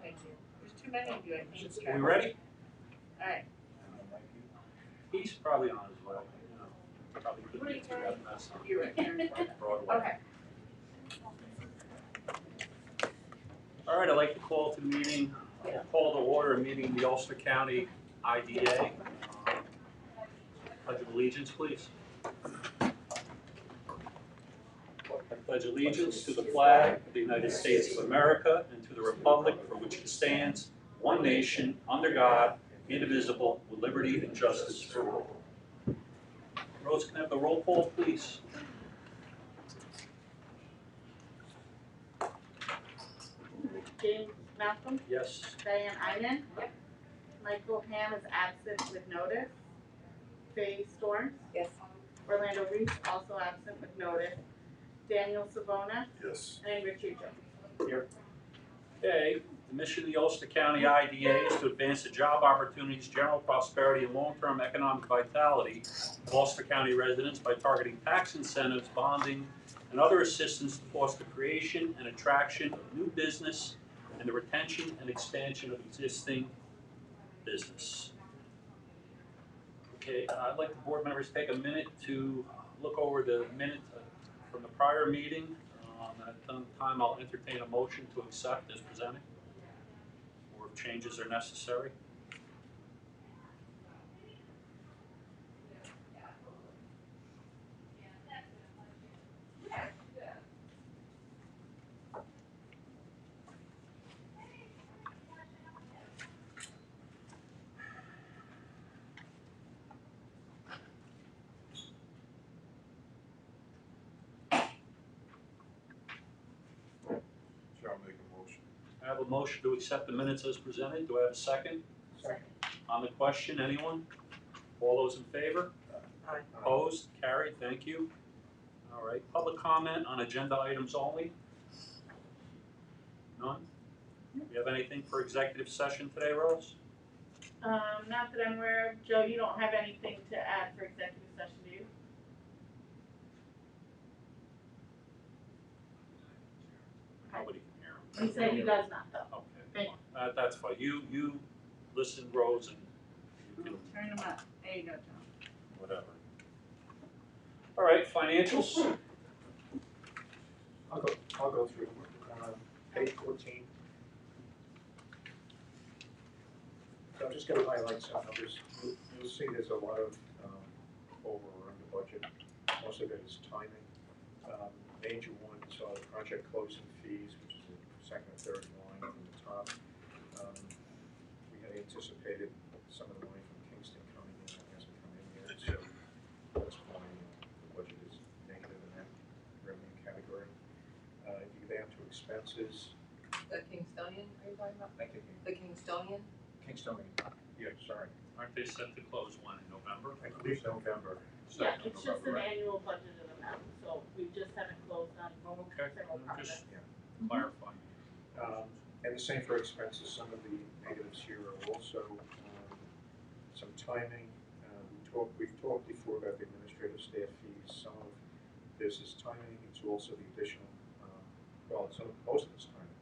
Thank you. There's too many of you, I think. Are we ready? All right. He's probably on his way. You know, probably couldn't get through that mess on You're right. Broadway. Okay. All right, I'd like to call to the meeting, call to order a meeting in the Ulster County IDA. Pledge of allegiance, please. I pledge allegiance to the flag of the United States of America and to the republic for which it stands, one nation, under God, indivisible, with liberty and justice for all. Rose, can I have the roll call, please? James Malcolm, Yes. Diane Einen. Michael Ham is absent with notice. Faye Storms. Yes. Orlando Reese also absent with notice. Daniel Savona Yes. and Richard Jones. Here. Okay, the mission of the Ulster County IDA is to advance the job opportunities, general prosperity, and long-term economic vitality of Ulster County residents by targeting tax incentives, bonding, and other assistance to foster creation and attraction of new business and the retention and expansion of existing business. Okay, I'd like the board members to take a minute to look over the minute from the prior meeting. At that time, I'll entertain a motion to accept as presented, or if changes are necessary. Shall make a motion. I have a motion to accept the minutes as presented. Do I have a second? Second. On the question, anyone? All those in favor? Aye. Opposed? Carried. Thank you. All right. Public comment on agenda items only? None? Do you have anything for executive session today, Rose? Not that I'm aware of. Joe, you don't have anything to add for executive session, do you? Nobody can hear him. He said he does not though. Okay. Thank That's fine. You listen, Rose, and you can Turn them up. There you go, Joe. whatever. All right, financials. I'll go through page 14. So I'm just going to highlight some numbers. You'll see there's a lot of over or under budget. Most of it is timing. Major ones are the project closing fees, which is the second or third line from the top. We had anticipated some of the money from Kingston coming in. It hasn't come in yet, so that's why the budget is negative in that revenue category. If you go down to expenses, The Kingstonian, are you talking about? thank you, The Kingstonian? Kingstonian. Yeah, sorry. Aren't they set to close one in November? I believe November. Yeah, 2nd of it's just November, an right? annual budgeted amount, so we just haven't closed on Okay. several I'm just projects. clarifying. And the same for expenses. Some of the negatives here are also some timing. We've talked before about the administrative staff fees. Some of this is timing. It's also the additional, most of it's timing.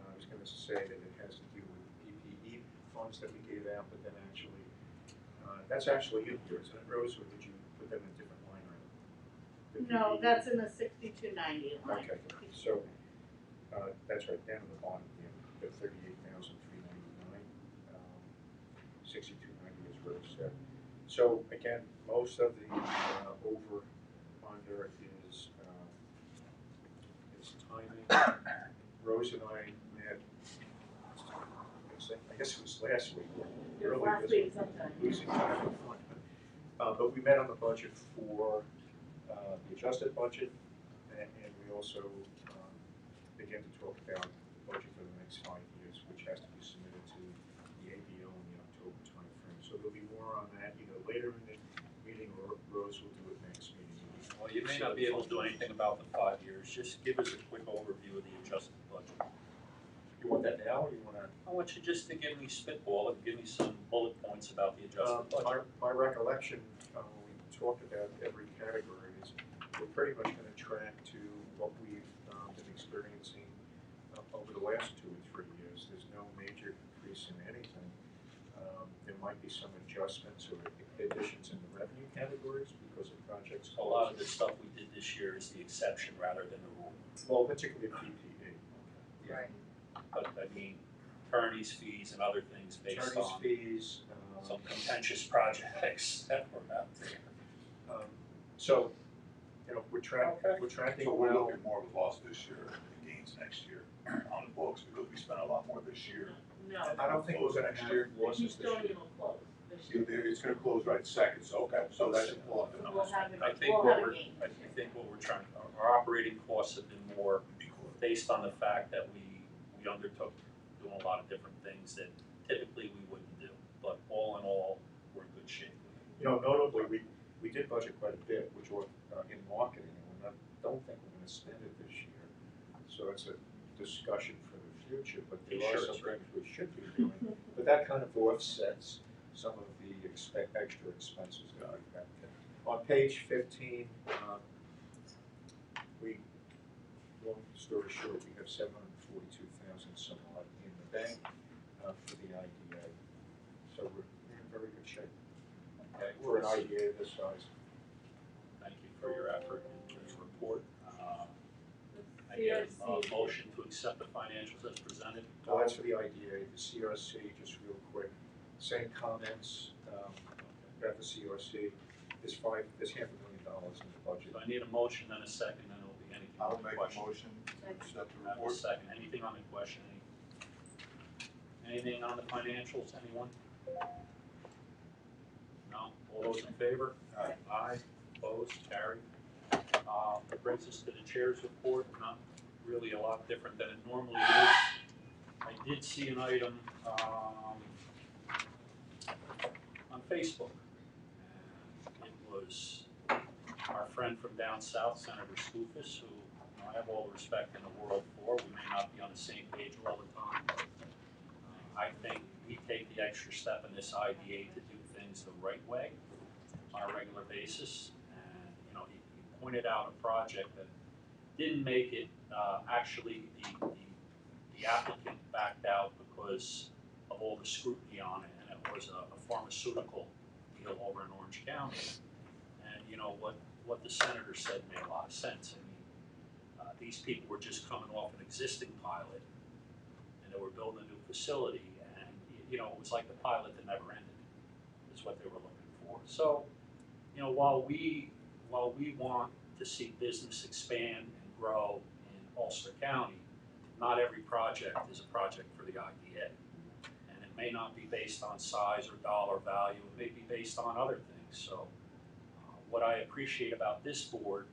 I was going to say that it has to do with PPE funds that we gave out, but then actually, that's actually in here, isn't it, Rose, or did you put them in a different line item? The No, PPE? that's in the 6290 line. Okay, so, that's right, down at the bottom, the 38,399, 6290 is where it's set. So again, most of the over, under is timing. Rose and I met, I guess it was last week. It was early last this week sometime. losing track of fun. But we met on the budget for the adjusted budget, and we also began to talk about the budget for the next 5 years, which has to be submitted to the ABO in the October timeframe. So there'll be more on that either later in the meeting, or Rose will do it next meeting. Well, you may not be able to do anything about the 5 years. Just give us a quick overview of the adjusted budget. You want that now, or you want to? I want you just to give me spitball and give me some bullet points about the adjusted budget. My recollection, when we talked about every category, is we're pretty much going to track to what we've been experiencing over the last 2 or 3 years. There's no might be some adjustments or additions in the revenue categories because of projects. A lot of the stuff we did this year is the exception rather than the rule. Well, particularly PPE. Yeah. Right. But I mean, attorney's fees and other things based Attorney's on fees. some contentious projects that were out there. So, you know, we're Okay. tracking So we're well. looking more of a loss this year and gains next year on the books because we spent a lot more this year. No, I don't think we're gonna have the losses this year. Kingstonian will close this year. It's gonna close right second, so okay, so that should pull up the We'll numbers. have I a, think we'll what have a we're, gain. I think what we're trying, our operating costs have been more based on the fact that we undertook doing a lot of different things that typically we wouldn't do. But all in all, we're in good shape. You know, notably, we did budget quite a bit, which were in marketing, and don't think we're gonna spend it this year. So it's a discussion for the future, but there are some T-shirts, right? things we should be doing. But that kind of offsets some of the extra expenses that we've got. On page 15, long story short, we have 742,000 some odd in the bank for the IDA. So we're in very good shape. Okay, For an IDA this size. Thank you for your effort in this report. I The get a CRC. motion to accept the financials as presented. Well, that's for the IDA, the CRC, just real quick, same comments, about the CRC, there's $500,000 in the budget. So I need a motion and a second, then it'll be anything I'll on the make a question. motion to accept the Have a report. second, anything on the question? Anything on the financials, anyone? No, all those in favor? Aye. Aye, opposed, carried. That brings us to the chair's report, not really a lot different than it normally is. I did see an item, on Facebook. And it was our friend from down south, Senator Skoufis, who, you know, I have all the respect in the world for. We may not be on the same page all the time, but I think we take the extra step in this IDA to do things the right way on a regular basis. And, you know, he pointed out a project that didn't make it, actually, the applicant backed out because of all the scrutiny on it, and it was a pharmaceutical deal over in Orange County. And, you know, what the senator said made a lot of sense. I mean, these people were just coming off an existing pilot, and they were building a new facility, and, you know, it was like the pilot that never ended, is what they were looking for. So, you know, while we want to see business expand and grow in Ulster County, not every project is a project for the IDA. And it may not be based on size or dollar value, it may be based on other things. So what I appreciate about this board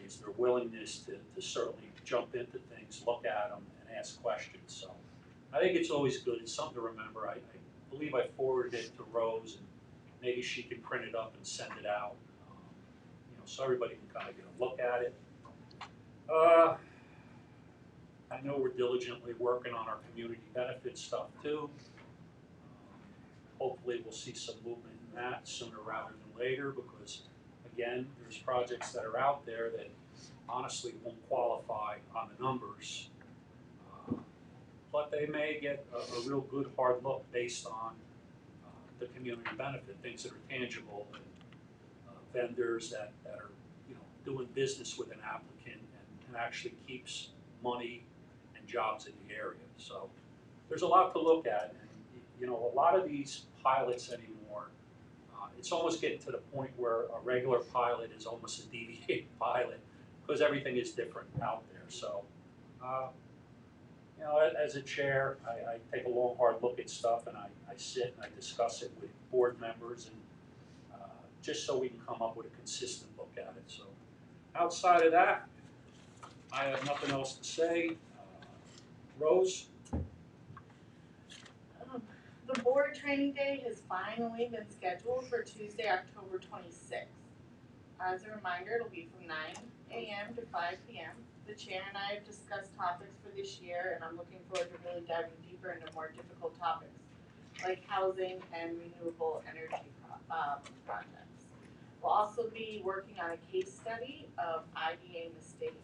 is their willingness to certainly jump into things, look at them, and ask questions. So I think it's always good, it's something to remember. I believe I forwarded it to Rose, and maybe she can print it up and send it out, you know, so everybody can kind of get a look at it. I know we're diligently working on our community benefit stuff too. Hopefully we'll see some movement in that sooner rather than later, because again, there's projects that are out there that honestly won't qualify on the numbers. But they may get a real good hard look based on the community benefit, things that are tangible, and vendors that are, you know, doing business with an applicant and actually keeps money and jobs in the area. So there's a lot to look at, and you know, a lot of these pilots anymore, it's almost getting to the point where a regular pilot is almost a deviated pilot, because everything is different out there. So you know, as a chair, I take a long hard look at stuff, and I sit and I discuss it with board members, and just so we can come up with a consistent look at it. So outside of that, I have nothing else to say. Rose? The board training day has finally been scheduled for Tuesday, October 26th. As a reminder, it'll be from 9 a.m. to 5 p.m. The chair and I have discussed topics for this year, and I'm looking forward to really diving deeper into more difficult topics, like housing and renewable energy projects. We'll also be working on a case study of IDA mistakes.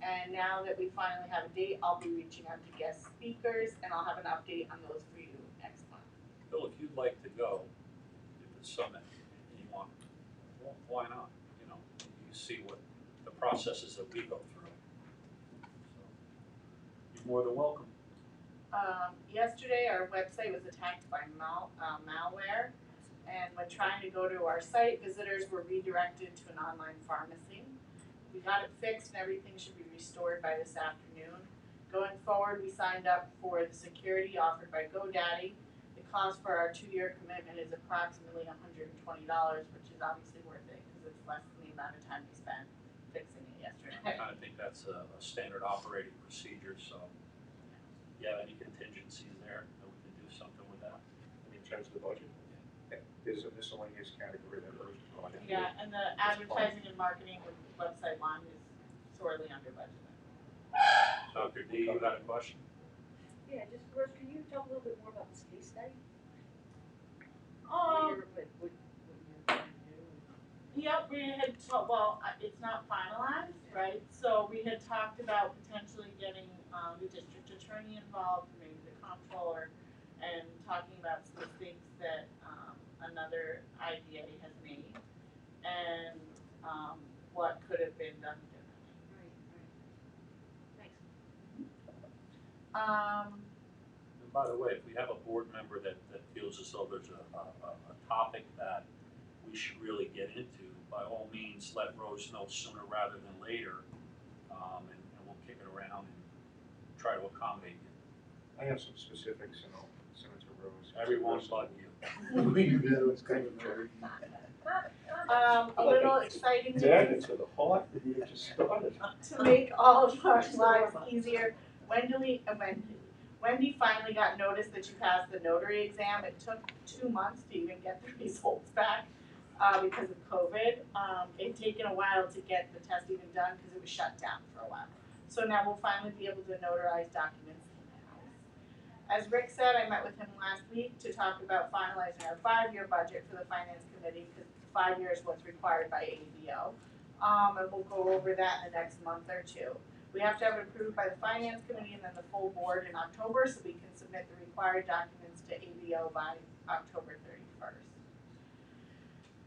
And now that we finally have a date, I'll be reaching out to guest speakers, and I'll have an update on those for you next month. Bill, if you'd like to go to the summit, and you want, well, why not? You know, you see what the processes that we go through. So, you're more than welcome. Yesterday, our website was attacked by malware, and when trying to go to our site, visitors were redirected to an online pharmacy. We got it fixed and everything should be restored by this afternoon. Going forward, we signed up for the security offered by GoDaddy. The cost for our 2-year commitment is approximately $120, which is obviously worth it because it's less than the amount of time we spent fixing it yesterday. I kind of think that's a standard operating procedure, so if you have any contingencies there, that we can do something with that. In terms of the budget, there's a miscellaneous category that goes to budget. Yeah, and the advertising and marketing with website line is sorely under budget. Dr. D, you got a question? Yeah, just first, can you talk a little bit more about this case study? Um, What you're trying to do? Yep, we had, it's not finalized, right? So we had talked about potentially getting, the district attorney involved, maybe the comptroller, and talking about some mistakes that, another IDA has made, and, what could have been done differently. Right. Thanks. And by the way, if we have a board member that feels as though there's a topic that we should really get into, by all means, let Rose know sooner rather than later, and we'll kick it around and try to accommodate you. I have some specifics and I'll send it to Rose. Everyone but you. You know, it's kind of very. A little exciting news. Dagger to the heart that you just started. To make all of our lives easier, Wendy finally got notice that you passed the notary exam. It took 2 months to even get the results back because of COVID. It's taken a while to get the test even done because it was shut down for a while. So now we'll finally be able to notarize documents in-house. As Rick said, I met with him last week to talk about finalizing our 5-year budget for the Finance Committee because 5 years is what's required by ABO. And we'll go over that in the next month or two. We have to have it approved by the Finance Committee and then the full board in October so we can submit the required documents to ABO by October 31st.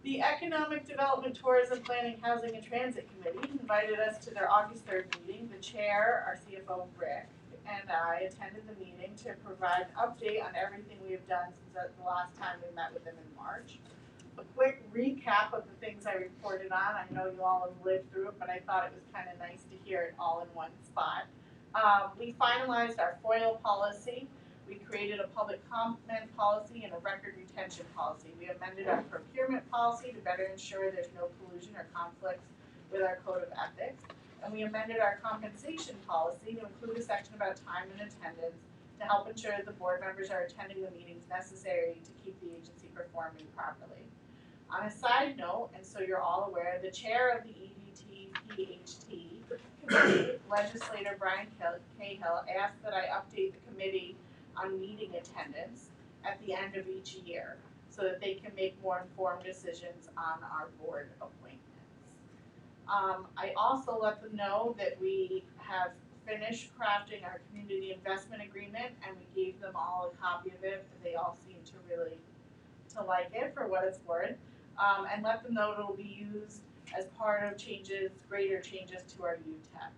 The Economic Development, Tourism, Planning, Housing, and Transit Committee invited us to their August 3rd meeting. The chair, our CFO, Rick, and I attended the meeting to provide an update on everything we have done since the last time we met with them in March. A quick recap of the things I reported on. I know you all have lived through it, but I thought it was kind of nice to hear it all in one spot. We finalized our FOIL policy. We created a public comment policy and a record retention policy. We amended our procurement policy to better ensure there's no collusion or conflicts with our code of ethics. And we amended our compensation policy to include a section about time and attendance to help ensure that the board members are attending the meetings necessary to keep the agency performing properly. On a side note, and so you're all aware, the chair of the EDT-PHT committee, legislator Brian Cahill, asked that I update the committee on meeting attendance at the end of each year so that they can make more informed decisions on our board appointments. I also let them know that we have finished crafting our community investment agreement and we gave them all a copy of it. They all seem to really like it for what it's worth. And let them know it'll be used as part of greater changes to our UTEP.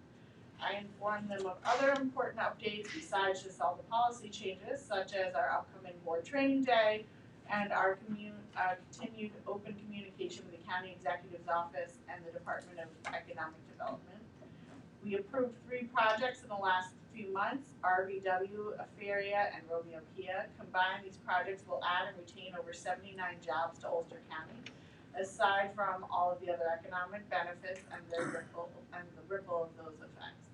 I informed them of other important updates besides just all the policy changes, such as our upcoming board training day and our continued open communication with the county executive's office and the Department of Economic Development. We approved 3 projects in the last few months, RVW, Aferia, and Romeo Kia. Combined, these projects will add and retain over 79 jobs to Ulster County, aside from all of the other economic benefits and the ripple of those effects.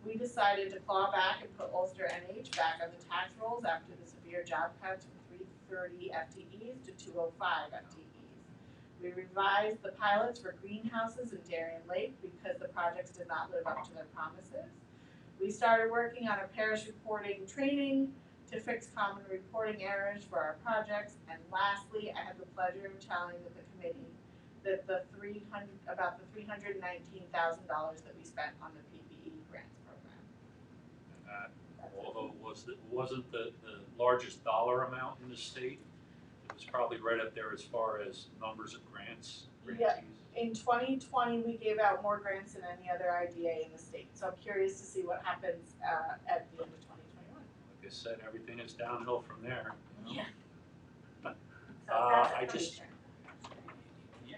We decided to claw back and put Ulster NH back on the tax rolls after the severe job cuts from 330 FTEs to 205 FTEs. We revised the pilots for greenhouses in Darien Lake because the projects did not live up to their promises. We started working on a parish reporting training to fix common reporting errors for our projects. And lastly, I had the pleasure of telling the committee that about the $319,000 that we spent on the PPE grants program. And that, although it wasn't the largest dollar amount in the state. It was probably right up there as far as numbers of grants, Yeah. grantees. In 2020, we gave out more grants than any other IDA in the state, so I'm curious to see what happens at the end of 2021. Like I said, everything is downhill from there. You know? Yeah. So I that's just,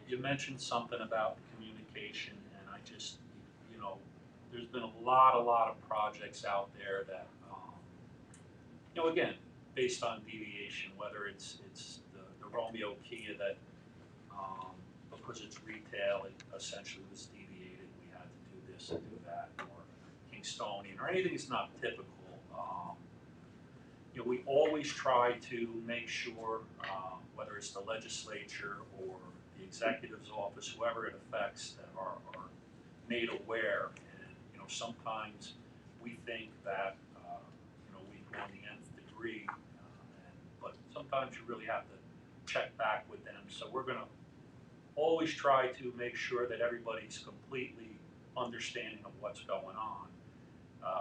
you mentioned something about communication, and I just, you know, there's been a lot of projects out there that, you know, again, based on deviation, whether it's the Romeo Kia that, because it's retail, it essentially was deviated, we had to do this and do that, or Kingstonian, or anything that's not typical. You know, we always try to make sure, whether it's the legislature or the executive's office, whoever it affects, that are made aware. And, you know, sometimes we think that, you know, we've gone the nth degree, but sometimes you really have to check back with them. So we're gonna always try to make sure that everybody's completely understanding of what's going on,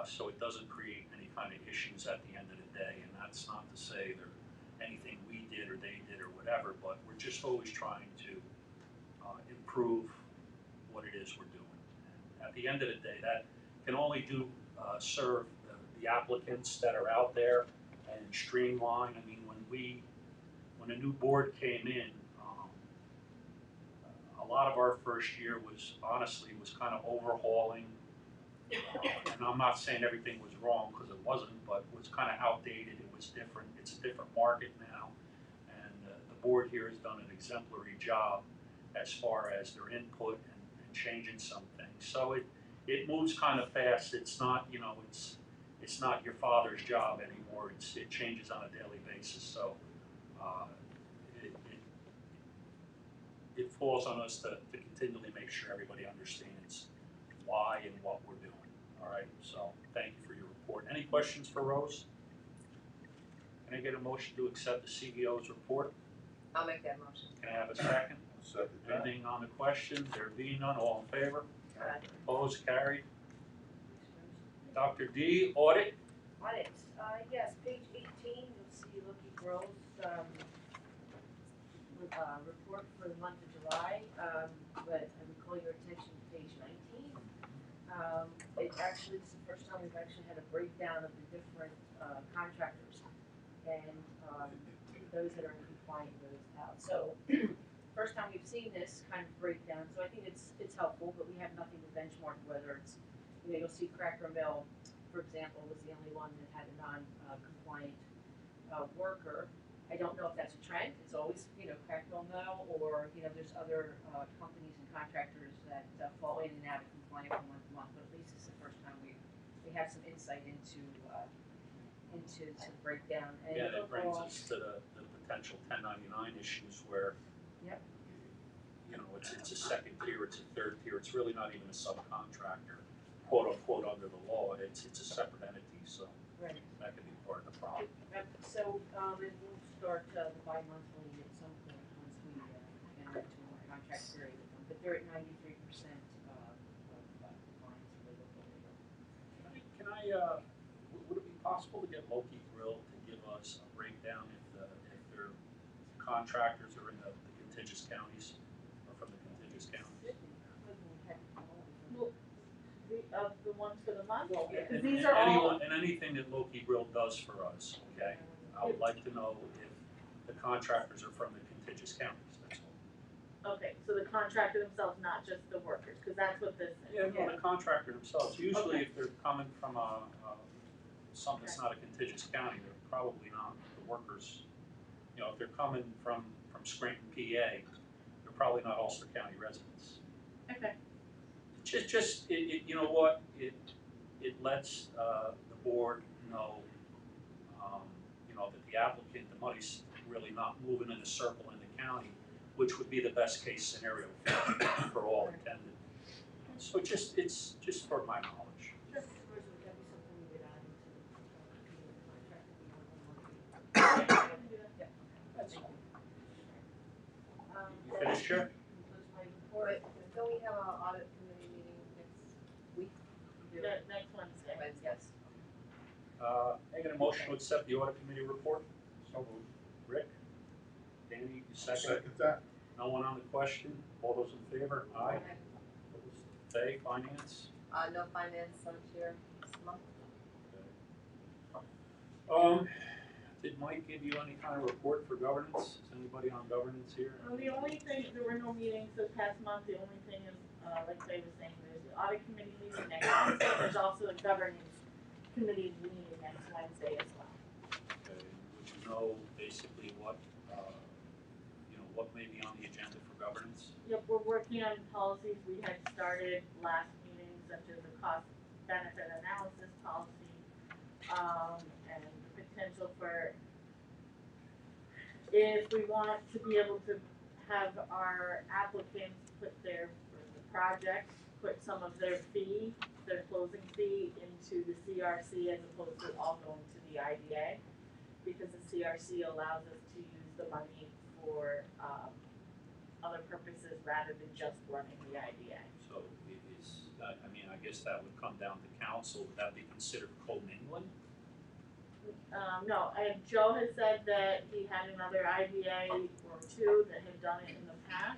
so it doesn't create any kind of issues at the end of the day. And that's not to say there anything we did or they did or whatever, but we're just always trying to improve what it is we're doing. And at the end of the day, that can only serve the applicants that are out there and streamline. I mean, when a new board came in, a lot of our first year was kind of overhauling. And I'm not saying everything was wrong, because it wasn't, but it was kind of outdated. It was different. It's a different market now, and the board here has done an exemplary job as far as their input and changing some things. So it moves kind of fast. It's not, you know, it's not your father's job anymore. It changes on a daily basis. So it falls on us to continually make sure everybody understands why and what we're doing. All right, so thank you for your report. Any questions for Rose? Can I get a motion to accept the CEO's report? I'll make that motion. Can I have a second? Second that. Anything on the question? There being none, all in favor? Aye. Opposed, carried. Dr. D, audit. Audit, yes, page 18, you'll see Lucky Growth, report for the month of July, but I would call your attention to page 19. It actually, this is the first time we've actually had a breakdown of the different contractors and those that are in compliance and those out. So, first time we've seen this kind of breakdown, so I think it's helpful, but we have nothing to benchmark whether it's, you know, you'll see Cracker Mill, for example, was the only one that had a non-compliant worker. I don't know if that's a trend. It's always, you know, Cracker Mill, or, you know, there's other companies and contractors that fall in and out of compliance from month to month. But at least it's the first time we have some insight into breakdown. And Yeah, it brings overall, us to the potential 1099 issues where, Yep. you know, it's a second tier, it's a third tier, it's really not even a subcontractor, quote unquote, under the law. It's a separate entity, so right. that could be part of the problem. So, and we'll start the bi-monthly at some point once we enter into a contract period with them. But they're at 93% of compliance for the local labor. Can I, would it be possible to get Loki Grill to give us a breakdown if their contractors are in the contiguous counties, or from the contiguous counties? The ones for the month? Yeah. Because And these are all, anything that Loki Grill does for us, okay? I would like to know if the contractors are from the contiguous counties, that's all. okay, so the contractor themselves, not just the workers, because that's what this is. Yeah, no, the contractor themselves, usually Okay. if they're coming from something that's not a contiguous county, they're probably not the workers. You know, if they're coming from Scranton, PA, they're probably not Ulster County residents. Okay. You know what, it lets the board know, you know, that the applicant, the money's really not moving in a circle in the county, which would be the best case scenario for all intended. So it's just for my knowledge. Sure. Would that be something we would add into the contract? Yeah. That's all. You That finished, Chair? concludes my report. Wait, don't we have an audit committee meeting next week? Next Wednesday. Wednesday. Yes. Making a motion to accept the audit committee report. So moved. Rick? Danny, you second? Second that. No one on the question? All those in favor? Aye. Opposed? Faye, finance? No finance this year, this month. Did Mike give you any kind of report for governance? Is anybody on governance here? The only thing, there were no meetings this past month, the only thing is, like Dave was saying, there's the audit committee meeting next Wednesday, there's also the governance committee meeting next Wednesday as well. Okay, would you know basically what, what may be on the agenda for governance? Yep, we're working on policies we had started last meeting, such as a cost benefit analysis policy, and the potential for, if we want to be able to have our applicants put their, for the project, put some of their fee, their closing fee into the CRC as opposed to all going to the IDA, because the CRC allows us to use the money for, other purposes rather than just running the IDA. So it is, I guess that would come down to council. Would that be considered commingling? No, and Joe has said that he had another IDA or two that had done it in the past.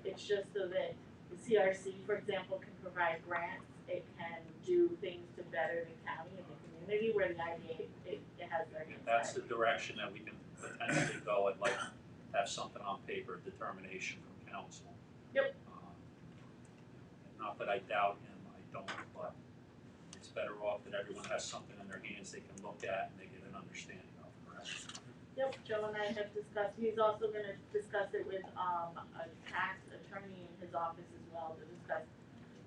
It's just so that the CRC, for example, can provide grants, it can do things to better the county and the community, where the IDA, it has their hands If that's tied. the direction that we can potentially go, I'd like to have something on paper, determination from council. Yep. Not that I doubt him, I don't, but it's better off that everyone has something in their hands they can look at and they get an understanding of, correct? Yep, Joe and I have discussed, he's also gonna discuss it with, a tax attorney in his office as well, to discuss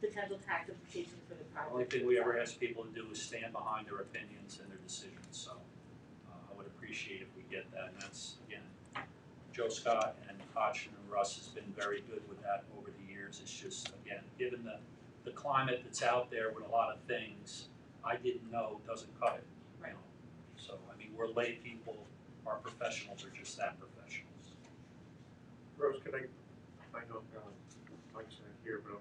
potential tax implications for the The project. only thing we ever ask people to do is stand behind their opinions and their decisions, so I would appreciate if we get that, and that's, again, Joe Scott and Hodgson and Russ has been very good with that over the years. It's just, again, given the climate that's out there with a lot of things, I didn't know doesn't cut it, you know. So, we're lay people, our professionals are just that professionals. Rose, I know Mike's not here, but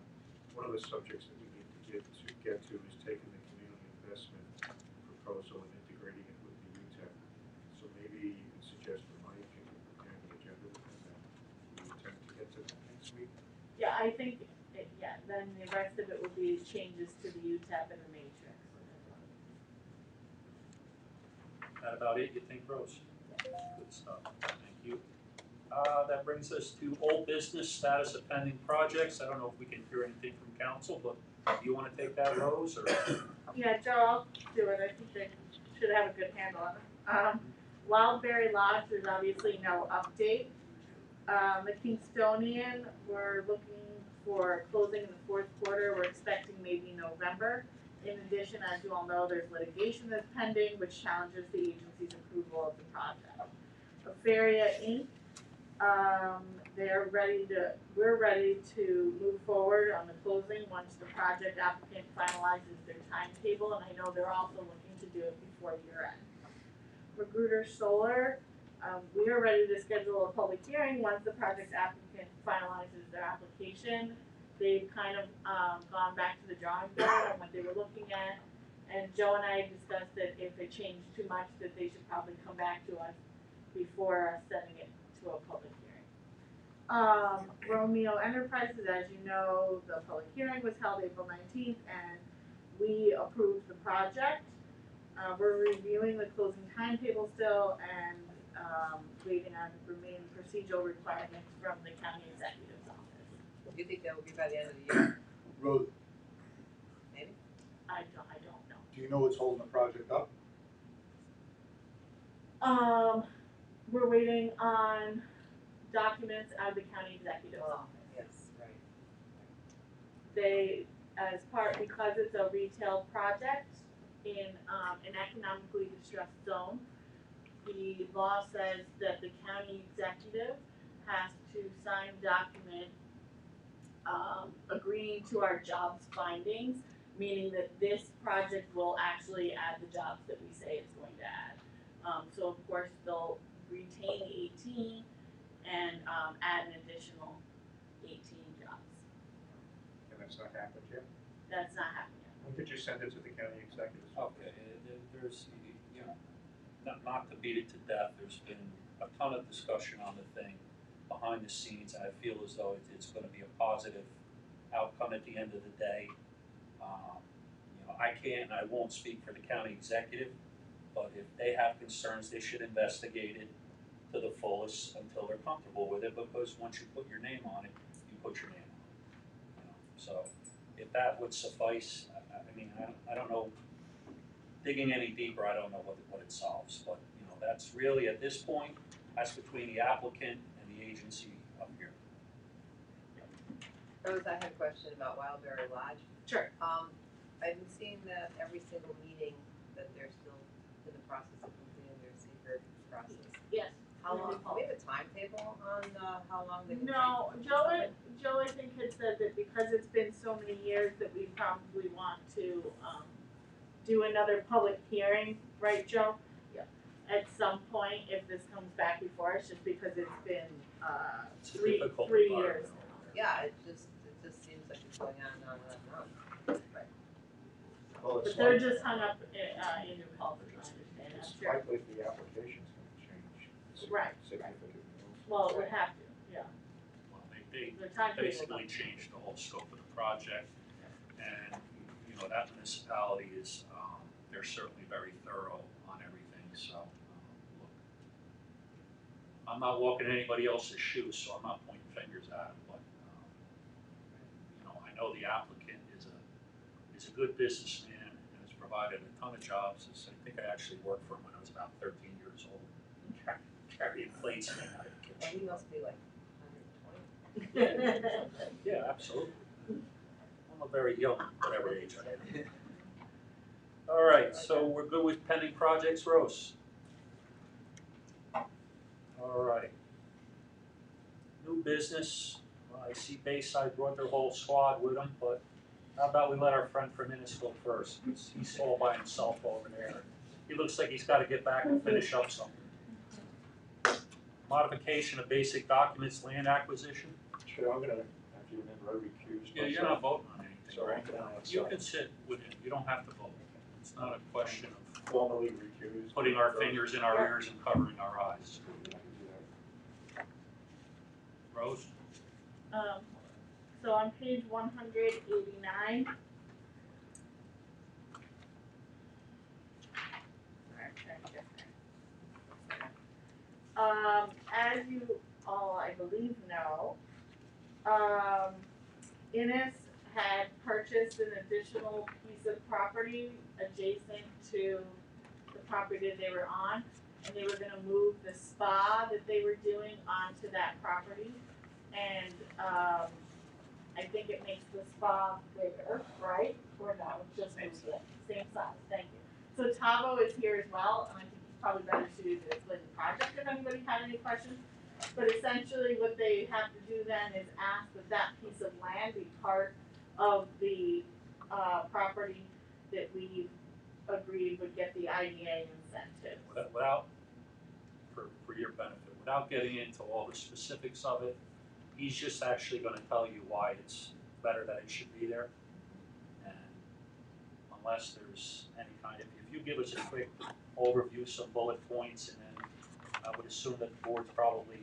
one of the subjects that we need to get to is taking the community investment proposal and integrating it with the UTEP. So maybe you can suggest that Mike can prepare the agenda within that. We intend to get to that next week. Yeah, I think, then the rest of it will be changes to the UTEP and the matrix. That about it, you think, Rose? Good stuff, thank you. That brings us to old business, status of pending projects. I don't know if we can hear anything from council, but do you wanna take that, Rose, or? Yeah, Joe, I'll do it, I think they should have a good handle on it. Wildberry Lodge, there's obviously no update. The Kingstonian, we're looking for closing in the fourth quarter, we're expecting maybe November. In addition, as you all know, there's litigation that's pending, which challenges the agency's approval of the project. Afaria Inc., we're ready to move forward on the closing once the project applicant finalizes their timetable, and I know they're also looking to do it before year end. Magruder Solar, we are ready to schedule a public hearing once the project applicant finalizes their application. They've kind of gone back to the drawing board on what they were looking at, and Joe and I discussed that if it changed too much, that they should probably come back to us before sending it to a public hearing. Romeo Enterprises, as you know, the public hearing was held April 19th, and we approved the project. We're reviewing the closing timetable still and waiting on remaining procedural requirements from the county executive's office. Do you think that will be by the end of the year? Rose, Maybe? I don't know. do you know what's holding the project up? We're waiting on documents out of the county executive's office. Yes, right. They, because it's a retail project in an economically distressed zone, the law says that the county executive has to sign a document agreeing to our jobs findings, meaning that this project will actually add the jobs that we say it's going to add. So of course, they'll retain 18 and add an additional 18 jobs. And that's not happened yet. That's not happening yet. When did you send it to the county executives? Okay, there's, you know, not to beat it to death, there's been a ton of discussion on the thing behind the scenes, and I feel as though it's gonna be a positive outcome at the end of the day. You know, I can't and I won't speak for the county executive, but if they have concerns, they should investigate it to the fullest until they're comfortable with it, because once you put your name on it, you put your name on it. You know, so if that would suffice, I mean, I don't know, digging any deeper, I don't know what it solves, but, you know, that's really, at this point, that's between the applicant and the agency up here. Rose, I had a question about Wildberry Lodge. Sure. I've been seeing that every single meeting that they're still in the process of completing their secret process. Yes. How long, do we have a timetable on, how long they can take? No, Joe, I think had said that because it's been so many years that we probably want to, do another public hearing, right, Joe? Yeah. At some point, if this comes back before us, just because it's been, It's a three difficult years environment. now. Yeah, it just seems like it's going on and on and on. Right. Well, it's But they're likely- just hung up, in New Paltz, I understand, I'm It's sure. likely the application's gonna change Right, significantly. Well, it would have to, yeah, Well, they the timetable. basically changed the whole scope of the project, and, you know, that municipality is, they're certainly very thorough on everything, so, look. I'm not walking in anybody else's shoes, so I'm not pointing fingers at them, but, you know, I know the applicant is a good businessman and has provided a ton of jobs. I think I actually worked for him when I was about 13 years old, carrying plates in and out of the And kitchen. he must be like 120. Yeah, absolutely. I'm a very young, whatever age I am. All right, so we're good with pending projects, Rose? All right. New business, well, I see Bayside brought their whole squad with them, but how about we let our friend from Innis go first? He's all by himself over there. He looks like he's gotta get back and finish up something. Modification of basic documents, land acquisition? Sure, I'm gonna have to remember I recused Yeah, you're myself. not voting on anything, So right? I'm gonna have You to can sit with him, you don't have to vote. It's not a question of formally recuse. putting our fingers in our ears and covering our eyes. I can do that. Rose? So on page 189. As you all, I believe, know, Innis had purchased an additional piece of property adjacent to the property that they were on, and they were gonna move the spa that they were doing onto that property. And, I think it makes the spa bigger, right? Or no, it just moves it, same size, thank you. So Tavo is here as well, and I think he's probably better suited to explain the project if anybody had any questions. But essentially what they have to do then is ask that that piece of land be part of the, property that we agreed would get the IDA incentive. Without, for your benefit, without getting into all the specifics of it, he's just actually gonna tell you why it's better that it should be there. And unless there's any kind of, if you give us a quick overview, some bullet points, and then I would assume that the board's probably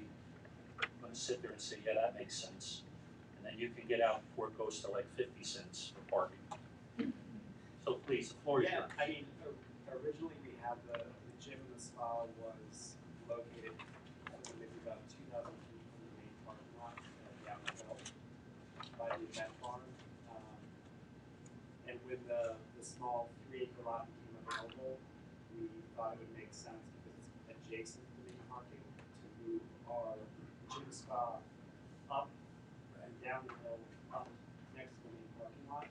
gonna sit there and say, yeah, that makes sense. And then you can get out before it goes to like 50 cents for parking. So please, the floor is yours. Yeah, I mean, originally we had the gym and the spa was located, maybe about 2,000 feet from the main parking lot at the Outlet by the event barn. And when the small 3-acre lot became available, we thought it would make sense because it's adjacent to the main parking to move our gym spa up and down the hill up next to the main parking lot.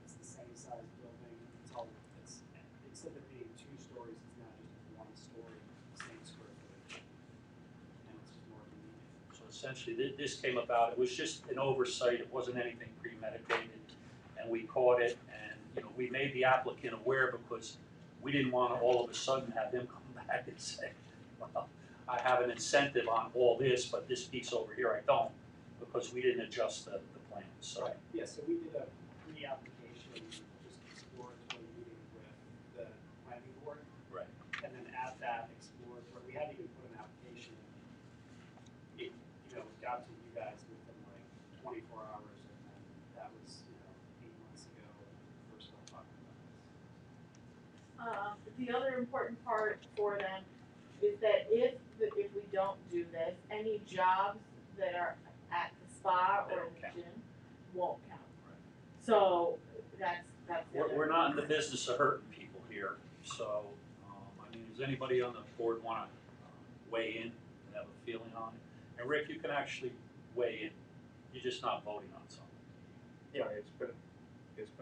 It's the same size building, it's instead of being 2 stories, it's now just 1 story, same square footage. And it's just more convenient. So essentially, this came about, it was just an oversight, it wasn't anything premeditated, and we caught it, and, you know, we made the applicant aware because we didn't want to all of a sudden have him come back and say, well, I have an incentive on all this, but this piece over here I don't, because we didn't adjust the plan, so. Yeah, so we did a pre-application, just exploratory meeting with the The other important part for them is that if we don't do this, any jobs that are at the spa They or don't in the count. gym won't count. So that's the other. We're not in the business of hurting people here, so, I mean, does anybody on the board wanna weigh in and have a feeling on it? And Rick, you can actually weigh in, you're just not voting on something. Yeah, it's been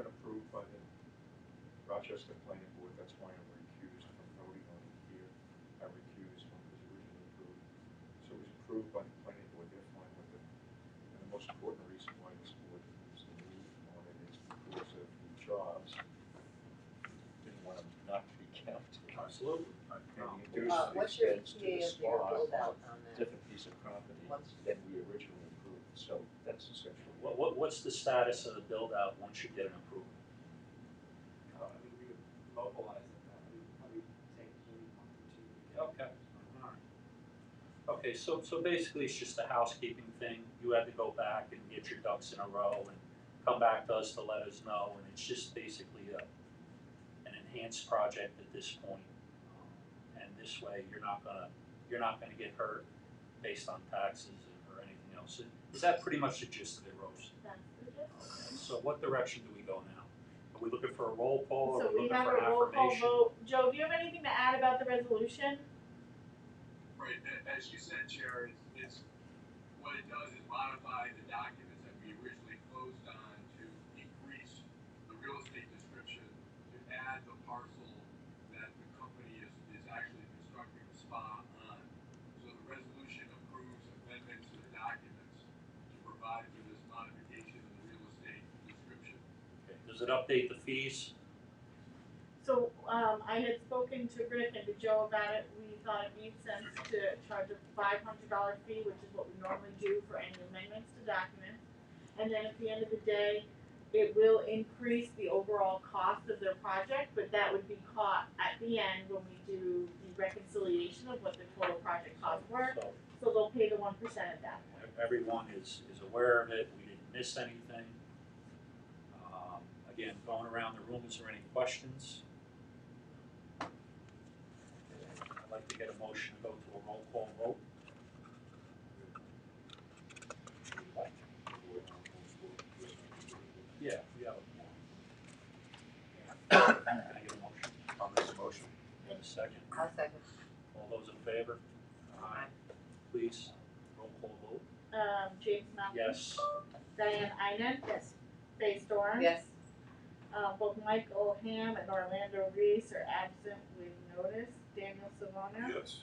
approved by the Rochester Planning Board, that's why I'm recused from voting on it here. I recused when it was originally approved. So it was approved by the planning board, they're fine with it. And the most important reason why this board needs to move on it is because of the jobs. Didn't want them not to be counted. Absolutely. And No. the induced What's your extends to the ETA of your spa, build out on that? different piece of property Once- than we originally approved, so that's essentially. What's the status of the build out once you get an approval? I mean, we would mobilize it, that would probably take maybe a month or two to get. Okay, alright. Okay, so basically it's just a housekeeping thing, you had to go back and get your ducks in a row and come back to us to let us know, and it's just basically an enhanced project at this point. And this way, you're not gonna get hurt based on taxes or anything else. Is that pretty much the gist of it, Rose? That's the gist. Okay, so what direction do we go now? Are we looking for a roll call, So are we we looking have for a roll call affirmation? vote. Joe, do you have anything to add about the resolution? Right, as you said, Chair, it's, what it does is modify the documents that we originally closed on to increase the real estate description, to add the parcel that the company is actually constructing the spa on. So the resolution approves amendments to the documents to provide for this modification of the real estate description. Okay, does it update the fees? So, I had spoken to Rick and to Joe about it, we thought it made sense to charge a $500 fee, which is what we normally do for any amendments to documents. And then at the end of the day, it will increase the overall cost of their project, but that would be caught at the end when we do the reconciliation of what the total project costs were. So So they'll pay the 1% at that point. everyone is aware of it, we didn't miss anything. Again, going around the room, is there any questions? I'd like to get a motion to go to a roll call vote. Yeah, yeah. Can I get a motion? I'll make a motion. You have a second? I'll second. All those in favor? Aye. Please, roll call vote. James Malcolm. Yes. Diane Einen. Yes. Faye Storm. Yes. Both Michael Ham and Orlando Reese are absent with notice. Daniel Savona. Yes.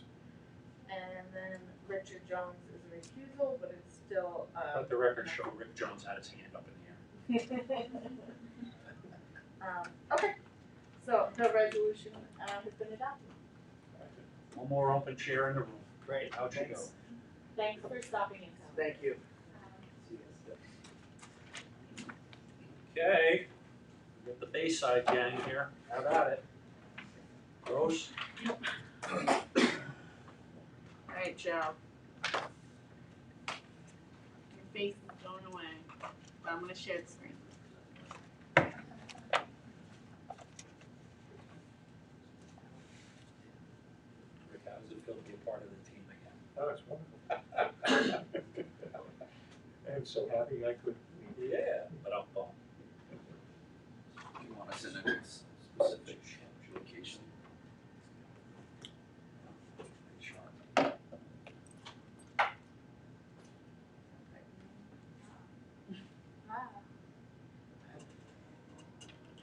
And then Richard Jones is a recusal, but it's still, Let the record show Rick Jones had his hand up in the air. Okay, so the resolution, has been adopted. One more open chair in the room. Great, How'd you go? Thanks for stopping in. Tom. Thank you. Okay, we got the Bayside gang here. How about it? Rose? Alright, Joe. Your face is going away, but I'm gonna share the screen. Rick, how does it feel to be a part of the team again? Oh, it's wonderful. I'm so happy I could leave. Yeah, but I'm bummed. Do you want us in a specific location?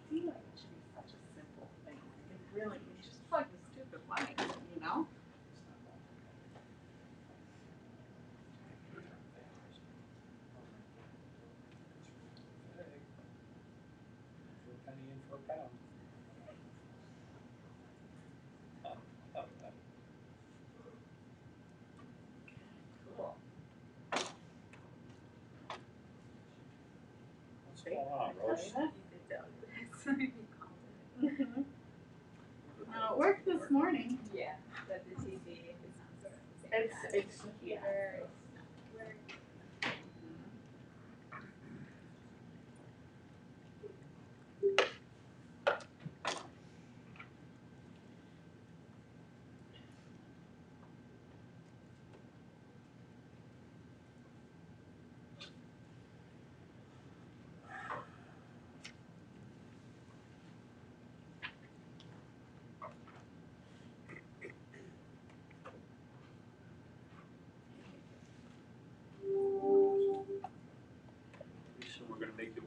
Feeling it should be such a simple thing. It really, you just plug the stupid line, you know? For a penny in for a pound. Cool. What's going on, Rose? It worked this morning. Yeah, but the TV is not sort of the same. It's computer, it's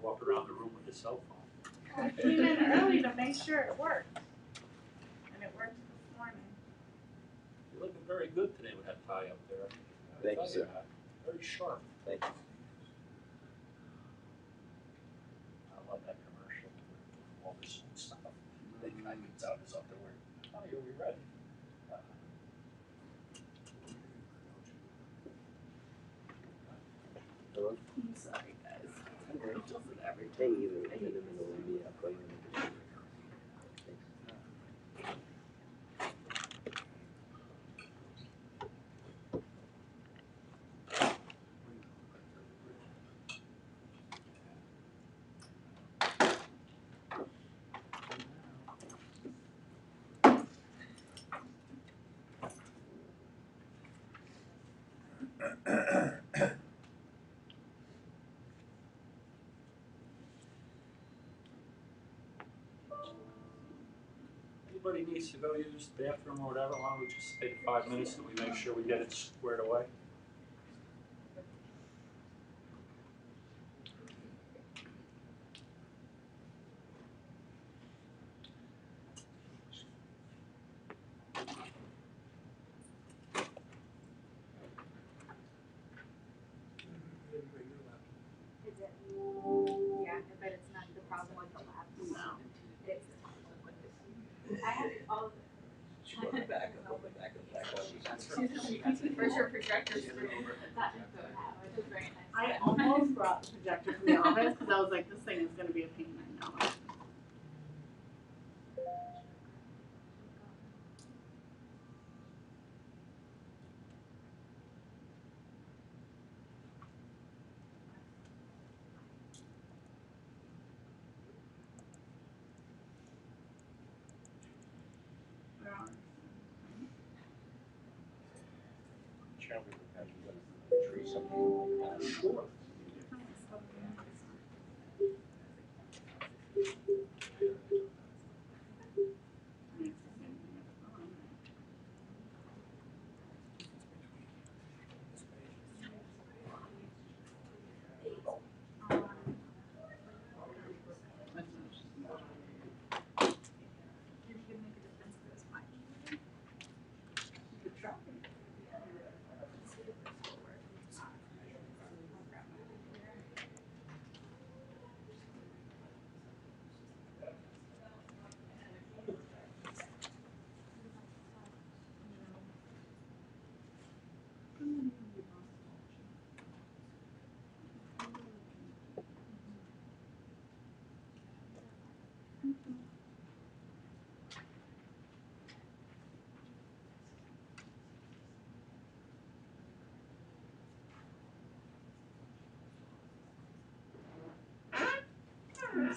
walk around the room with his cell phone. I came in early to make sure it worked. And it worked this morning. You're looking very good today with that tie up there. Thank you, sir. Very sharp. Thank you. I love that commercial with all this stuff. The guy gets out his underwear. Oh, you'll be ready. Hello? I'm sorry, guys. Commercials and everything. Hey, even in the middle of me, I'll call you. Anybody needs to go use the bathroom or whatever, why don't we just take 5 minutes and we make sure we get it squared away? Is it? Yeah, I bet it's not the problem with the lab. No. It's the problem with this. I have all of it. She brought it back up, back up. Where's your projector screen? That is so have, which is very nice. I almost brought the projector from the office because I was like, this thing is gonna be a pain, I know. Shall we look at the tree, something like that? Sure.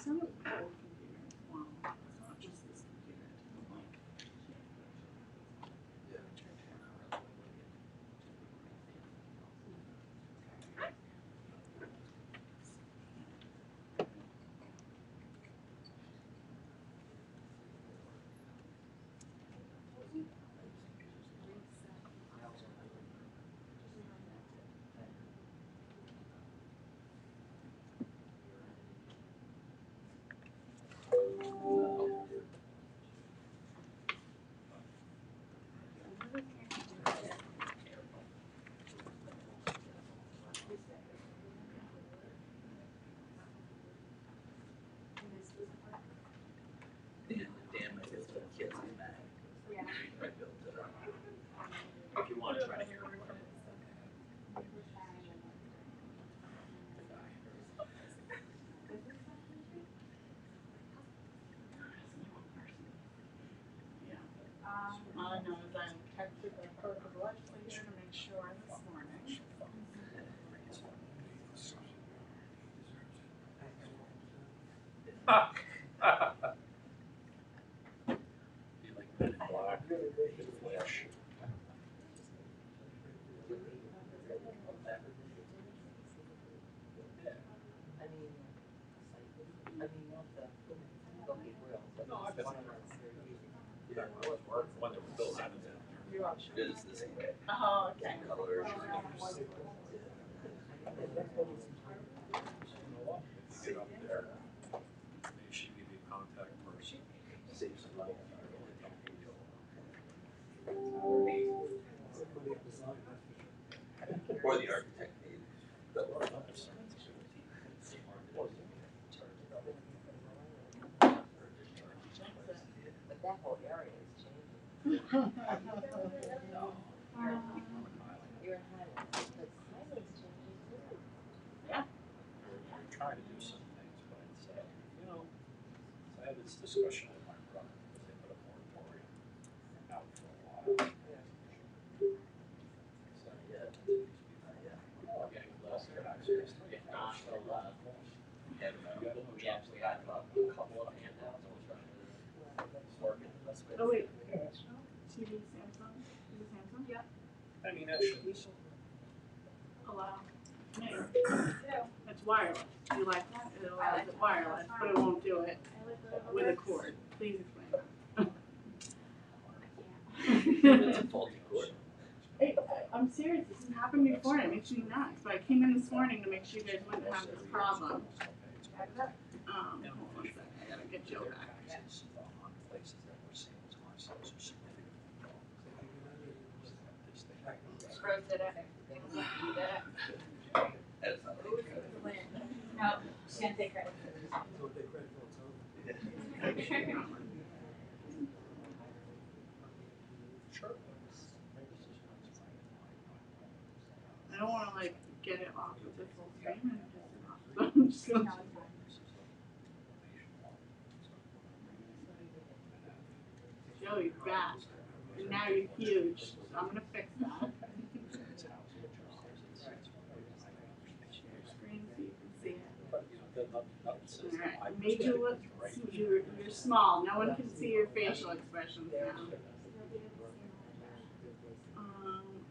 Some of the old computers, well, it's not just this computer, it's like. Damn, I guess the kids are mad. Yeah. I built it up. If you want to try to hear it. All I know is I texted the clerk of the legislature to make sure this morning. Be like Men in Black, Flash. No, I've been there. Yeah, I was working when they were building it. You are It is the same way. Oh, okay. Colors. get up there. Maybe she give you a contact person. Save some money. Or the architect maybe. But that whole area is changing. You're in Highlands, but Highlands changing too. We're trying to do some things, but it's, I had this discussion with my brother, because they put a moratorium out for a while. So, yeah, getting less access to it. We had a couple of handouts. Oh, wait. TV, Samsung? Is it Samsung? Yeah. I mean, that should be so. Allow. It's wireless. Do you like that? It allows it wireless, but it won't do it with a cord. Please explain. It's a faulty cord. Hey, I'm serious. This has happened before and it makes me nuts. So I came in this morning to make sure you guys wouldn't have this problem. Hold on a second. I gotta get Joe back. That's not good. No, can't take credit. I don't wanna like get it off of this whole screen and piss it off. So I'm just gonna. Joe, you're back. And now you're huge. So I'm gonna fix that. Screen so you can see it. Alright, I made you look, you're small. No one can see your facial expressions now. I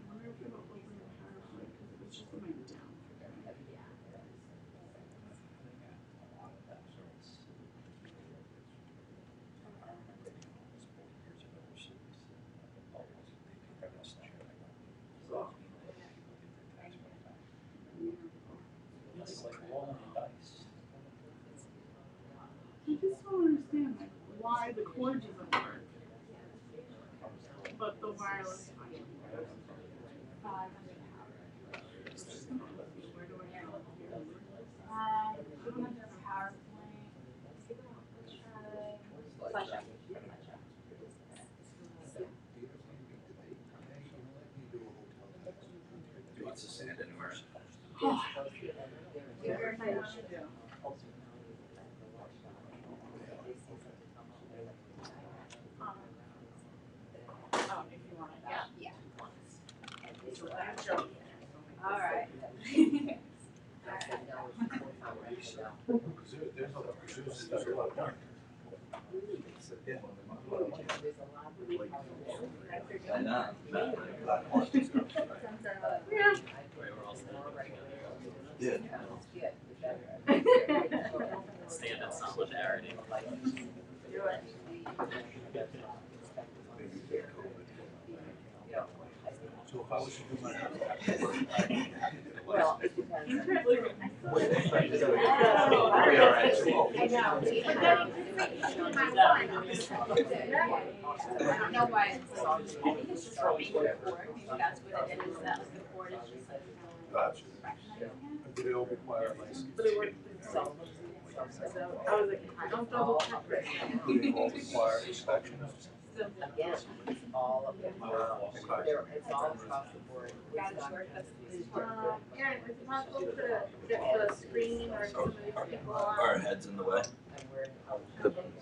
wonder if it'll open the PowerPoint because it was just my down. It's like rolling the dice. I just don't understand like why the cord doesn't work, but the wireless function works. Where do I go here? We don't have PowerPoint. Slideshow. He wants to stand anywhere. Oh, if you want it, yeah. All right. I know. Yeah. Stand in solidarity. So if I was to do my. Well, it depends. I know. I don't know why it's so, I think it's just for being board, maybe that's what it is, that like the board is just like. Gotcha. Do they all require a license? But it worked itself. So I was like, I don't double check right now. Do they all require inspection? Again, all of them, it's all across the board. Aaron, is it possible to get the screen or some of these people on? Our heads in the way.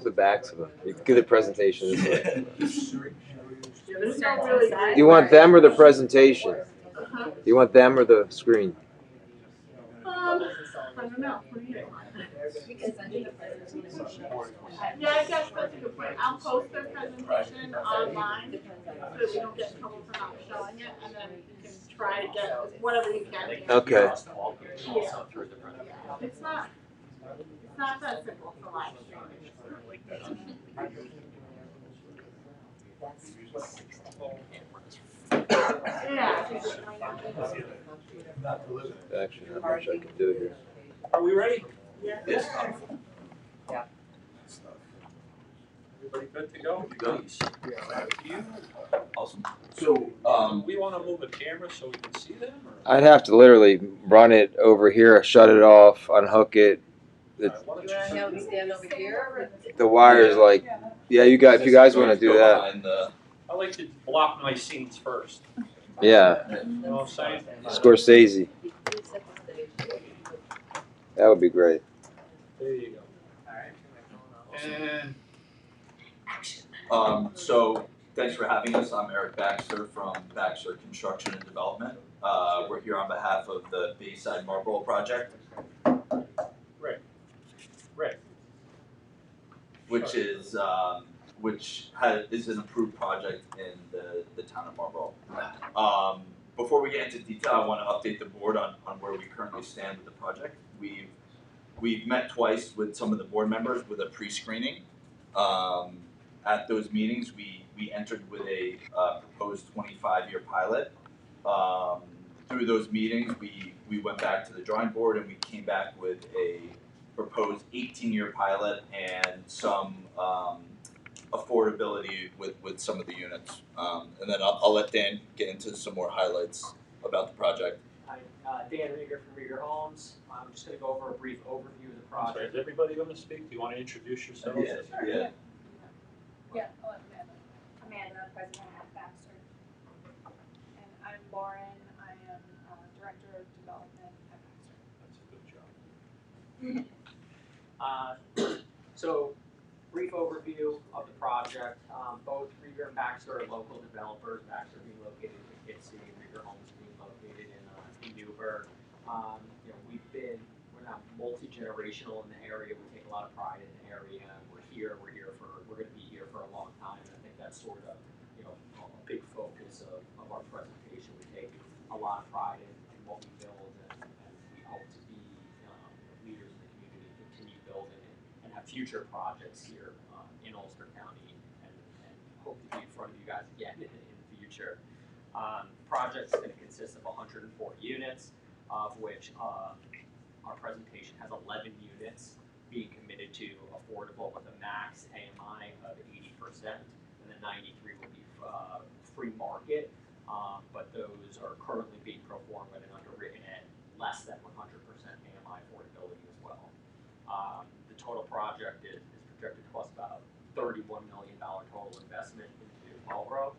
The backs of them. You can do the presentation this way. Yeah, there's no really. You want them or the presentation? Uh-huh. You want them or the screen? I don't know, what do you want? Yeah, I guess that's a good point. I'll post their presentation online so that we don't get in trouble for not showing it, and then you can try to get whatever you can. Okay. Yeah. It's not that simple for live streaming. Yeah. Actually, not much I can do here. Are we ready? Yeah. Good stuff. Yeah. Good stuff. Everybody good to go? Good. Please. Back to you. Awesome. So, So, do we wanna move a camera so we can see them, or? I'd have to literally run it over here, shut it off, unhook it. All right, why don't You wanna you- have me stand over here? The wire's like, yeah, you got, if you guys wanna do that, behind the, I like to block my scenes first, yeah, you know what I'm saying? Scorsese, Please set the stage. that would be great. There you go. And So thanks for having us. I'm Eric Baxter from Baxter Construction and Development. We're here on behalf of the Bayside Marlboro project, Rick, which is is an approved project in the town of Marlboro. Before we get into detail, I want to update the board on where we currently stand with the project. We've met twice with some of the board members with a pre-screening. At those meetings, we entered with a proposed 25-year pilot. Through those meetings, we went back to the drawing board and we came back with a proposed 18-year pilot and some affordability with some of the units. And then I'll let Dan get into some more highlights about the project. Hi, Dan Rieger from Rieger Homes. I'm just going to go over a brief overview of the sorry, project. is everybody gonna speak? Do you wanna introduce yourselves? Yeah. Yeah, I'll let Amanda, president of Baxter. And I'm Lauren, I am director of development at Baxter. That's a good job. So, brief overview of the project. Both Rieger and Baxter are local developers. Baxter being located in Poughkeepsie, and Rieger Homes being located in Newburgh. We're now multi-generational in the area. We take a lot of pride in the area. We're going to be here for a long time. And I think that's sort of, a big focus of our presentation. We take a lot of pride in what we build, and we hope to be leaders in the community, continue building and have future projects here in Ulster County, and hope to be in front of you guys again in the future. The project is going to consist of 104 units, of which our presentation has 11 units being committed to affordable with a max AMI of 80%, and the 93 will be free market, but those are currently being performed and underwritten at less than 100% AMI affordability as well. The total project is projected to cost about $31 million total investment into Marlboro.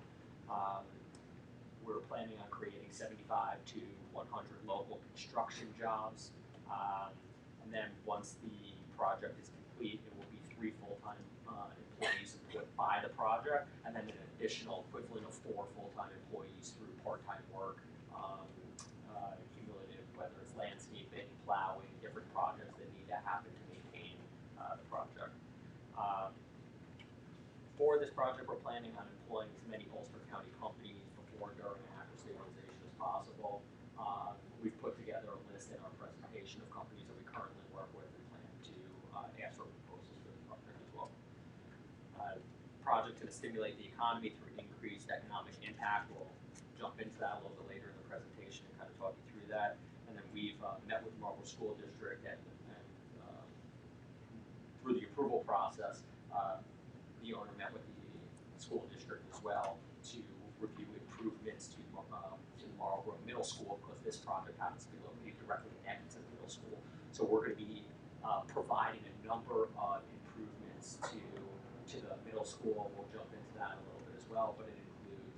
We're planning on creating 75 to 100 local construction jobs. And then once the project is complete, it will be 3 full-time employees employed by the project, and then an additional equivalent of 4 full-time employees through part-time work, cumulative, whether it's landscaping, plowing, different projects that need to happen to maintain the project. For this project, we're planning on employing as many Ulster County companies before, during, and after stabilization as possible. We've put together a list in our presentation of companies that we currently work with and plan to ask for proposals for the project as well. Project to stimulate the economy through increased economic impact. We'll jump into that a little bit later in the presentation and kind of talk you through that. And then we've met with Marlboro School District and through the approval process, the owner met with the school district as well to review improvements to the Marlboro Middle School, because this project happens to be located directly next to the middle school. So we're going to be providing a number of improvements to the middle school. We'll jump into that a little bit as well, but it includes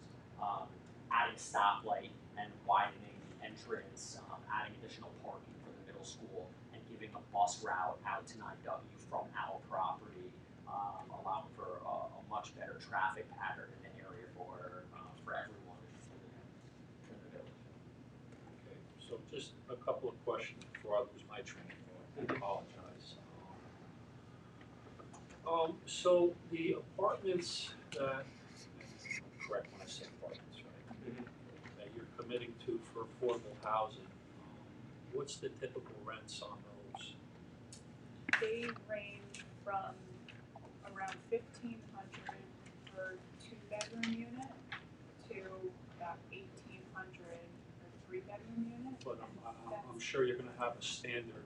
adding a stoplight and widening the entrance, adding additional parking for the middle school, and giving a bus route out to 9W from our property, allowing for a much better traffic pattern in the area for everyone in the village. Okay, so just a couple of questions before I lose my train of thought. I apologize. So the apartments that, I'm correct when I say apartments, right? That you're committing to for affordable housing, what's the typical rents on those? They range from around 1,500 for 2-bedroom unit to about 1,800 for 3-bedroom unit. But I'm sure you're gonna have a standard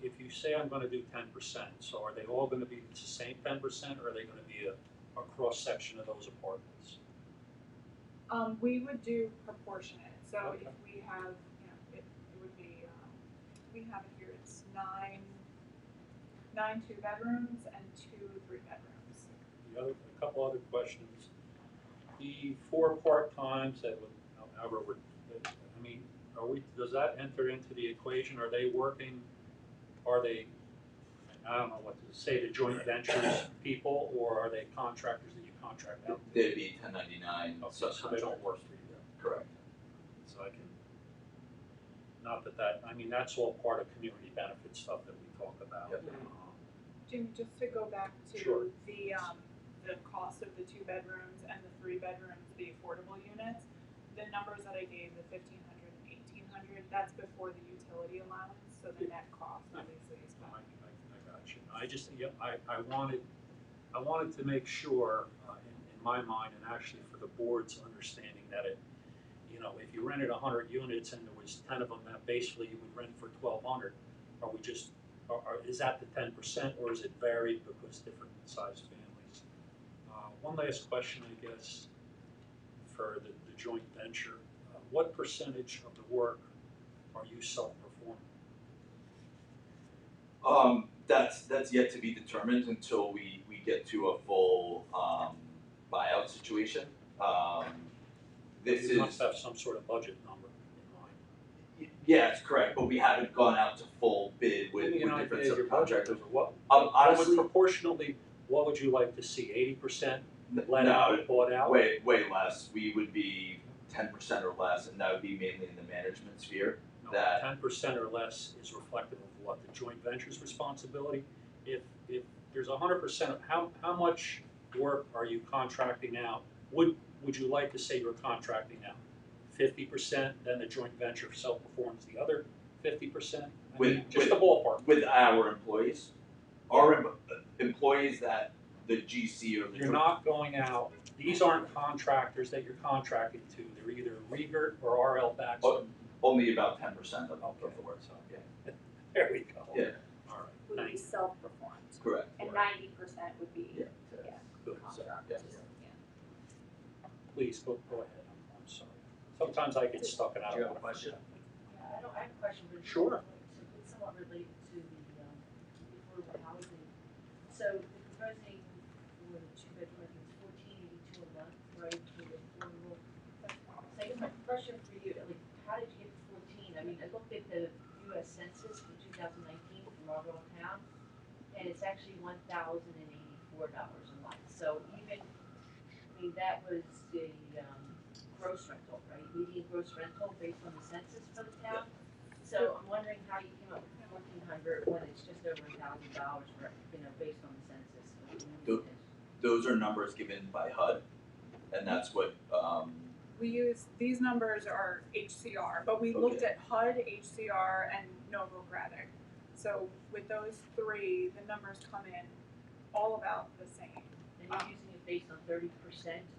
if you say I'm gonna do 10%, so are they all gonna be the same 10%, or are they gonna be a cross-section of those apartments? We would do proportionate, so Okay. if we have, it would be, we have it here, it's nine 2-bedrooms and 2 3-bedrooms. A couple other questions. The 4 part-times that would, however, I mean, does that enter into the equation? Are they working, I don't know what to say, the joint ventures people, or are they contractors that you contract out? They'd be 1099 Okay, so they don't work for you. Correct. So I can, not that, I mean, that's all part of community benefit stuff that we talk about. Yep. Jim, just to go back to Sure. the cost of the 2 bedrooms and the 3 bedrooms, the affordable units, the numbers that I gave, the 1,500 and 1,800, that's before the utility allowance, so the net cost obviously is I about. got you. I just, I wanted to make sure, in my mind, and actually for the board's understanding, that it, if you rented 100 units and there was 10 of them that basically you would rent for 1,200, are we just, is that the 10%, or is it varied because different sized families? One last question, I guess, for the joint venture. What percentage of the work are you self-performing? That's yet to be determined until we get to a full buyout situation. This You must is, have some sort of budget number in mind. yeah, it's correct, but we haven't gone out to full bid with Give me an different idea of your budget, subcontractors. what Honestly, would proportionally, what would you like to see? 80% let no, out, bought out? way less. We would be 10% or less, and that would be mainly in the management sphere. No, that- 10% or less is reflective of what, the joint venture's responsibility? If there's 100% of, how much work are you contracting out? Would you like to say you're contracting out 50%, then the joint venture self-performs the other 50%? I mean, just a ballpark. With our employees, our employees that the GC or the You're not going out, these aren't contractors that you're contracting to, they're either Riegert or RL Baxter. only about 10% of the work. So, yeah, there we go. Yeah. All right, Would be thanks. self-performed, Correct. and 90% would be, Yeah. Good, so, Yes. please, go ahead, I'm sorry. Sometimes I get stuck in out. Do you have a question? Yeah, I have a question, but Sure. it's somewhat related to the affordable housing. So the proposing for the 2-bedroom, I think it's $14.82 a month, right, for the affordable. So I guess my question for you, like, how did you get to 14? I mean, I looked at the U.S. Census for 2019 from Marlboro Town, and it's actually $1,084 a month. So even, I mean, that was the gross rental, right? Median gross rental based on the census for the town. So I'm wondering how you came up with $1,400 when it's just over $1,000 for, based on the census. for the median. Those are numbers given by HUD, and that's what. we use, these numbers are HCR, but we looked at HUD, HCR, and Novogradac. So with those 3, the numbers come in all about the same. And you're using it based on 30%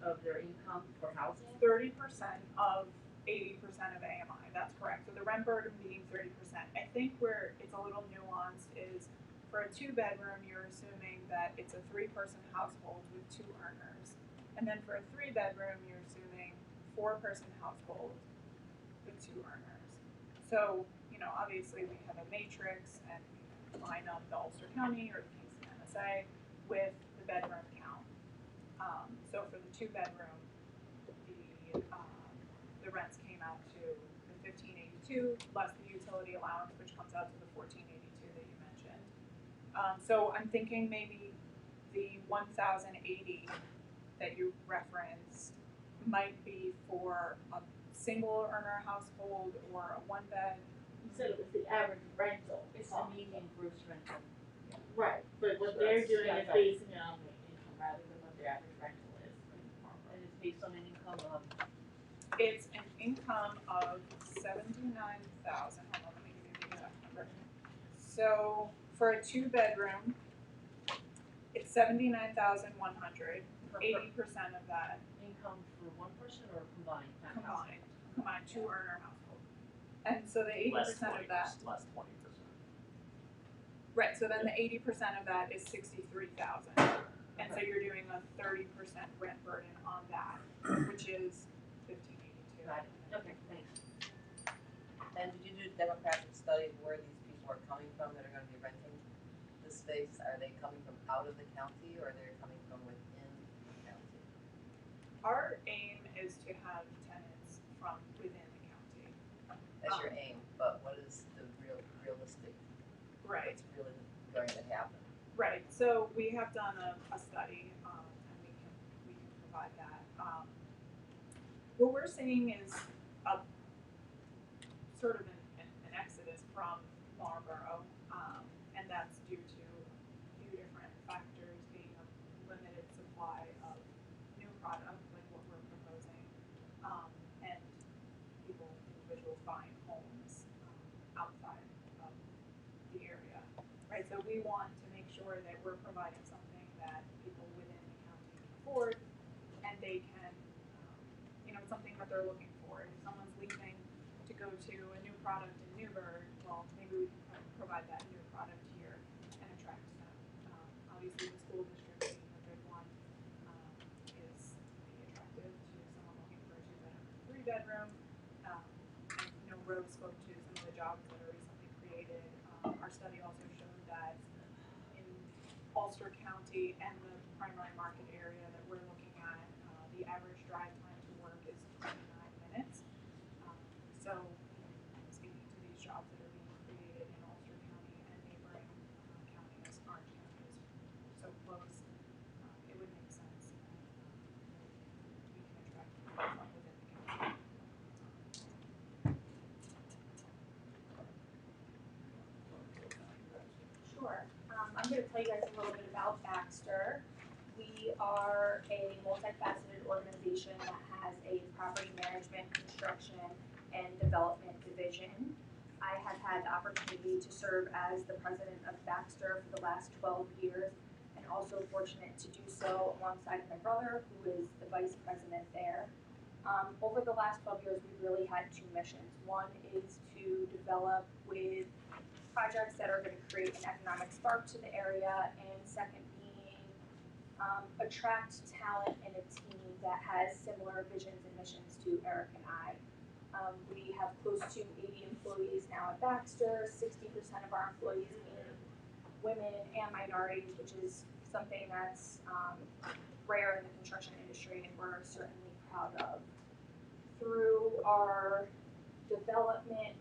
of their income for housing? 30% of 80% of AMI, that's correct. So the rent burden being 30%. I think where it's a little nuanced is for a 2-bedroom, you're assuming that it's a 3-person household with 2 earners. And then for a 3-bedroom, you're assuming 4-person household with 2 earners. So, obviously we have a matrix and we line up the Ulster County or the Kingston MSA with the bedroom count. So for the 2-bedroom, the rents came out to the $1,582 less the utility allowance, which comes out to the $1,482 that you mentioned. So I'm thinking maybe the 1,080 that you referenced might be for a single earner household or a 1-bed. You said it was the average rental. It's the median gross rental. Right, but what So they're that's- doing yeah, is right. basing it on the income rather than what their average rental is. And it's based on an income of, It's an income of 79,000. Hold on, let me give you the exact number. So for a 2-bedroom, it's 79,100. 80% of that income for one person or combined? combined 2-earner household. And so the 80% of that, Less 20%. Right, so then the 80% of that is 63,000, and so you're doing a 30% rent burden on that, which is 1582. Got it. Okay, thanks. And did you do a demographic study of where these people are coming from that are gonna be renting the space? Are they coming from out of the county or they're coming from within the county? Our aim is to have tenants from within the county. That's your aim, but what is the realistic, Right. what's really going to happen? Right, so we have done a study, and we can provide that. What we're seeing is a sort of an exodus from Marlboro, and that's due to a few different factors, being a limited supply of new product, like what we're proposing, and individuals buying homes outside of the area, right? So we want to make sure that we're providing something that people within the county can afford, and they can, something that they're looking for. If someone's leaving to go to a new product in Newburgh, well, maybe we can provide that new product here and attract them. Obviously, the school district being a good one is maybe attractive to someone looking for a 2-bedroom or 3-bedroom. Rose spoke to some of the jobs that are recently created. Our study also showed that in Ulster County and the primary market area that we're looking at, the average drive time to work is 29 minutes. So, speaking to these jobs that are being created in Ulster County and neighboring counties, Orange County is so close, it would make sense. We can attract people from within the county. Sure. I'm going to tell you guys a little bit about Baxter. We are a multifaceted organization that has a property management, construction, and development division. I have had the opportunity to serve as the president of Baxter for the last 12 years, and also fortunate to do so alongside my brother, who is the vice president there. Over the last 12 years, we've really had two missions. One is to develop with projects that are going to create an economic spark to the area, and second being attract talent in a team that has similar visions and missions to Eric and I. We have close to 80 employees now at Baxter, 60% of our employees being women and minorities, which is something that's rare in the construction industry and we're certainly proud of. Through our development,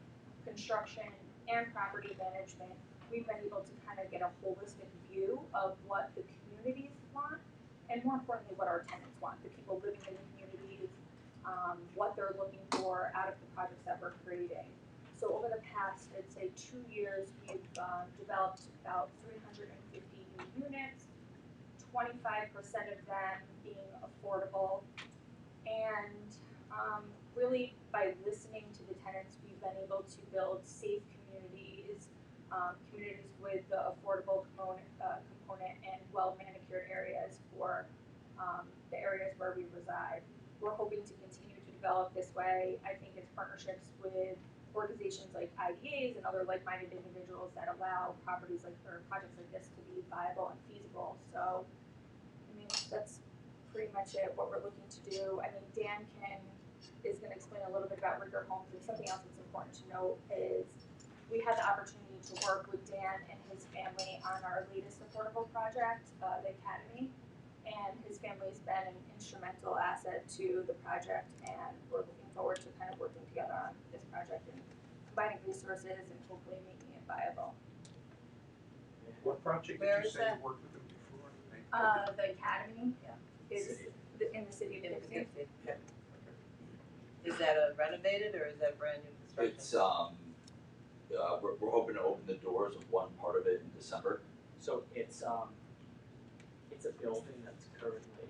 construction, and property management, we've been able to kind of get a holistic view of what the communities want, and more importantly, what our tenants want, the people living in the communities, what they're looking for out of the projects that we're creating. So over the past, I'd say 2 years, we've developed about 350 new units, 25% of them being affordable, and really by listening to the tenants, we've been able to build safe communities, communities with the affordable component and well-manicured areas for the areas where we reside. We're hoping to continue to develop this way. I think it's partnerships with organizations like IDAs and other like-minded individuals that allow properties like or projects like this to be viable and feasible. So, I mean, that's pretty much it. What we're looking to do. I mean, Dan is going to explain a little bit about Rigger Homes, and something else that's important to note is we had the opportunity to work with Dan and his family on our latest affordable project, the Academy, and his family's been an instrumental asset to the project, and we're looking forward to kind of working together on this project and combining resources and hopefully making it viable. What project did Where you is say that? you worked with them before? The Academy is in the city of Dixie. Okay. Is that a renovated or is that brand new construction? It's we're hoping to open the doors of one part of it in December. So it's a building that's currently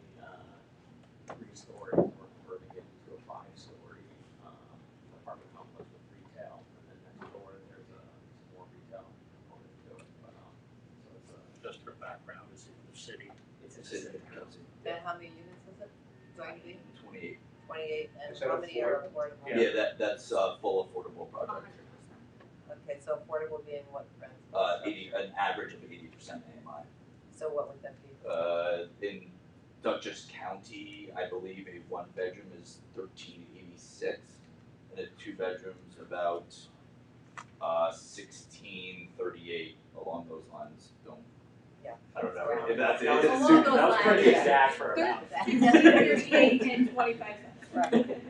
3-story. We're converting it into a 5-story apartment complex with retail, and then next door there's some more retail component to it. But so it's Just for background, it's in the city. it's a City city. of Dixie. And how many units is it going to be? 28. 28, and Is that how many are affordable? affordable? Yeah, that's full affordable project. 100%. Okay, so affordable being what, rent? 80, an average of 80% AMI. So what would that be? In Dutchess County, I believe a 1-bedroom is $13.86, and a 2-bedroom's about $16.38, along those lines. Yeah. I don't know Round. if that's it. That was It's along super- those that was pretty lines. exact for a amount. $13.25. Right.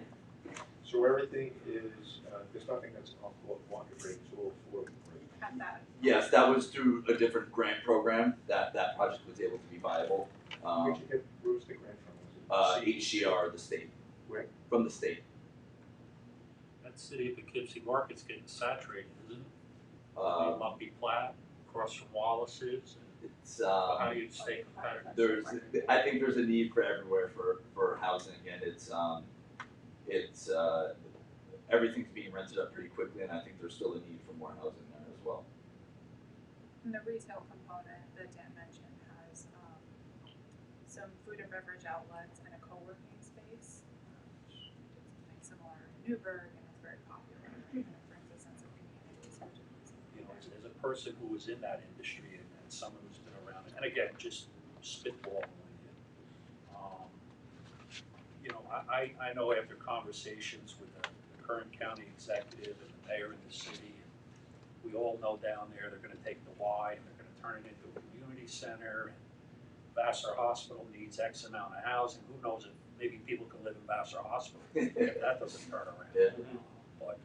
So everything is, there's nothing that's off market rate, it's all affordable rate. At that. Yes, that was through a different grant program that project was able to be viable. Where'd you get, where was the grant from? Was it HCR, the state. Where? From the state. That city of Poughkeepsie Market's getting saturated, isn't it? Lumpy Plat, across from Wallace's, It's so how do you stay competitive? I think there's a need for everywhere for housing, and it's everything's being rented up pretty quickly, and I think there's still a need for more housing there as well. And the retail component that Dan mentioned has some food and beverage outlets and a co-working space. It's something similar to Newburgh, and it's very popular, and it brings a sense of community, so which is You know, as a person who was in that industry and someone who's been around it, and again, just spitballing with you. You know, I know after conversations with the current county executive and the mayor of the city, we all know down there they're gonna take the Y and they're gonna turn it into a community center. And Vassar Hospital needs X amount of housing. Who knows if maybe people can live in Vassar Hospital if that doesn't turn around. Yeah. But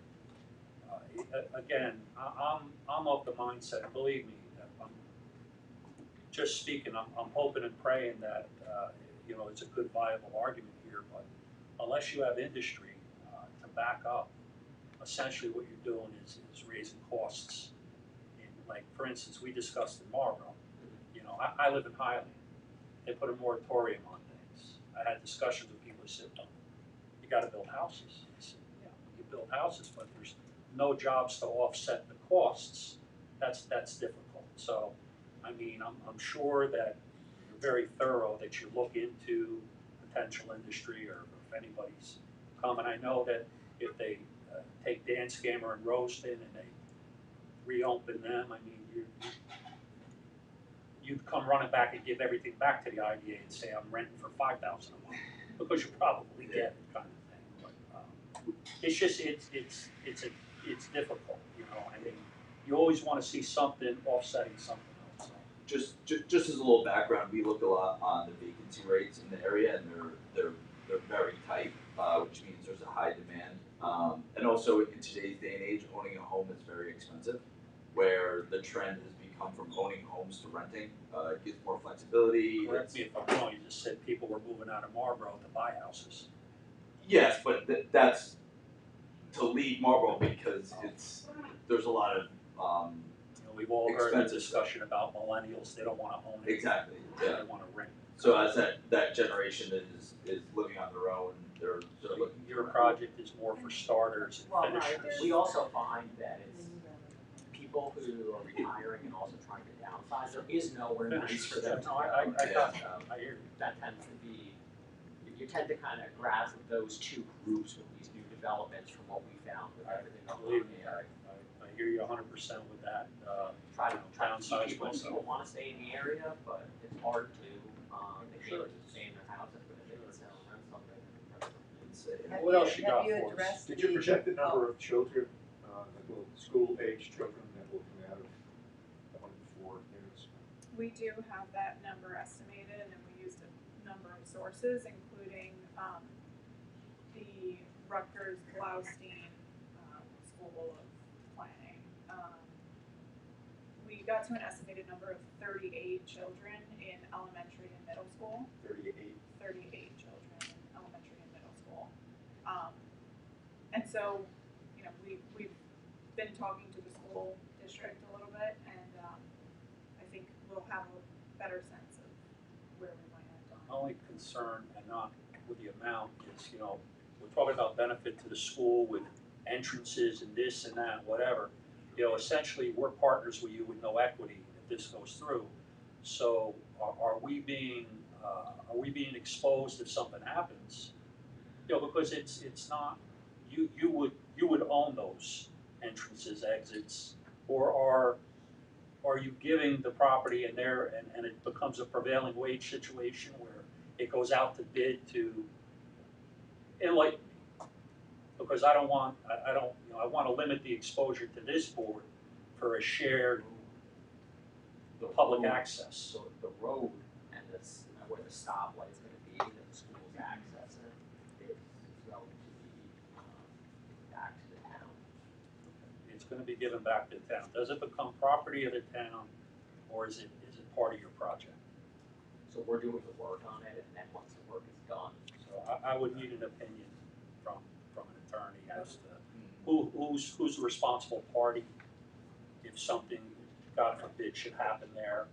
again, I'm of the mindset, believe me, I'm just speaking, I'm hoping and praying that, you know, it's a good viable argument here, but unless you have industry to back up, essentially what you're doing is raising costs. In, like, for instance, we discussed in Marlboro, you know, I live in Highland, they put a moratorium on things. I had discussions with people who said, well, you gotta build houses. I said, yeah, you build houses, but there's no jobs to offset the costs. That's difficult. So, I mean, I'm sure that you're very thorough, that you look into potential industry or if anybody's coming. I know that if they take Dan Scammer and Roaston and they reopen them, I mean, you'd come running back and give everything back to the IDA and say, I'm renting for $5,000 a month, because you probably get it, kind of thing. But it's just it's difficult, you know. I mean, you always want to see something offsetting something else. So. Just as a little background, we looked a lot on the vacancy rates in the area, and they're very tight, which means there's a high demand. And also in today's day and age, owning a home is very expensive, where the trend has become from owning homes to renting. It gives more flexibility. Correct me if I'm wrong, you just said people were moving out of Marlboro to buy houses. Yes, but that's to leave Marlboro because there's a lot of You know, we've all heard the discussion about millennials, they don't want to own it. Exactly, yeah. They want to rent. So as that generation is living on their own, they're looking. Your project is more for starters Well, and right, finishers. we also find that it's people who are retiring and also trying to downsize, there is nowhere nice for them to No, go. I got Yeah. that. I hear you. That tends to be, you tend to kind of grasp those two groups with these new developments from what we found with everything going on Believe me, there. I hear you 100% with that. Try to downsize keep people, myself. people want to stay in the area, but it's hard to, they Sure. can't stay in their houses, but if they can sell and rent something. What else you got Have you for us? addressed Did you the- project the number of children, school-age children that will come out of one of the 4 units? We do have that number estimated, and we used a number of sources, including the Rutgers Blaustein School of Planning. We got to an estimated number of 38 children in elementary and middle school. 38. 38 children in elementary and middle school. And so, you know, we've been talking to the school district a little bit, and I think we'll have a better sense of where we might end My on. only concern, and not with the amount, is, you know, we're talking about benefit to the school with entrances and this and that, whatever. You know, essentially, we're partners with you with no equity if this goes through. So are we being exposed if something happens? You know, because it's not, you would own those entrances, exits, or are you giving the property and it becomes a prevailing wage situation where it goes out to bid to enlighten me? Because I don't, I wanna limit the exposure to this board for a shared The public road- access. So the road and this, where the stoplight is gonna be, that the school's accessing, is going to be, back to the town. It's gonna be given back to the town. Does it become property of the town, or is it part of your project? So we're doing the work on it, and then once the work is done, So I would need an opinion from an attorney as to who's the responsible party if something, God forbid, should happen there,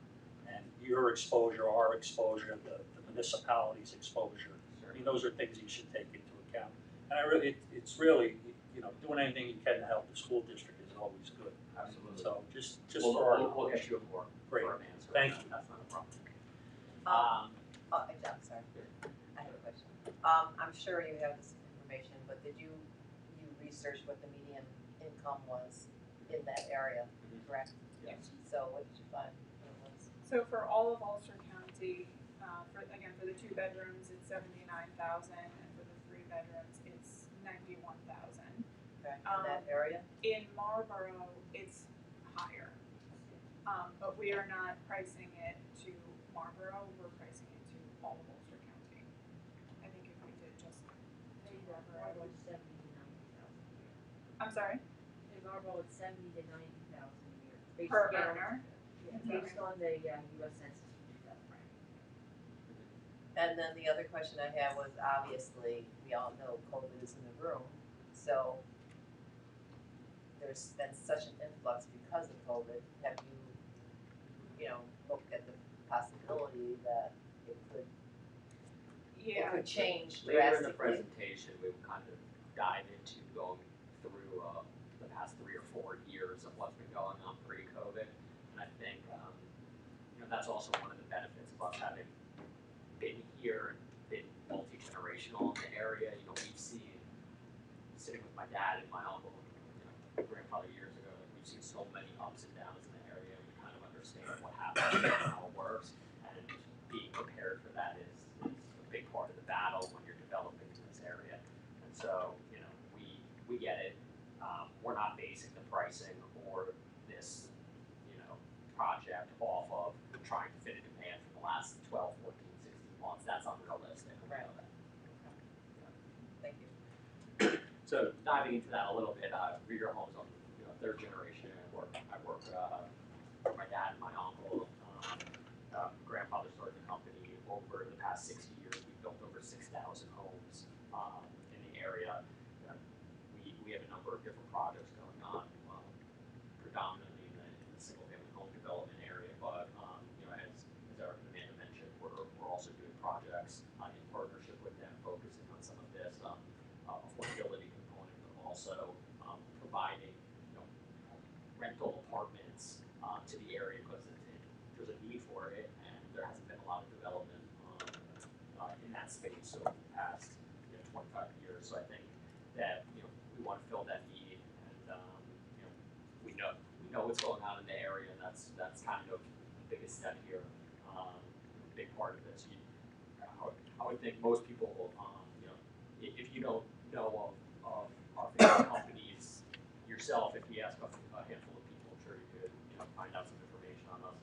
and your exposure, our exposure, the municipality's exposure. I mean, those are things you should take into account. And it's really, doing anything you can to help the school district is always good. absolutely. So just We'll, for our we'll get you a more Great. firm answer. Thank on that. you. That's not a problem. I'm sorry, I have a question. I'm sure you have this information, but did you research what the median income was in that area, correct? Yes. So what did you find it was? So for all of Ulster County, for the 2 bedrooms, it's 79,000, and for the 3 bedrooms, it's 91,000. Okay, in that area? In Marlboro, it's higher, but we are not pricing it to Marlboro, we're pricing it to all of Ulster County. I think if we did just to Marlboro, Marlboro's 70 to 90,000 a year. I'm sorry, In Marlboro, it's 70 to 90,000 a year. Based per on- earner. Yeah, based on the US Census Bureau. And then the other question I had was, obviously, we all know COVID is in the room, so there's been such an influx because of COVID. Have you, looked at the possibility that it could change Later in the drastically? presentation, we will kind of dive into going through the past 3 or 4 years of what's been going on pre-COVID. And I think, that's also one of the benefits of us having been here and been multi-generational in the area. We've seen, sitting with my dad and my uncle, my grandfather years ago, we've seen so many ups and downs in the area. We kind of understand what happens and how it works. And being prepared for that is a big part of the battle when you're developing in this area. And so, we get it. We're not basing the pricing or this, project off of trying to fit a demand for the last 12, 14, 16 months. That's unrealistic. We know that. Thank you. So diving into that a little bit, Reader Homes on third generation. I work with my dad and my uncle. Grandfather started the company. Over the past 60 years, we've built over 6,000 homes in the area. We have a number of different projects going on, predominantly in the single-family home development area. But as Eric and Amanda mentioned, we're also doing projects in partnership with them, focusing on some of this affordability component, but also providing rental apartments to the area because there's a need for it, and there hasn't been a lot of development in that space over the past 25 years. So I think that we want to fill that need, and we know what's going on in the area, and that's kind of the biggest step here. A big part of this. I would think most people, if you don't know of our favorite companies yourself, if you ask a handful of people, I'm sure you could find out some information on us,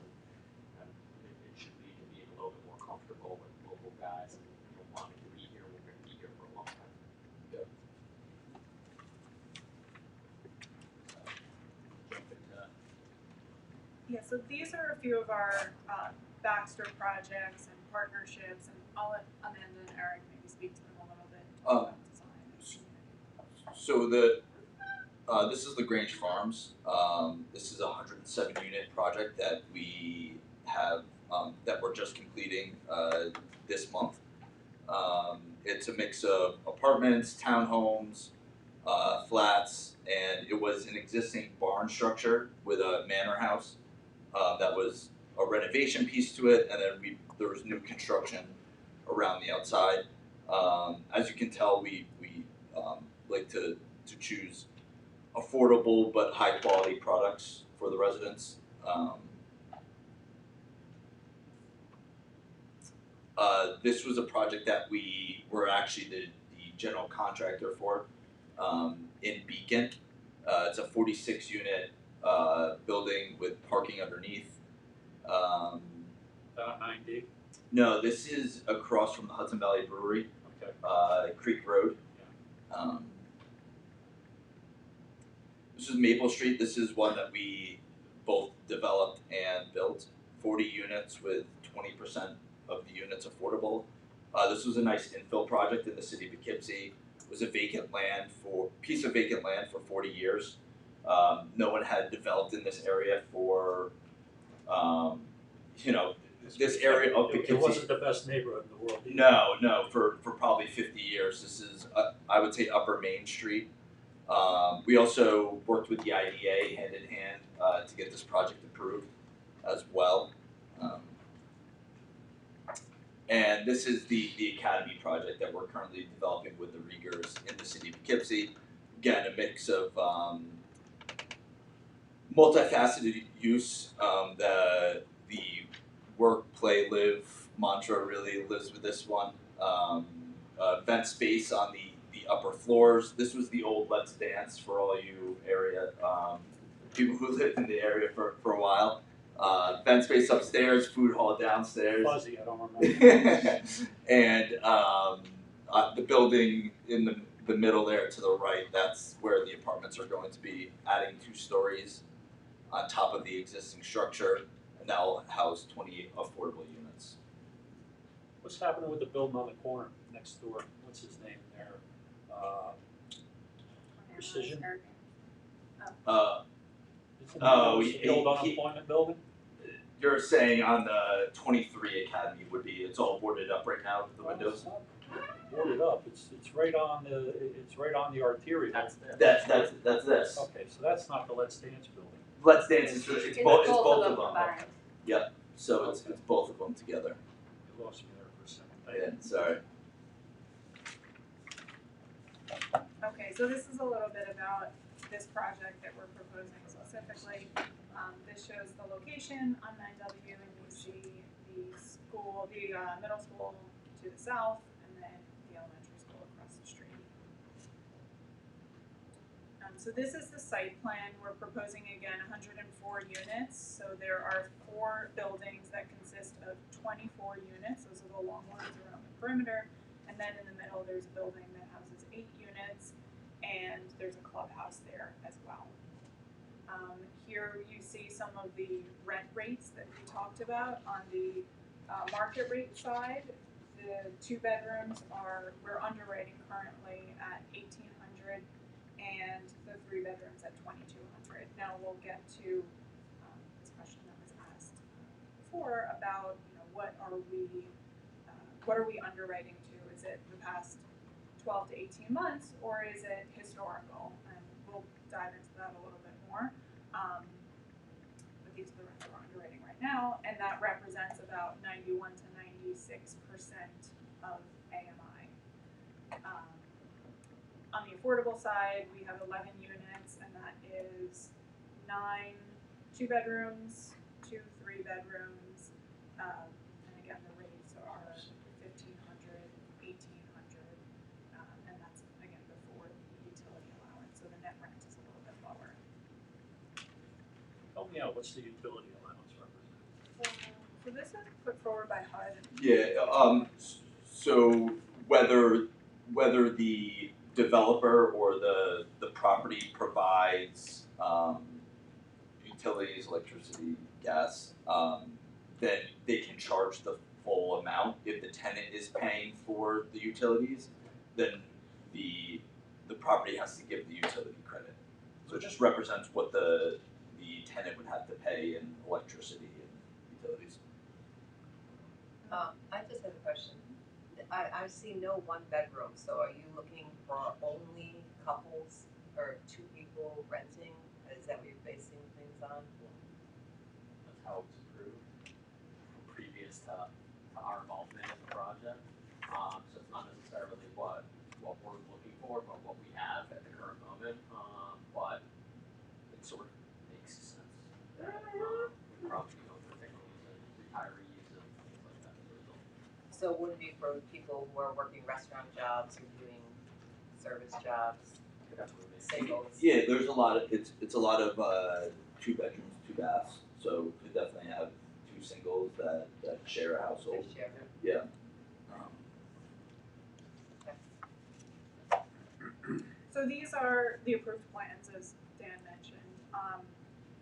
and it should lead to being a little bit more comfortable with local guys and wanting to be here. We're going to be here for a long time. Yep. Jump into Yeah, so these are a few of our Baxter projects and partnerships, and I'll let Amanda and Eric maybe speak to them a little bit. Design and community. So this is the Grange Farms. This is a 107-unit project that we have that we're just completing this month. It's a mix of apartments, townhomes, flats, and it was an existing barn structure with a manor house that was a renovation piece to it, and then there was new construction around the outside. As you can tell, we like to choose affordable but high quality products for the residents. This was a project that we were actually the general contractor for in Beacon. It's a 46 unit building with parking underneath. About 9D. No, this is across from the Hudson Valley Brewery, Okay. Creek Road. This is Maple Street. This is one that we both developed and built. 40 units with 20% of the units affordable. This was a nice infill project in the city of Poughkeepsie. It was a piece of vacant land for 40 years. No one had developed in this area for, this area of Poughkeepsie. It wasn't the best neighborhood in the world either. No, for probably 50 years. This is, I would say, Upper Main Street. We also worked with the IDA hand in hand to get this project approved as well. And this is the Academy project that we're currently developing with the Riegers in the city of Poughkeepsie. Again, a mix of multifaceted use. The work, play, live mantra really lives with this one. Event space on the upper floors. This was the old Let's Dance for all you area people who lived in the area for a while. Event space upstairs, food hall downstairs. Fuzzy, I don't remember. And the building in the middle there to the right, that's where the apartments are going to be, adding 2 stories on top of the existing structure, and that will house 28 affordable units. What's happening with the building on the corner next door? What's his name there? Precision? Isn't it the old unemployment building? You're saying on the 23 Academy would be, it's all boarded up right now with the windows? It's not boarded up, it's right on the arterial. That's this. Okay, so that's not the Let's Dance building. Let's Dance is it's both of them. combined. Yep. So it's both of them together. You lost me there for a second. Yeah, sorry. Okay, so this is a little bit about this project that we're proposing specifically. This shows the location on 9W, and you see the school, the middle school to the south, and then the elementary school across the street. So this is the site plan. We're proposing again 104 units. So there are 4 buildings that consist of 24 units. Those are the long ones around the perimeter. And then in the middle, there's a building that houses 8 units, and there's a clubhouse there as well. Here you see some of the rent rates that we talked about on the market rate side. The 2 bedrooms we're underwriting currently at $1,800, and the 3 bedrooms at $2,200. Now we'll get to this question that was asked before about what are we underwriting to? Is it the past 12 to 18 months, or is it historical? And we'll dive into that a little bit more. But these are the rents we're underwriting right now, and that represents about 91 to 96% of AMI. On the affordable side, we have 11 units, and that is 9 2-bedrooms, 2 3-bedrooms, and again the rates are $1,500, $1,800, and that's again before the utility allowance, so the net rent is a little bit lower. Help me out, what's the utility allowance represent? So this is put forward by HUD. Yeah. So whether the developer or the property provides utilities, electricity, gas, then they can charge the full amount. If the tenant is paying for the utilities, then the property has to give the utility credit. So it just represents what the tenant would have to pay in electricity and utilities. I just have a question. I see no 1-bedroom, so are you looking for only couples or 2 people renting? Is that what you're basing things on? That's how it was approved previous to our involvement in the project. So it's not necessarily what we're looking for, but what we have at the current moment. But So it wouldn't be for people who are working restaurant jobs or doing service jobs, singles? Yeah, there's a lot of, it's a lot of, 2 bedrooms, 2 baths, so could definitely have 2 singles that share a household. They share. Yeah. So these are the approved plans, as Dan mentioned.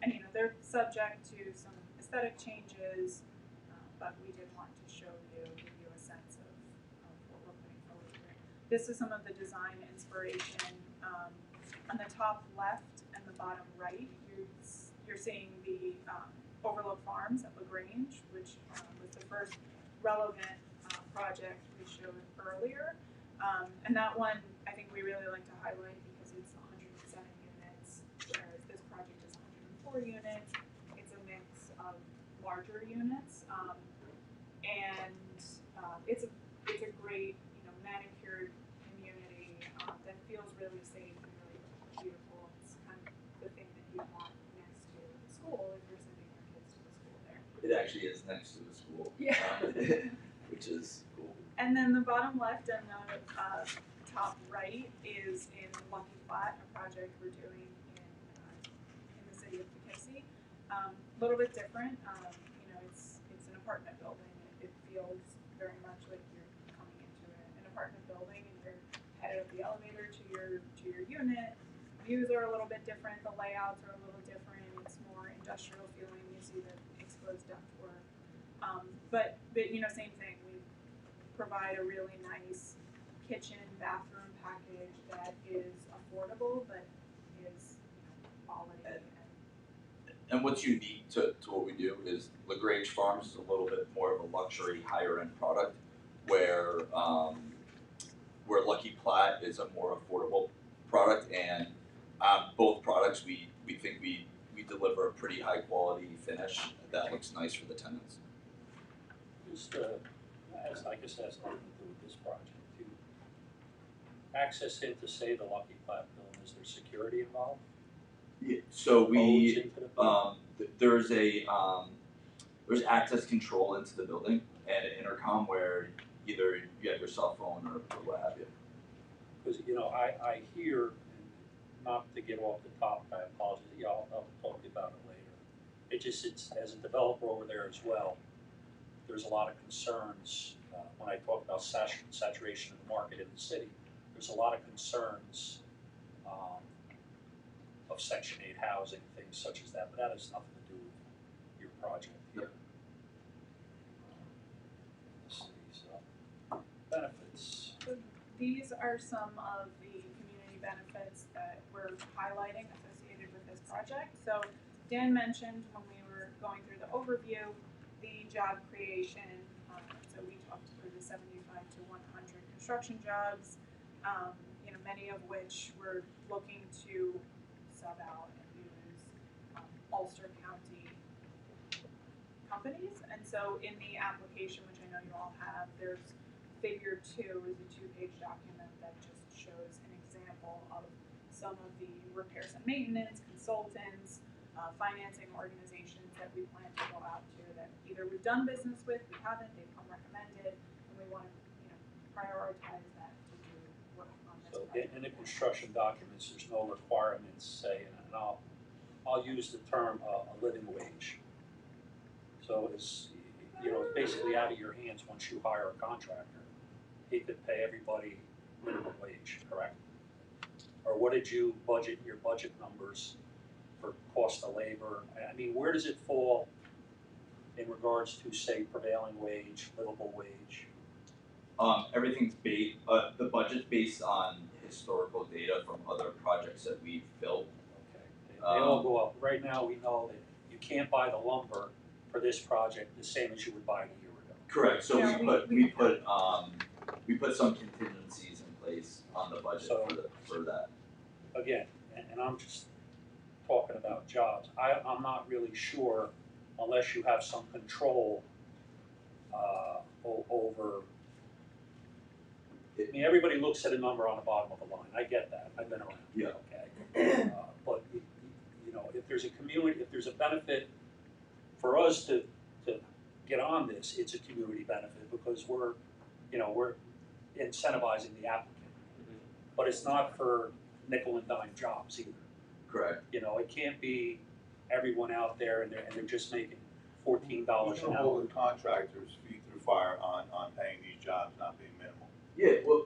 And they're subject to some aesthetic changes, but we did want to show you, give you a sense of what we're putting forward here. This is some of the design inspiration. On the top left and the bottom right, you're seeing the Overlook Farms at LaGrange, which was the first relevant project we showed earlier. And that one, I think we really like to highlight because it's 107 units, whereas this project is 104 units. It's a mix of larger units, and it's a great, manicured community that feels really safe and really beautiful. It's kind of the thing that you want next to the school if you're sending your kids to the school there. It actually is next to the school. Yeah. Which is cool. And then the bottom left and the top right is in Lucky Flat, a project we're doing in the city of Poughkeepsie. A little bit different. It's an apartment building. It feels very much like you're coming into an apartment building and you're headed up the elevator to your unit. Views are a little bit different. The layouts are a little different. It's more industrial feeling. You see the exposed ductwork. But same thing. We provide a really nice kitchen, bathroom package that is affordable, but is quality. And what's unique to what we do is Grange Farms is a little bit more of a luxury, higher end product, where Lucky Plat is a more affordable product, and both products we think we deliver a pretty high quality finish that looks nice for the tenants. Just, I guess that's nothing to do with this project. To access into, say, the Lucky Plat building, is there security involved? Yeah, so Codes we, into the building? there's access control into the building and an intercom where either you have your cell phone or what have you. Because, I hear, and not to get off the topic, I apologize, I'll talk to you about it later. It's as a developer over there as well, there's a lot of concerns, when I talk about saturation of the market in the city, there's a lot of concerns of Section 8 housing, things such as that, but that has nothing to do with your project here. Let's see, so, benefits. So these are some of the community benefits that we're highlighting associated with this project. So Dan mentioned when we were going through the overview, the job creation. So we talked through the 75 to 100 construction jobs, many of which we're looking to sub out and use Ulster County companies. And so in the application, which I know you all have, there's Figure 2 is a 2-page document that just shows an example of some of the repairs and maintenance, consultants, financing organizations that we plan to go out to that either we've done business with, we haven't, they've come recommended, and we want to prioritize that to do work on this So project. in the construction documents, there's no requirements, say, and I'll use the term a living wage. So it's basically out of your hands once you hire a contractor. He could pay everybody minimum wage, correct? Or what did you budget, your budget numbers for cost of labor? I mean, where does it fall in regards to, say, prevailing wage, livable wage? Everything's the budget's based on historical data from other projects that we've built. Okay, they all go up. Right now, we know that you can't buy the lumber for this project the same as you would buy it a year ago. Correct. So Yeah, we put some contingencies in place on the budget for that. Again, and I'm just talking about jobs. I'm not really sure unless you have some control over. I mean, everybody looks at a number on the bottom of the line. I get that. I've been around. Yeah. Okay. But if there's a community, if there's a benefit for us to get on this, it's a community benefit because we're we're incentivizing the applicant. But it's not for nickel and dime jobs either. Correct. It can't be everyone out there and they're just making $14 You an don't hour. hold the contractors' feet through fire on paying these jobs not being minimal. Yeah, well,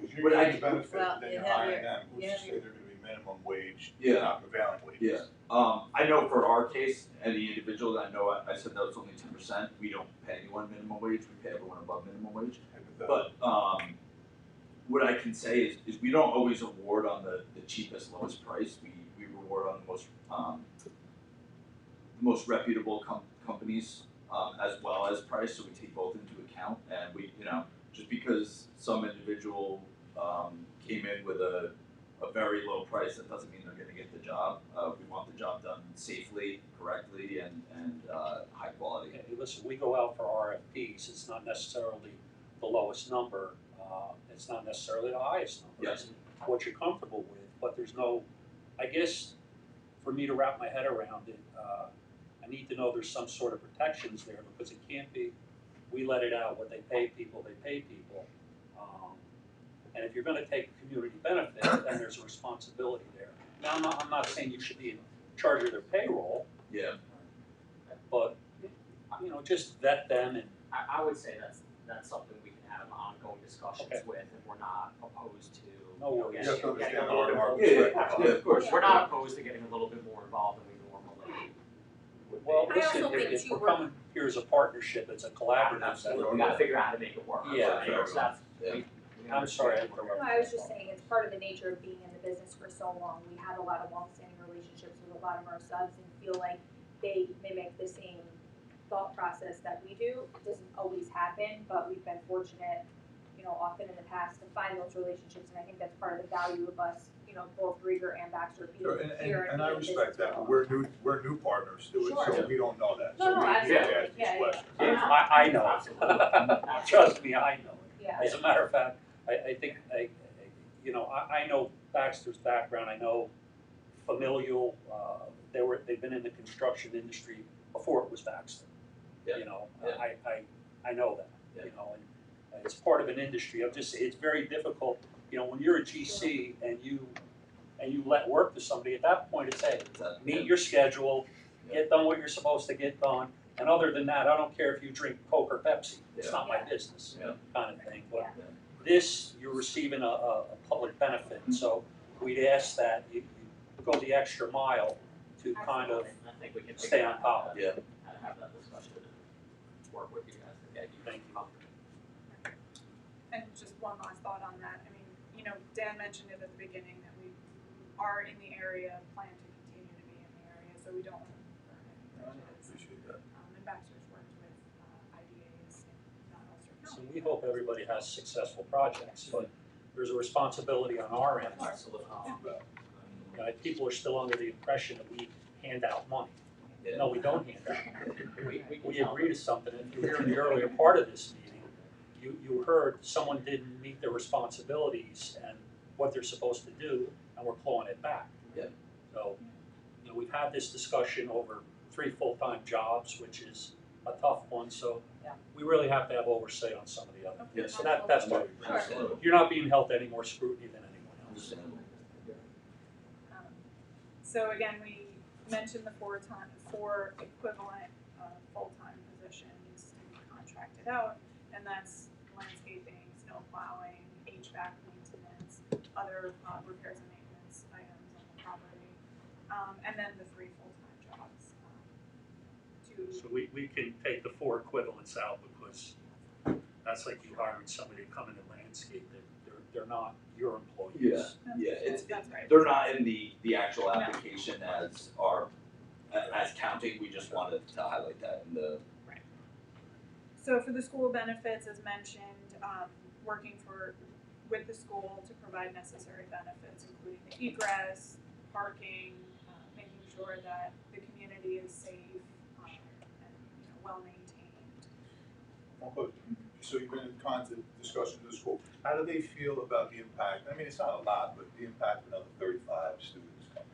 Because you're But I getting the benefit, Well, then you you're have hiring your- them, who's you to have say your- they're gonna be minimum wage, Yeah. not prevailing wages. yeah. I know for our case, any individual that I know, I said that was only 10%. We don't pay anyone minimum wage. We pay everyone above minimum wage. But what I can say is we don't always award on the cheapest, lowest price. We reward on the most reputable companies as well as price. So we take both into account, and we just because some individual came in with a very low price, that doesn't mean they're going to get the job. We want the job done safely, correctly, and high quality. Hey, listen, we go out for RFPs. It's not necessarily the lowest number. It's not necessarily the highest number. Yes. It's what you're comfortable with, but there's no, I guess, for me to wrap my head around it, I need to know there's some sort of protections there, because it can't be, we let it out, what they pay people, they pay people. And if you're gonna take community benefit, then there's a responsibility there. Now, I'm not saying you should be in charge of their payroll, Yeah. but, just vet them and, I would say that's something we can have ongoing discussions Okay. with, and we're not opposed to, No worries. You have to getting a understand little bit our more. perspective. Yeah, of course. We're not opposed to getting a little bit more involved than we normally would be. well, I listen, also think if too, we're we're- coming here as a partnership, it's a collaborative. Absolutely, we gotta figure out how to make it work. Yeah, Right? fair So that's, Yeah. we I'm sorry, I understand. interrupted. No, I was just saying, it's part of the nature of being in the business for so long. We have a lot of long-standing relationships with a lot of our subs and feel like they mimic the same thought process that we do. It doesn't always happen, but we've been fortunate, often in the past to find those relationships, and I think that's part of the value of us, both Rieger and Baxter Sure, being and here and I being in business respect that, for but long. we're new partners to it, Sure. so we don't know that, No, so no, we have to absolutely. ask these Yeah, yeah. questions. I know. Absolutely. Trust me, I know. Yeah. As a matter of fact, I think, I know Baxter's background, I know familial, they've been in the construction industry before it was Baxter. Yeah. Yeah. I know that, Yeah. and it's part of an industry. It's very difficult, when you're a GC and you let work to somebody, at that point it's, hey, meet your schedule, get done what you're supposed to get done, and other than that, I don't care if you drink Coke or Pepsi, it's Yeah. not my business, Yeah. kind of thing, but Yeah. this, you're receiving a public benefit, so we'd ask that you go the extra mile to kind of I think we can stay figure on out top of it. Yeah. how to have that discussion and work with you guys to get you Thank you. comfortable. And just one last thought on that, I mean, Dan mentioned it at the beginning that we are in the area, plan to continue to be in the area, so we don't want to burn any bridges. Appreciate that. And Baxter's worked with IDAs in Ulster So County. we hope everybody has successful projects, but there's a responsibility on our end. Absolutely. People are still under the impression that we hand out money. Yeah. No, we don't hand out money. We We agree to something, and if you were here in the earlier part of this meeting, you heard someone didn't meet their responsibilities and what they're supposed to do, and we're clawing it back. Yeah. So, we've had this discussion over 3 full-time jobs, which is a tough one, so Yeah. we really have to have oversight on some of the other. Yes. So that's why we bring it. Understandable. You're not being held to any more scrutiny than anyone else. Understandable. So again, we mentioned the four equivalent full-time positions to be contracted out, and that's landscaping, snow plowing, HVAC maintenance, other repairs and maintenance items on the property, and then the 3 full-time jobs. So we can take the 4 equivalents out, because that's like you hiring somebody to come in and landscape it. They're not your employees. Yeah, That's right. they're not in the actual application as counting, we just wanted to highlight that in the. So for the school benefits, as mentioned, working with the school to provide necessary benefits, including the egress, parking, making sure that the community is safe and well maintained. One question. So you've been in constant discussion with the school. How do they feel about the impact? I mean, it's not a lot, but the impact of another 35 students coming.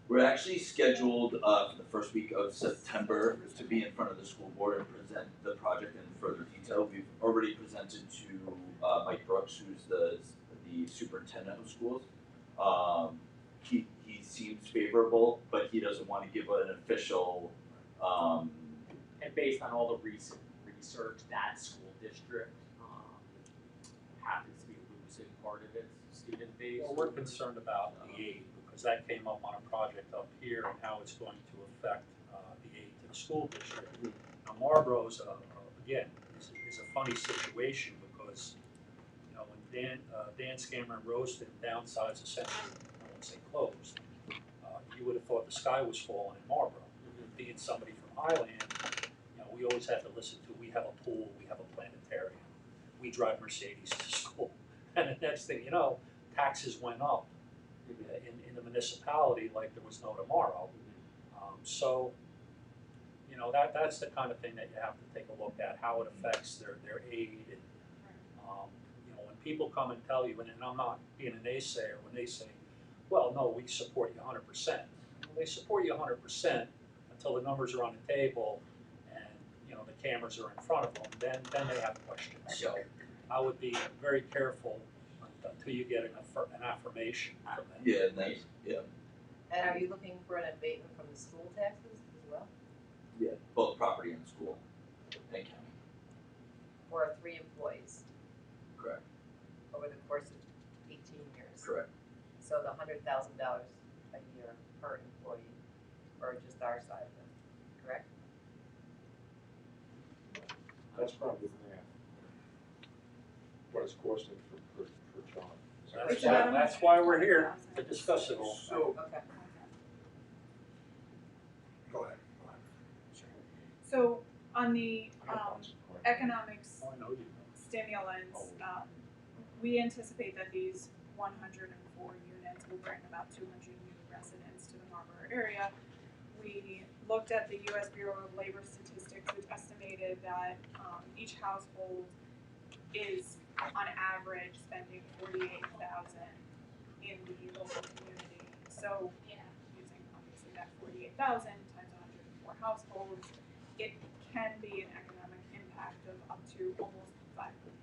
We're actually scheduled for the first week of September to be in front of the school board and present the project in further detail. We've already presented to Mike Brooks, who's the superintendent of schools. He seems favorable, but he doesn't want to give an official. And based on all the recent research, that school district happens to be losing part of its student base. Well, we're concerned about the aid, because that came up on a project up here and how it's going to affect the aid to the school district. Now Marlboro's, again, is a funny situation, because, you know, when Dan Scammer and Roaston downsized, essentially, I won't say closed, you would have thought the sky was falling in Marlboro. Being somebody from Highland, you know, we always had to listen to, we have a pool, we have a planetarium, we drive Mercedes to school. And the next thing you know, taxes went up in the municipality like there was no tomorrow. So, you know, that's the kind of thing that you have to take a look at, how it affects their aid. And, you know, when people come and tell you, and I'm not being a naysayer, when they say, well, no, we support you 100%. Well, they support you 100% until the numbers are on the table and, you know, the cameras are in front of them, then they have questions. So I would be very careful until you get an affirmation from them. Yeah, and that's, yeah. And are you looking for an abatement from the school taxes as well? Yeah, both property and school and county. For 3 employees Correct. over the course of 18 years? Correct. So the $100,000 a year per employee, or just our side of it, correct? That's probably the math. What it's costing per job. That's why we're here, to discuss it all. So, Okay. go ahead. So on the economics Oh, I know you. stimulants, we anticipate that these 104 units will bring about 200 new residents to the Marlboro area. We looked at the U.S. Bureau of Labor Statistics, which estimated that each household is, on average, spending $48,000 in the local community. So, using obviously that 48,000 times 104 households, it can be an economic impact of up to almost $5 million.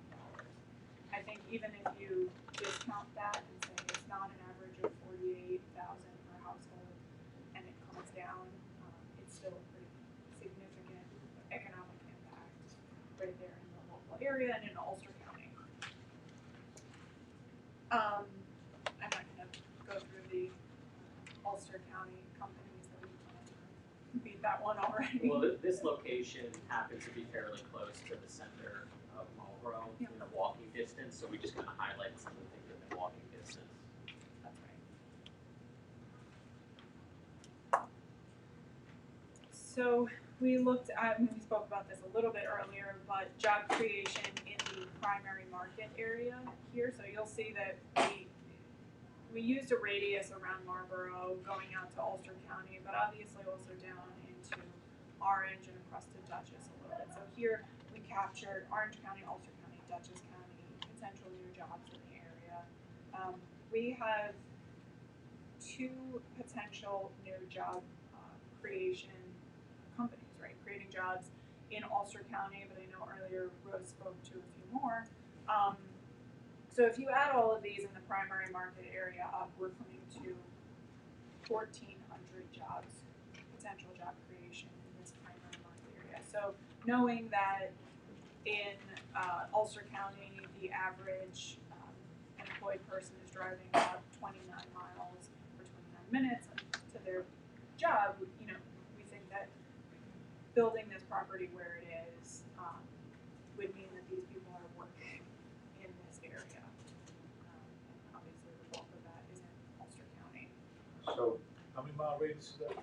I think even if you discount that and say it's not an average of 48,000 per household, and it comes down, it's still a pretty significant economic impact right there in the local area and in Ulster County. I'm not gonna go through the Ulster County companies that we beat that one already. Well, this location happens to be fairly close to the center of Marlboro, in a walking distance, so we just kind of highlight some of the things within walking distance. That's right. So we looked at, and we spoke about this a little bit earlier, but job creation in the primary market area here. So you'll see that we used a radius around Marlboro going out to Ulster County, but obviously also down into Orange and across to Dutchess a little bit. So here we captured Orange County, Ulster County, Dutchess County, potential new jobs in the area. We have 2 potential new job creation companies, right? Creating jobs in Ulster County, but I know earlier Rose spoke to a few more. So if you add all of these in the primary market area up, we're coming to 1,400 jobs, potential job creation in this primary market area. So knowing that in Ulster County, the average employed person is driving about 29 miles for 29 minutes to their job, you know, we think that building this property where it is would mean that these people are working in this area. And obviously the bulk of that is in Ulster County. So, how many mile radius is that?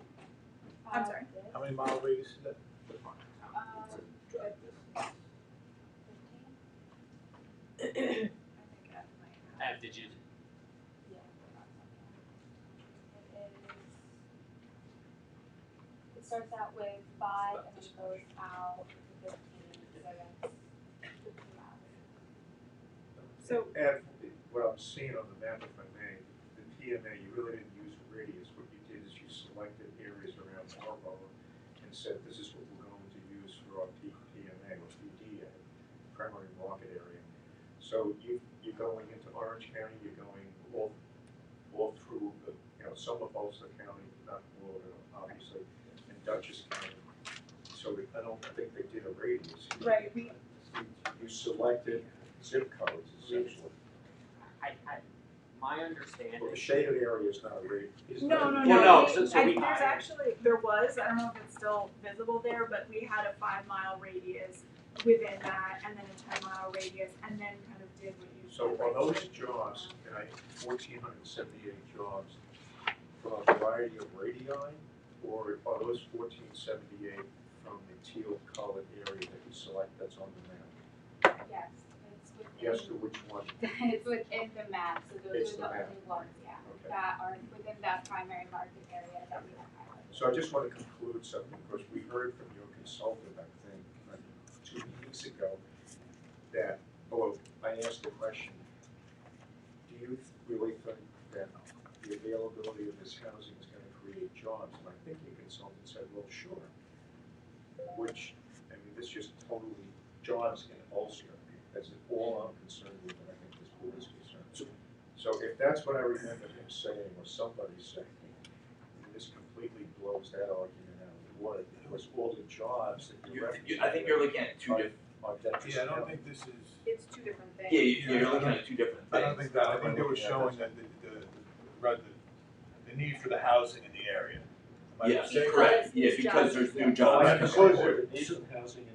I'm sorry? How many mile radius is that? I think at my Did you? It starts out with 5 and then goes out to 15, so that's 15 miles. So And what I'm seeing on the map, if I may, the PMA, you really didn't use a radius. What you did is you selected areas around Marlboro and said, this is what we're going to use for our PMA or PDA, primary market area. So you're going into Orange County, you're going all through the, some of Ulster County, not all of it, obviously, and Dutchess County. So I don't think they did a radius. Right, You selected zip codes essentially. My understanding. Well, the shaded area is not a radius. no, Well, no, we- so we there's hired- actually, there was, I don't know if it's still visible there, but we had a 5-mile radius within that, and then a 10-mile radius, and then kind of did what you said. So are like, those shaded jobs, down. 1,478 jobs from a variety of radii, or are those 1,478 from the teal colored area that you select that's on the map? Yes, it's within. Yes to which one? It's within the map, so It's those the are the map. only ones, yeah, Okay. that are within that primary market area that we have highlighted. So I just want to conclude something, because we heard from your consultant, I think, 2 meetings ago, that, I asked the question, do you really think that the availability of this housing is going to create jobs? And I think your consultant said, well, sure. Which, this just totally jobs in Ulster. That's all I'm concerned with, and I think this board is concerned. So if that's what I remember him saying, or somebody saying, this completely blows that argument out of the water, because all the jobs that you're referencing. I think you're looking at two different. Yeah, I don't think this is. It's two different things. Yeah, you're looking at two different things. I don't think that, I think they were showing that the need for the housing in the area. Am I Yes, mistaken? correct, yeah, because there's new Oh, jobs. I understand, Because you need some housing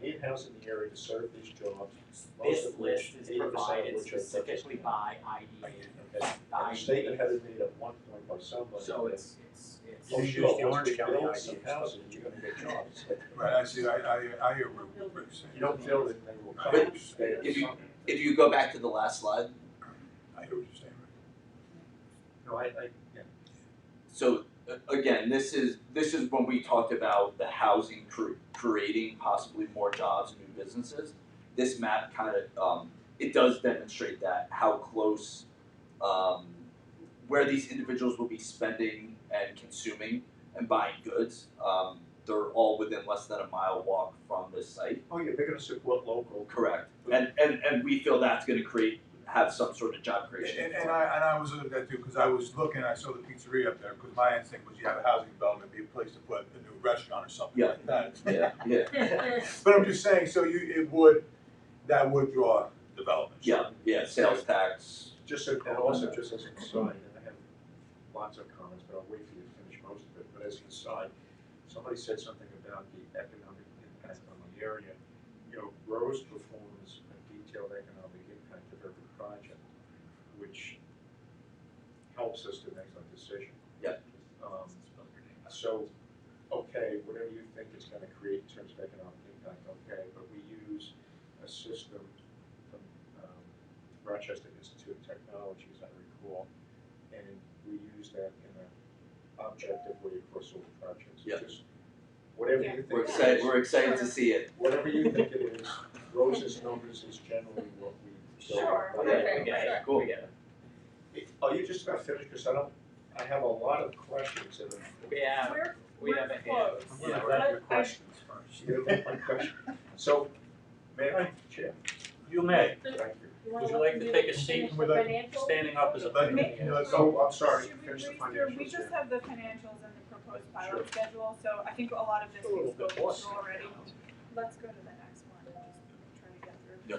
you need housing in the area to serve these jobs. This list is provided specifically by IDA. Okay, and the statement had been made at one point by somebody. So that, it's. oh, You sure, use the once Orange we County build IDA some stuff. housing, you're gonna get jobs. Right, I see, I hear what Rick's saying. You don't build it, they will come. But Stay at if you- some- If you go back to the last slide, I hear what you're saying, Rick. No, yeah. so again, this is when we talked about the housing creating possibly more jobs and new businesses. This map kind of it does demonstrate that how close where these individuals will be spending and consuming and buying goods. They're all within less than a mile walk from this site. Oh, yeah, they're gonna support local. Correct. And we feel that's going to have some sort of job creation. And I was looking at that too, because I was looking, I saw the pizzeria up there, because my instinct was you have a housing development, be a place to put a new restaurant or something like that. Yeah. But I'm just saying, so that would draw development. Yeah, sales tax. Just so, and also just as an aside, and I have lots of comments, but I'll wait for you to finish most of it, but as an aside, somebody said something about the economic impact on the area. Rose performs a detailed economic impact of every project, which helps us to make a decision. Yep. So, okay, whatever you think it's gonna create in terms of economic impact, okay, but we use a system from Rochester Institute of Technology, as I recall, and we use that in an objective way across all the projects. Yep. Just whatever you think. We're excited to see it. Whatever you think it is, Rose's numbers is generally what we go Sure, with. okay, Yeah, cool. Are you just about finished? Because I have a lot of questions that are. We have a hand. close. Yeah, I'm we're- gonna your questions first. You have my question. So, may I, Chair? You may. Thank you. Would you like to take a seat? Standing up is a Let me- thing. Oh, I'm sorry, Should we finish the read through, we financials just here. have the financials and the proposed pilot Sure. schedule, so I think a lot of this A little we've bit spoken more. to already. Let's go to the next one, just trying to get through. Yeah.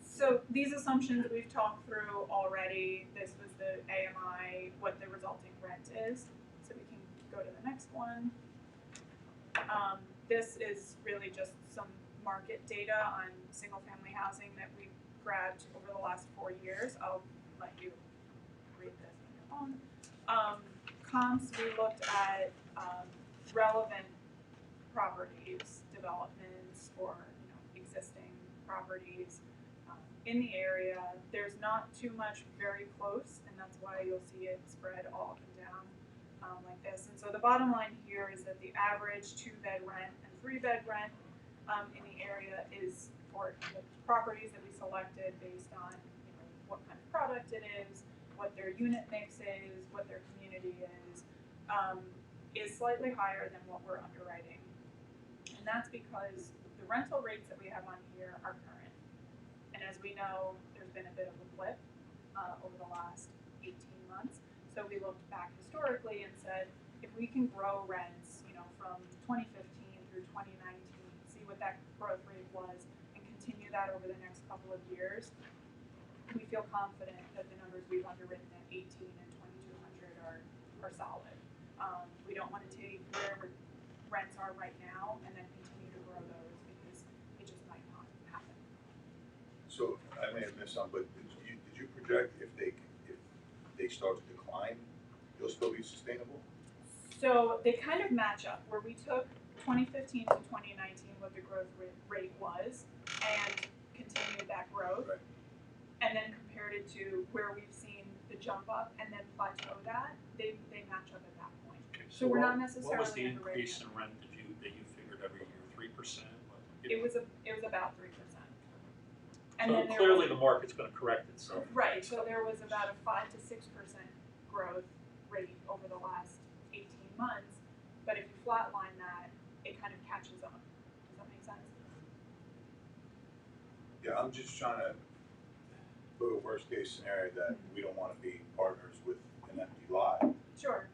So these assumptions we've talked through already. This was the AMI, what the resulting rent is. So we can go to the next one. This is really just some market data on single-family housing that we grabbed over the last 4 years. I'll let you read this on your own. Comps, we looked at relevant properties, developments, or existing properties in the area. There's not too much very close, and that's why you'll see it spread all up and down like this. And so the bottom line here is that the average 2-bed rent and 3-bed rent in the area is for the properties that we selected based on what kind of product it is, what their unit mix is, what their community is slightly higher than what we're underwriting. And that's because the rental rates that we have on here are current. And as we know, there's been a bit of a blip over the last 18 months. So we looked back historically and said, if we can grow rents, from 2015 through 2019, see what that growth rate was, and continue that over the next couple of years, we feel confident that the numbers we've underwritten at 18 and 2200 are solid. We don't want to take where rents are right now and then continue to grow those because it just might not happen. So I may have missed some, but did you project if they start to decline, they'll still be sustainable? So they kind of match up, where we took 2015 to 2019, what the growth rate was, and continued that growth, Right. and then compared it to where we've seen the jump up and then plateau that, they match up at that point. So we're not necessarily What was the underrating increase it. in rent that you figured every year, 3%? It was about 3%. And So then there clearly was, the market's gonna correct itself. right, so there was about a 5 to 6% growth rate over the last 18 months, but if you flatline that, it kind of catches up. Does that make sense? Yeah, I'm just trying to put a worst case scenario that we don't want to be partners with an empty lot. Sure.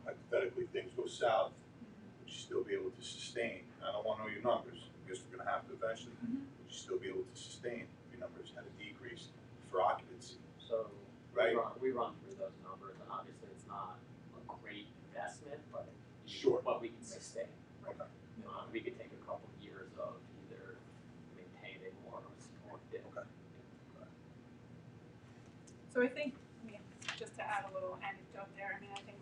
Hypothetically, if things go south, would you still be able to sustain? I don't want to know your numbers. I guess we're going to have to eventually. Would you still be able to sustain if your numbers had a decrease for occupancy? So Right. we run through those numbers, and obviously it's not a great investment, but Sure. But we can sustain. Okay. We could take a couple years of either maintaining or dip. Okay. So I think, just to add a little anecdote there, I think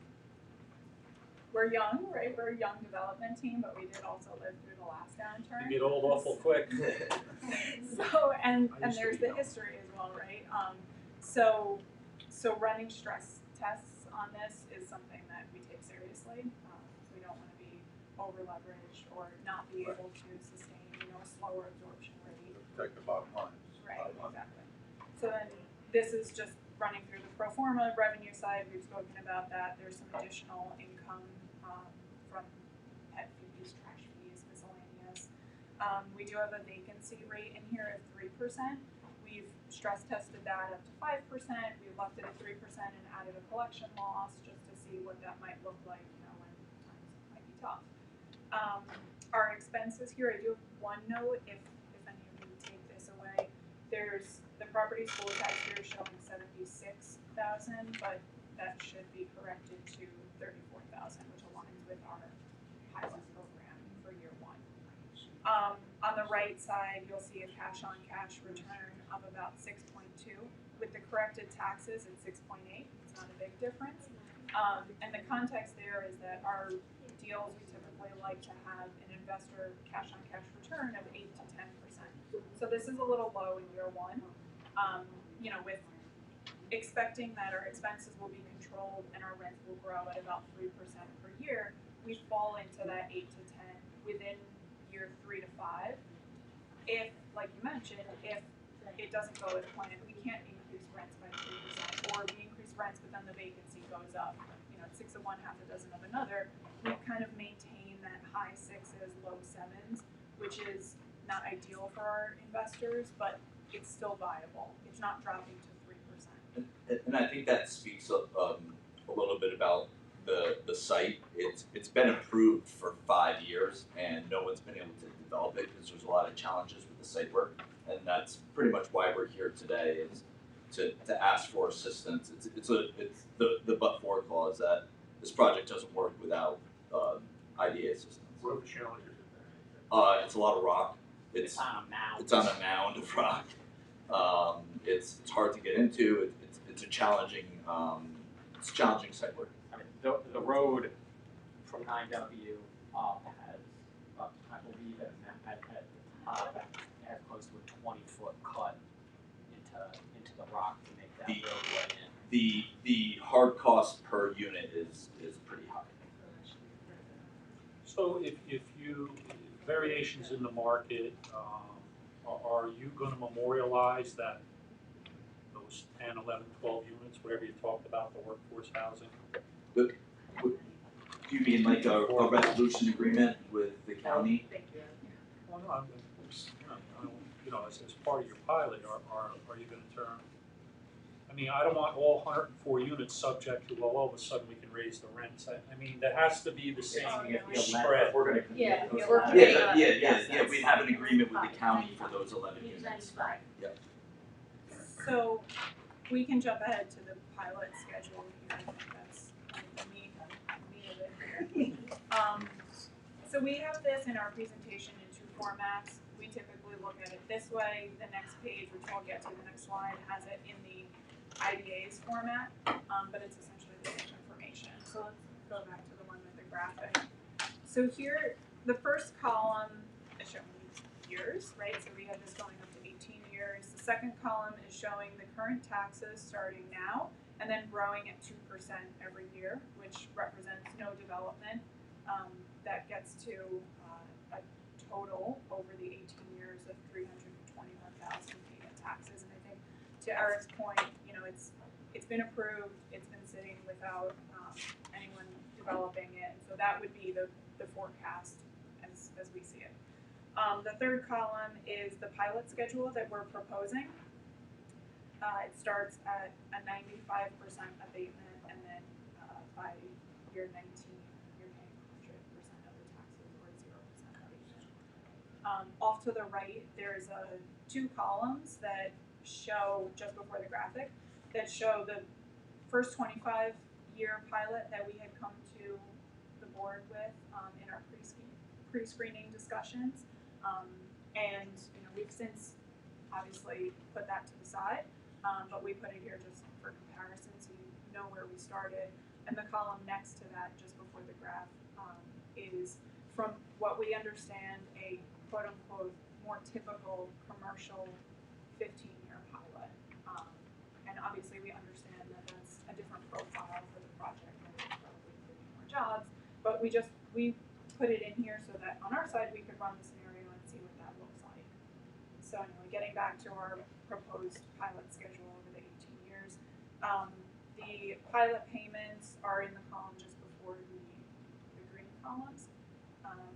we're young, right? We're a young development team, but we did also live through the last downturn. You get old awful quick. So, and I used to there's be the young. history as well, right? So running stress tests on this is something that we take seriously. We don't want to be over leveraged or not be Right. able to sustain, a slower absorption rate. Protect the bottom line. Right, Bottom line. exactly. So then this is just running through the pro forma revenue side. We've spoken about that. There's some additional income from pet fees, trash fees, miscellaneous. We do have a vacancy rate in here of 3%. We've stress tested that up to 5%. We left it at 3% and added a collection loss just to see what that might look like, when times might be tough. Our expenses here, I do have one note, if any of you take this away. There's the property school tax here showing 76,000, but that should be corrected to 34,000, which aligns with our pilot program for year one. On the right side, you'll see a cash on cash return of about 6.2. With the corrected taxes, it's 6.8. It's not a big difference. And the context there is that our deals, we typically like to have an investor cash on cash return of 8 to 10%. So this is a little low in year one. With expecting that our expenses will be controlled and our rents will grow at about 3% per year, we fall into that 8 to 10 within year 3 to 5. If, like you mentioned, if it doesn't go as planned, we can't increase rents by 3%, or we increase rents but then the vacancy goes up. 6 of one, half a dozen of another. We kind of maintain that high 6s, low 7s, which is not ideal for our investors, but it's still viable. It's not dropping to 3%. And I think that speaks a little bit about the site. It's been approved for 5 years and no one's been able to develop it because there's a lot of challenges with the site work, and that's pretty much why we're here today, is to ask for assistance. It's the but-for clause that this project doesn't work without IDA assistance. What are the challenges in that? It's a lot of rock. It's on a mound. It's on a mound of rock. It's hard to get into. It's a challenging site work. The road from 9W up has, I believe at the top, has close to a 20-foot cut into the rock to make that roadway in. The hard cost per unit is pretty high. So if you, variations in the market, are you gonna memorialize those those 10, 11, 12 units, whatever you talked about, the workforce housing. Do you mean like a resolution agreement with the county? Well, no, as part of your pilot, are you gonna turn, I mean, I don't want all 104 units subject to, well, all of a sudden we can raise the rents. I mean, there has to be the same spread. We're gonna. Yeah, those we're lines. Yeah, we have an agreement with the county for those 11 units. So we can jump ahead to the pilot schedule here, I think that's the meat of it. So we have this in our presentation in two formats. We typically look at it this way. The next page, which I'll get to the next slide, has it in the IDA's format, but it's essentially the same information. So let's go back to the one with the graphic. So here, the first column is showing years, right? So we have this going up to 18 years. The second column is showing the current taxes starting now and then growing at 2% every year, which represents no development. That gets to a total over the 18 years of $321,000 paid in taxes. And I think to Eric's point, it's been approved, it's been sitting without anyone developing it. So that would be the forecast as we see it. The third column is the pilot schedule that we're proposing. It starts at a 95% abatement, and then by year 19, you're paying 100% of the taxes or 0% abatement. Off to the right, there's two columns that show, just before the graphic, that show the first 25-year pilot that we had come to the board with in our pre-screening discussions. And we've since obviously put that to the side, but we put it here just for comparison so you know where we started. And the column next to that, just before the graph, is from what we understand a quote-unquote more typical commercial 15-year pilot. And obviously we understand that that's a different profile for the project and probably creating more jobs, but we put it in here so that on our side we could run the scenario and see what that looks like. So anyway, getting back to our proposed pilot schedule over the 18 years, the pilot payments are in the column just before the green columns.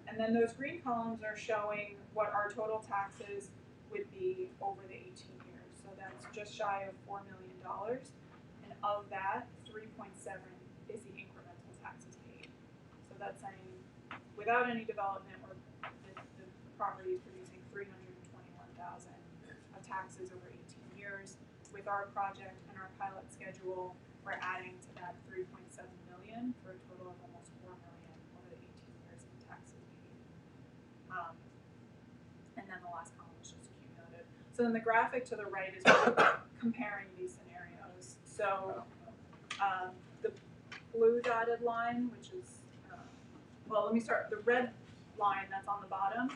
And then those green columns are showing what our total taxes would be over the 18 years. So that's just shy of $4 million. And of that, 3.7 is the incremental taxes paid. So that's saying without any development, the property is producing $321,000 of taxes over 18 years. With our project and our pilot schedule, we're adding to that 3.7 million for a total of almost 4 million over the 18 years in taxes paid. And then the last column is just cumulative. So then the graphic to the right is comparing these scenarios. So the blue dotted line, which is, well, let me start. The red line that's on the bottom,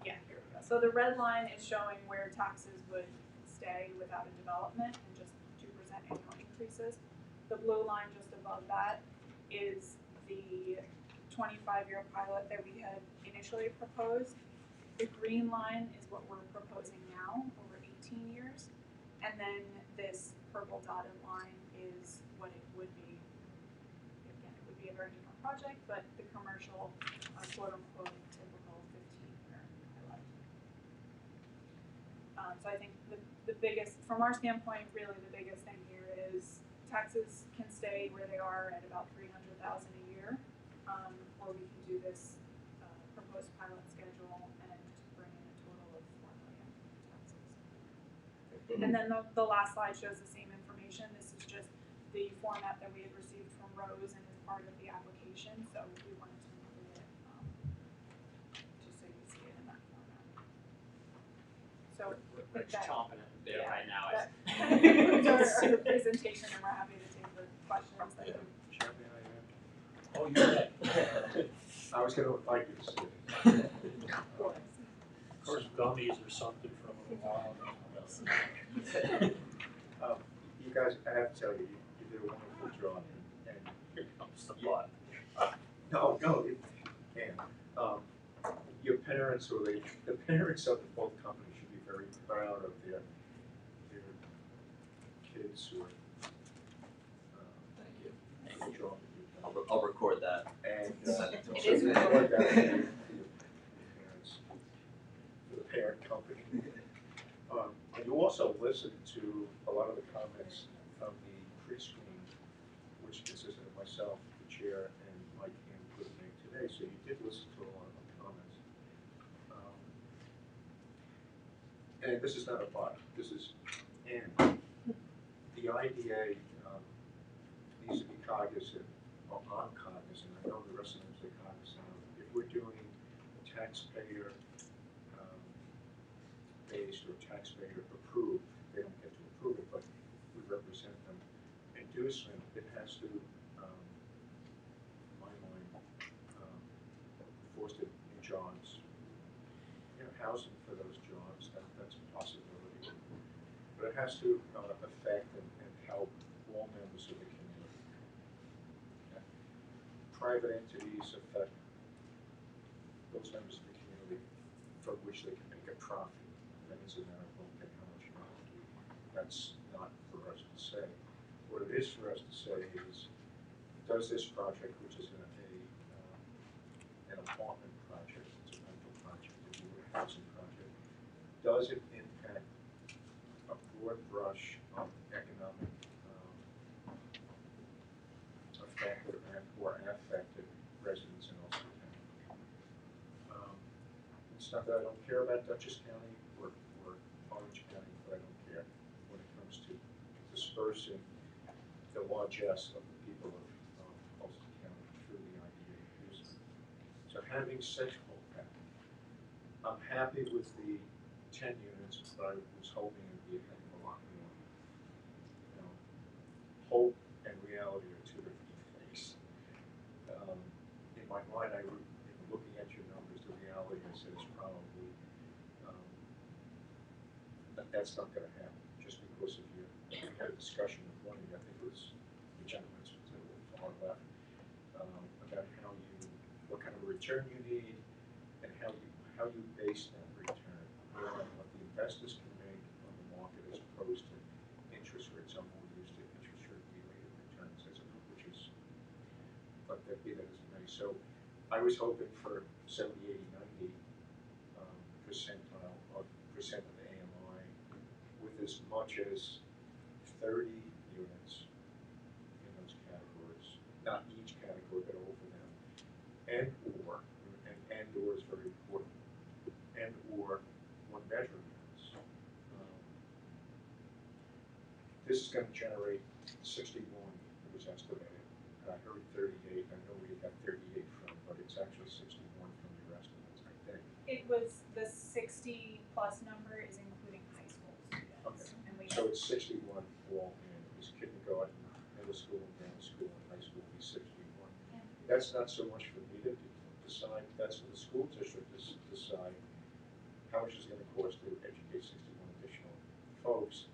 yeah, here we go. So the red line is showing where taxes would stay without a development and just 2% annual increases. The blue line just above that is the 25-year pilot that we had initially proposed. The green line is what we're proposing now over 18 years. And then this purple dotted line is what it would be. Again, it would be a very different project, but the commercial, quote-unquote, typical 15-year pilot. So I think the biggest, from our standpoint, really the biggest thing here is taxes can stay where they are at about $300,000 a year, or we can do this proposed pilot schedule and bring in a total of $4 million in taxes. And then the last slide shows the same information. This is just the format that we had received from Rose and as part of the application, so we wanted to include it just so you see it in that format. So Rick's chomping at the bit right now. That concludes our presentation, and we're happy to take the questions that you. Oh, you bet. I was gonna invite you to see it. Of course, gummies or something for a little while. You guys, I have to tell you, you did a wonderful job, and Here comes the butt. no, you can't. Your parents, or the parents of both companies should be very proud of their kids who are, Thank you. good job that you've done. I'll record that. And, Send it to It so is you good. record that for your parents, for the parent company. And you also listened to a lot of the comments of the pre-screen, which consisted of myself, the chair, and Mike and couldn't make today, so you did listen to a lot of the comments. And this is not a but, this is, and the IDA needs to be cognizant, well, I'm cognizant, I know the rest of them are cognizant of, if we're doing taxpayer based or taxpayer approved, they don't get to approve it, but we represent them. Inducement, it has to, in my mind, foster new jobs. You know, housing for those jobs, that's a possibility. But it has to affect and help all members of the community. Okay? Private entities affect those members of the community from which they can make a profit. That is a matter of okay, how much money. That's not for us to say. What it is for us to say is, does this project, which is an apartment project, it's a rental project, it's a housing project, does it impact a broad brush of economic effect or affected residents in Ulster County? It's not that I don't care about Dutchess County or Orange County, but I don't care when it comes to dispersing the largesse of the people of Ulster County through the IDA inducement. So having said all that, I'm happy with the 10 units, but I was hoping it would be a heck of a lot more. You know, hope and reality are two different things. In my mind, looking at your numbers, the reality I said is probably that's not going to happen just because of you. We had a discussion with one of you, I think it was the gentleman to the far left, about what kind of return you need and how you base that return, what the investors can make on the market as opposed to interest rates. I'm more used to interest rate related returns as which is, but that be that as it may. So I was hoping for 70, 80, 90 percentile of percent of the AMI with as much as 30 units in those categories, not each category, but over them, and or is very important, and or one bedroom units. This is going to generate 61, it was estimated. I heard 38, I know we got 38 from, but it's actually 61 from your estimates, I think. It was, the 60 plus number is including high school students. Okay. And we So it's 61 all in, it's kindergarten, middle school, and grammar school, and high school is 61. That's not so much for me to decide, that's for the school district to decide how much it's going to cost to educate 61 additional folks.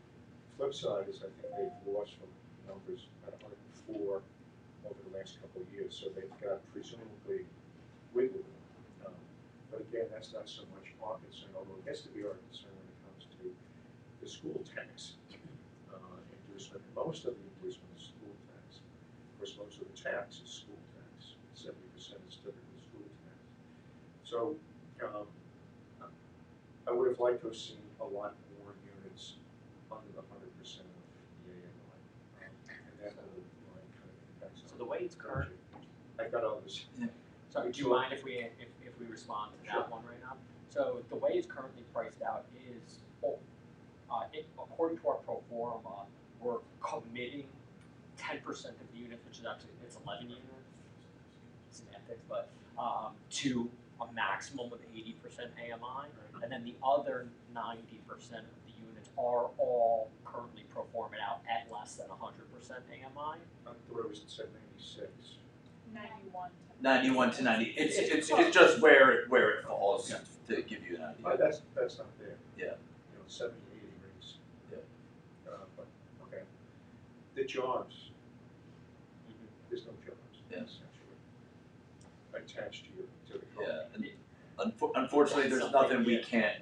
Flip side is I think they've lost from numbers at 104 over the last couple of years, so they've got presumably wiggle room. But again, that's not so much our concern, although it has to be our concern when it comes to the school tax inducement. Most of the inducement is school tax. Of course, most of the tax is school tax. 70% is typically school tax. So I would have liked to have seen a lot more units under the 100% of the AMI. And that would have kind of impacts on. So the way it's current. I got others. So do you mind if we respond to that one right now? So the way it's currently priced out is, according to our pro forma, we're committing 10% of the units, which is actually, it's 11 units, semantics, but to a maximum of 80% AMI, and then the other 90% of the units are all currently pro forma out at less than 100% AMI. I thought it was said 96. 91. 91 to 90. It's just where it falls to give you an idea. Oh, that's not there. Yeah. You know, 70, 80 rings. Yeah. But okay. The jobs. There's no jobs. Yeah. Essentially. Attached to the Yeah. company. And unfortunately, there's nothing we can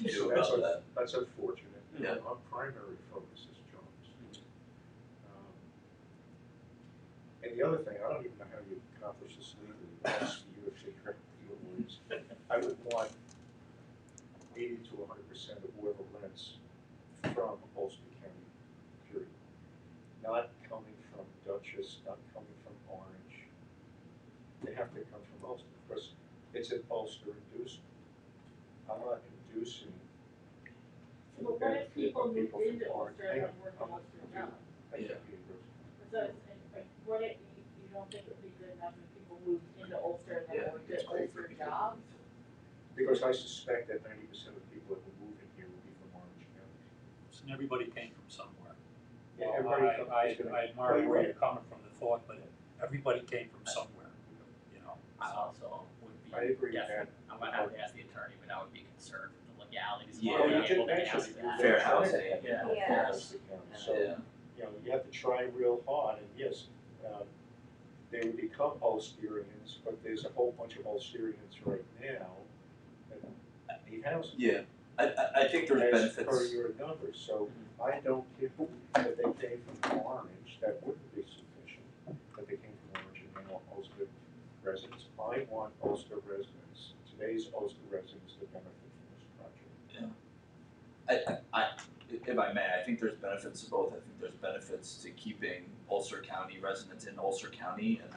do about that. That's unfortunate. Yeah. Our primary focus is jobs. And the other thing, I don't even know how you accomplish this legally, unless you actually correct your words. I would want 80 to 100% of whoever rents from Ulster County, period. Not coming from Dutchess, not coming from Orange. They have to come from Ulster, because it's an Ulster inducement. I'm not inducing for the But what if benefit people of people moved from into Orange. Ulster and worked in Ulster jobs? I can't hear you. So it's, like, what if you don't think it would be good enough if people moved into Ulster and then worked at Ulster jobs? Because I suspect that 90% of the people that will move in here will be from Orange County. So everybody came from somewhere. Yeah, Well, everybody I comes- admire where you're coming from, the thought, but everybody came from somewhere, you know. I also would be, I agree with definitely, that. I'm gonna have to ask the attorney, but I would be concerned with the legalities of Yeah. being Well, you able did to ask mention that. Fair you're housing. trying to Yeah. have Yeah. Ulster County. So, Yeah. you know, you have to try real hard, and yes, they would become Ulsterians, but there's a whole bunch of Ulsterians right now that need housing. Yeah, I think there's As benefits. per your numbers, so I don't care that they came from Orange, that wouldn't be sufficient, that they came from Orange and now Ulster residents. I want Ulster residents, today's Ulster residents to benefit from this project. If I may, I think there's benefits to both. I think there's benefits to keeping Ulster County residents in Ulster County and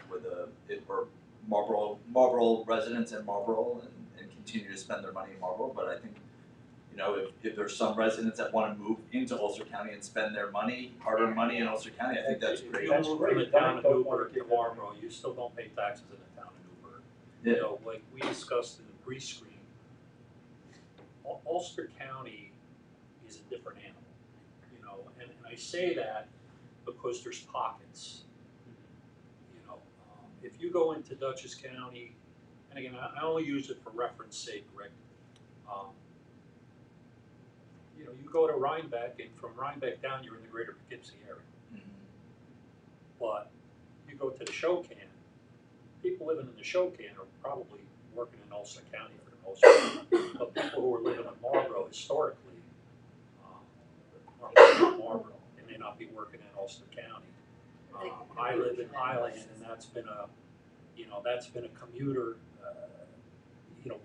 or Marlboro residents in Marlboro and continue to spend their money in Marlboro. But I think, you know, if there's some residents that want to move into Ulster County and spend their money, hard-earned money in Ulster County, I think that's If great. you That's move great, from the but I town of don't wanna Newburgh to give them- Marlboro, you still don't pay taxes in the town of Newburgh. Yeah. You know, like we discussed in the pre-screen, Ulster County is a different animal, you know, and I say that because there's pockets. You know, if you go into Dutchess County, and again, I only use it for reference sake, Rick. You know, you go to Rhinebeck, and from Rhinebeck down, you're in the greater Poughkeepsie area. Mhm. But you go to the Shokan, people living in the Shokan are probably working in Ulster County for the most part. But people who are living in Marlboro historically, are living in Marlboro. They may not be working in Ulster County. I live in Highland, and that's been a commuter,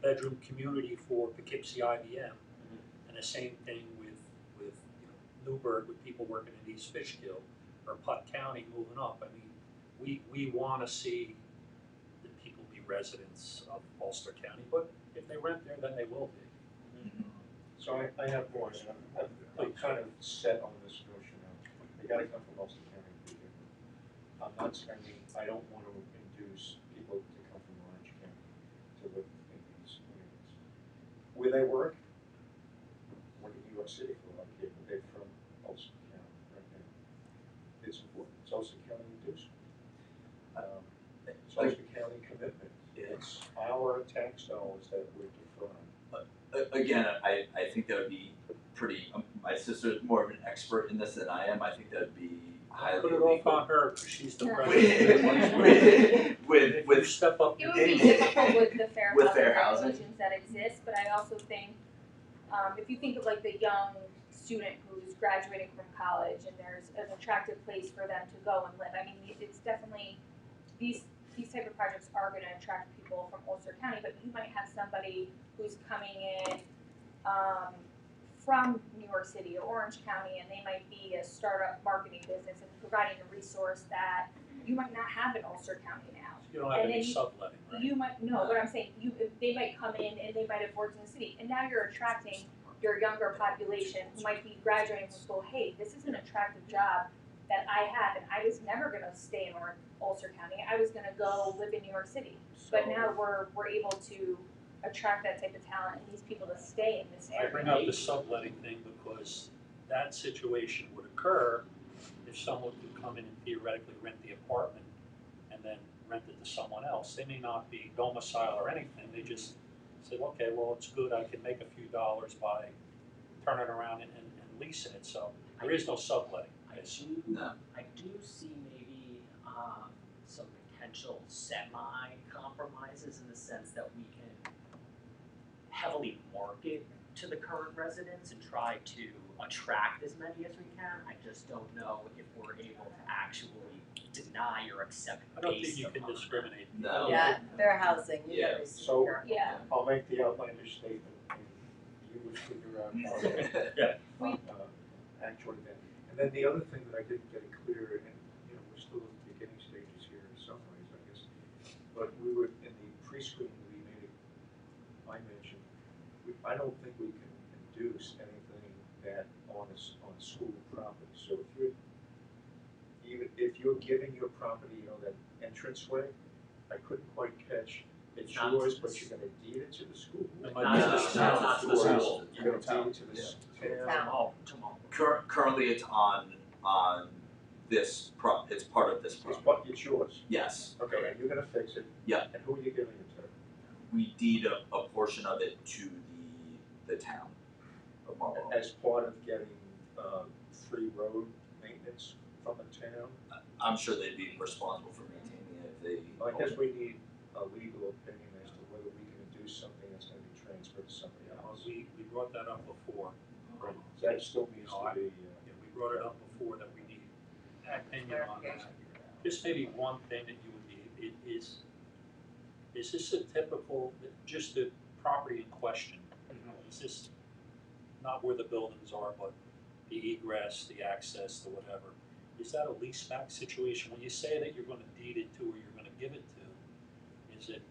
bedroom community for Poughkeepsie IBM. And the same thing with Newburgh, with people working in East Fishkill or Putt County moving up. I mean, we want to see the people be residents of Ulster County, but if they rent there, then they will be. So I have more, and I'm kind of set on this notion of, they gotta come from Ulster County to begin with. I'm not spending, I don't wanna induce people to come from Orange County to live in these communities. Where they work in New York City for a lot of people, they're from Ulster County right now. It's important, it's Ulster County inducement. It's Ulster County commitment. It's our tax dollars that we're defrauding. Again, I think that would be pretty. My sister's more of an expert in this than I am. I think that would be highly Put it illegal. off on her, because she's the president. with Step up. It would be difficult with the fair With housing fair housing. regulations that exist, but I also think, if you think of like the young student who's graduating from college and there's an attractive place for them to go and live, I mean, it's definitely, these type of projects are gonna attract people from Ulster County, but you might have somebody who's coming in, from New York City or Orange County, and they might be a startup marketing business and providing a resource that you might not have in Ulster County now. You don't have And any then subletting, right? You might, no, what I'm saying, they might come in and they might have worked in the city, and now you're attracting your younger population who might be graduating from school, hey, this is an attractive job that I have, and I was never gonna stay in Ulster County, I was gonna go live in New York City. But now we're able to attract that type of talent and these people to stay in this I area. bring up the subletting thing because that situation would occur if someone could come in and theoretically rent the apartment and then rent it to someone else. They may not be domicile or anything, they just say, okay, well, it's good, I can make a few dollars by turning around and leasing it, so there is no subletting. I do see maybe some potential semi-compromises in the sense that we can heavily market to the current residents and try to attract as many as we can. I just don't know if we're able to actually deny or accept I don't think based you can upon discriminate. No. Yeah, fair housing, you Yeah. gotta So- Yeah. I'll make the outlandish statement, and you would figure out how to actually then. And then the other thing that I didn't get it clear, and we're still in the beginning stages here in some ways, I guess, but we were in the pre-screening I mentioned, I don't think we can induce anything that on school property. So if you're giving your property, that entranceway, I couldn't quite catch. It's Not yours, to but the you're gonna deed it to the school. It Not might be to the the school, town. not to the Town. school. You're gonna deed it to the town. Oh, tomorrow. Currently, it's on this it's part of this property. It's yours. Yes. Okay, and you're gonna fix it. Yeah. And who are you giving it to? We deed a portion of it to the town of Marlboro. As part of getting free road maintenance from the town? I'm sure they'd be responsible for maintaining it if they. I guess we need a legal opinion as to whether we can do something that's gonna be transferred to somebody else. We brought that up before. That still needs to be, Yeah, we brought it up before that we need an opinion on that. Just maybe one thing that you would need is this a typical, just the property in question? Is this not where the buildings are, but the egress, the access, the whatever? Is that a lease back situation? When you say that you're gonna deed it to or you're gonna give it to, is it,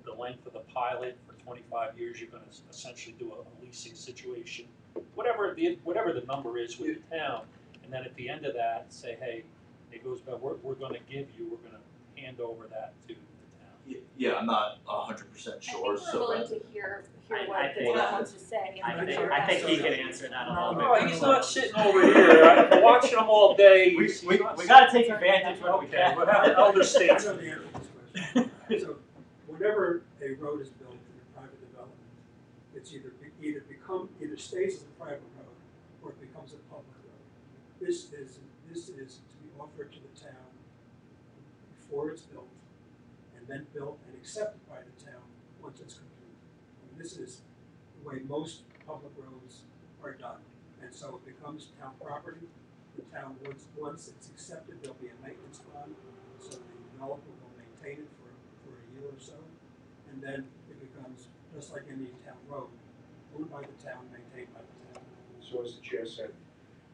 the length of the pilot for 25 years, you're gonna essentially do a leasing situation? Whatever the number is with the town, and then at the end of that, say, hey, it goes back, we're gonna hand over that to the town. Yeah, I'm not 100% sure. I think we're willing to hear what the town wants to say. I think he can answer that a little bit. Oh, he's not sitting over here, I'm watching him all day. We He's not gotta take advantage when we Okay, can. we'll have elder I statesmen. know the answer to this question. So, whenever a road is built in a private development, it's either stays as a private road or it becomes a public road. This is to be offered to the town before it's built, and then built and accepted by the town once it's complete. And this is the way most public roads are done, and so it becomes town property. The town, once it's accepted, there'll be a maintenance bond, so the developer will maintain it for a year or so, and then it becomes, just like any town road, owned by the town, maintained by the town. so as the chair said,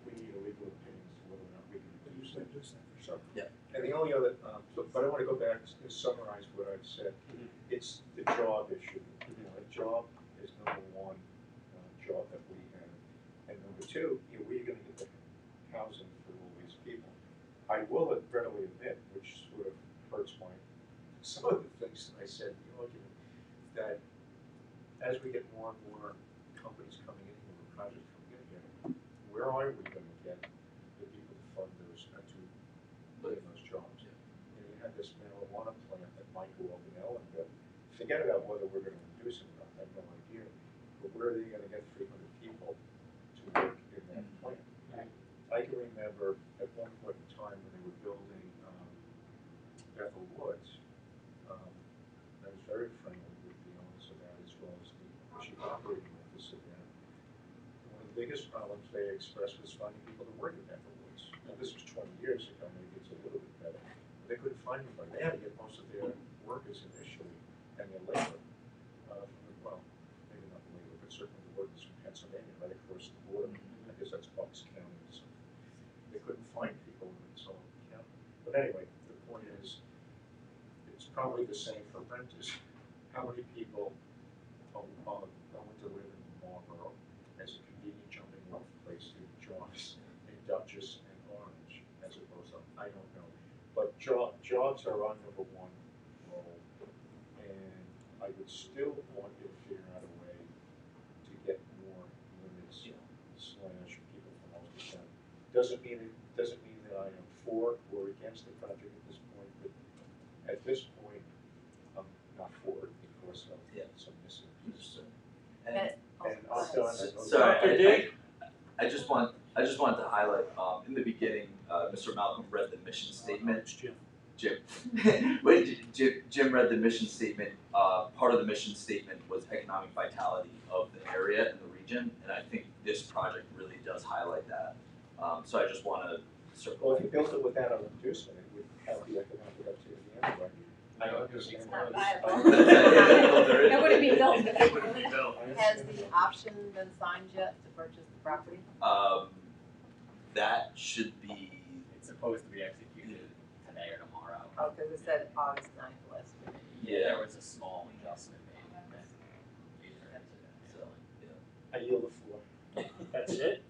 we need a legal opinion as to whether or not we can do something. So, Yeah. and the only other, but I wanna go back and summarize what I've said. It's the job issue. A job is number one, job that we have. And number two, where are you gonna get the housing for all these people? I will readily admit, which sort of hurts some of the things that I said in the argument, that as we get more and more companies coming in here, projects coming in here, where are we gonna get the people to fund those, to put in those jobs? You had this marijuana plant that might go up in Ellenville. Forget about whether we're gonna reduce it or not, I have no idea. But where are they gonna get 300 people to work in that plant? I can remember at one point in time when they were building Bethel Woods, I was very friendly with the owners of that as well as the chief operating officer there. One of the biggest problems they expressed was finding people to work at Bethel Woods. Now this was 20 years ago, maybe it's a little bit better. But they couldn't find anybody. They had to get most of their workers initially and their labor maybe not labor, but certainly the workers from Pennsylvania right across the border. I guess that's Bucks County or something. They couldn't find people in Sullivan County. But anyway, the point is, it's probably the same for renters. How many people are going to live in Marlboro as a convenient jumping off place to jobs in Dutchess and Orange as opposed to, I don't know. But jobs are our number one role, and I would still want you to figure out a way to get more units / people from all the town. Doesn't mean that I am for or against the project at this point, but at this point, I'm not for it because of some missing pieces. And I'm done. Sorry, I just wanted to highlight in the beginning, Mr. Malcolm read the mission statement. Jim. When Jim read the mission statement, part of the mission statement was economic vitality of the area and the region, and I think this project really does highlight that. So I just want to circle. Well, if you built it without an inducement, it would have the economic activity anyway. I don't understand. It's not why viable. this- It wouldn't be built. It wouldn't be built. Has the option been signed yet to purchase the property? That should be. It's supposed to be executed today or tomorrow. Oh, because it said August 9th last week. Yeah. There was a small adjustment made that later into that. So, I yield the floor. That's it?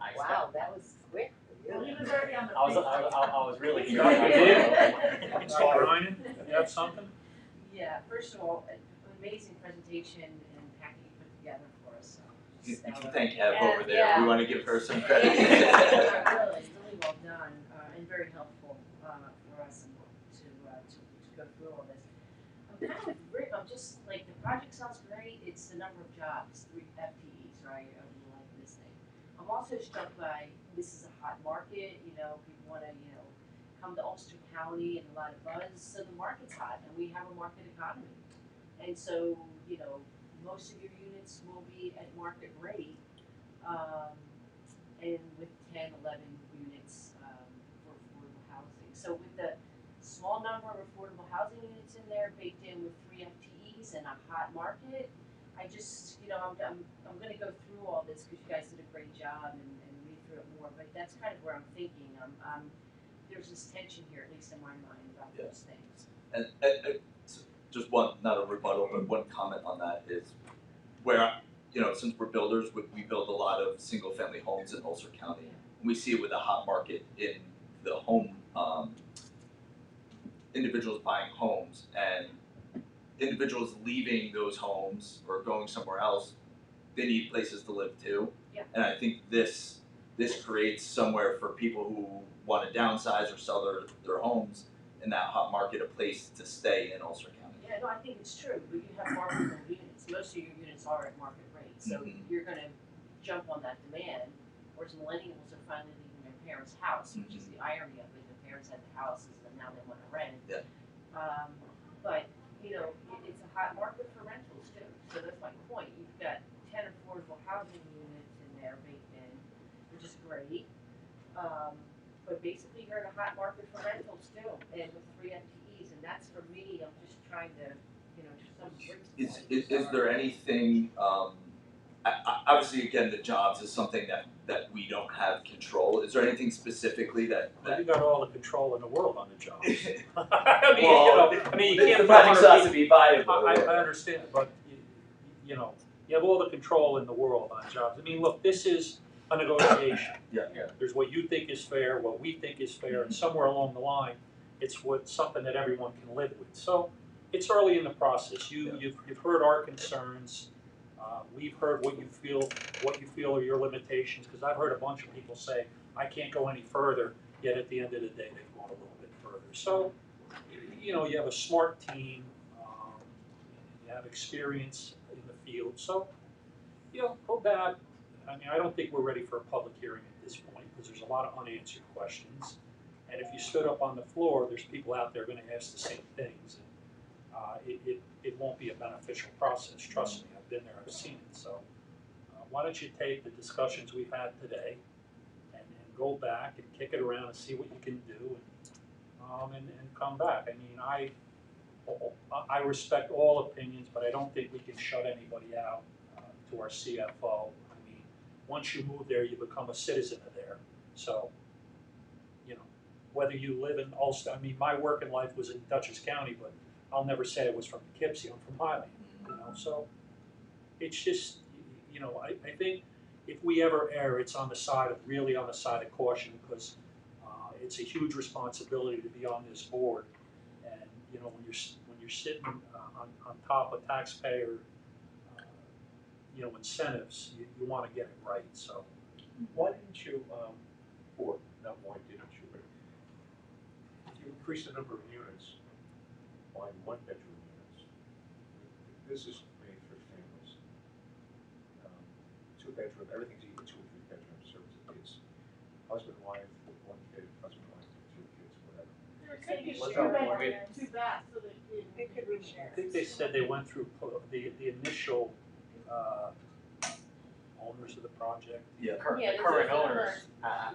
I Wow, that was quick for Well, you. he was already on the. I was really You curious. Mr. Ryan, you have something? Yeah, first of all, an amazing presentation and packing you put together for us, so. You just can stellar. thank Ev Yeah, over there. yeah. We want to give her some Yeah, credit. really well done, and very helpful, for us and to go through all this. I'm kind of, I'm just, like, the project sounds great, it's the number of jobs, 3 FTEs, right, I really like this thing. I'm also struck by, this is a hot market, people wanna, come to Ulster County and a lot of buzz, so the market's hot, and we have a market economy. And so, most of your units will be at market rate, and with 10, 11 units, for affordable housing. So with the small number of affordable housing units in there, baked in with 3 FTEs and a hot market, I just, I'm gonna go through all this, because you guys did a great job and read through it more, but that's kind of where I'm thinking, there's this tension here, at least in my mind, about Yeah. those things. And just one, not a rebuttal, but one comment on that is where, since we're builders, we build a lot of single-family homes in Ulster County. We see it with the hot market in the home, individuals buying homes and individuals leaving those homes or going somewhere else, they need places to live too. Yeah. And I think this creates somewhere for people who want to downsize or sell their homes in that hot market, a place to stay in Ulster County. Yeah, no, I think it's true, but you have marketable units, most of your units are at market rate, so you're gonna jump on that demand, whereas millennials are finally leaving their parents' house, which is the irony of it, their parents had the houses and now they wanna rent. Yeah. But, it's a hot market for rentals too, so that's my point, you've got 10 affordable housing units in there baked in, which is great. But basically you're in a hot market for rentals too, and with 3 FTEs, and that's for me, I'm just trying to, just Is there anything, obviously again, the jobs is something that we don't have control. Is there anything specifically that? You got all the control in the world on the job. Well, you can't. the project has to be viable. I understand, but you have all the control in the world on jobs. I mean, look, this is a negotiation. Yeah. There's what you think is fair, what we think is fair, and somewhere along the line, it's something that everyone can live with. So it's early in the process. You've heard our concerns. We've heard what you feel are your limitations, because I've heard a bunch of people say, I can't go any further, yet at the end of the day, they've gone a little bit further. So, you have a smart team, you have experience in the field, so, go back. I mean, I don't think we're ready for a public hearing at this point, because there's a lot of unanswered questions. And if you stood up on the floor, there's people out there gonna ask the same things. And it won't be a beneficial process, trust me, I've been there, I've seen it. So why don't you take the discussions we've had today and go back and kick it around and see what you can do and come back. I mean, I respect all opinions, but I don't think we can shut anybody out to our CFO. I mean, once you move there, you become a citizen of there. So, whether you live in Ulster, I mean, my working life was in Dutchess County, but I'll never say I was from Poughkeepsie, I'm from Highland, so it's just, I think if we ever err, it's really on the side of caution, because it's a huge responsibility to be on this board, and when you're sitting on top of taxpayer incentives, you want to get it right. So Why didn't you, or not why didn't you, but if you increase the number of units, by 1-bedroom units, this is made for families. 2-bedroom, everything's either 2 or 3 bedrooms, service of kids. Husband, wife, 1 kid, husband, wife, 2 kids, whatever. they were saying It two could be bedroom, shared. two baths, so that It could be shared. I think they said they went through the initial, owners of the project. Yeah. Yeah, The this current is the owners.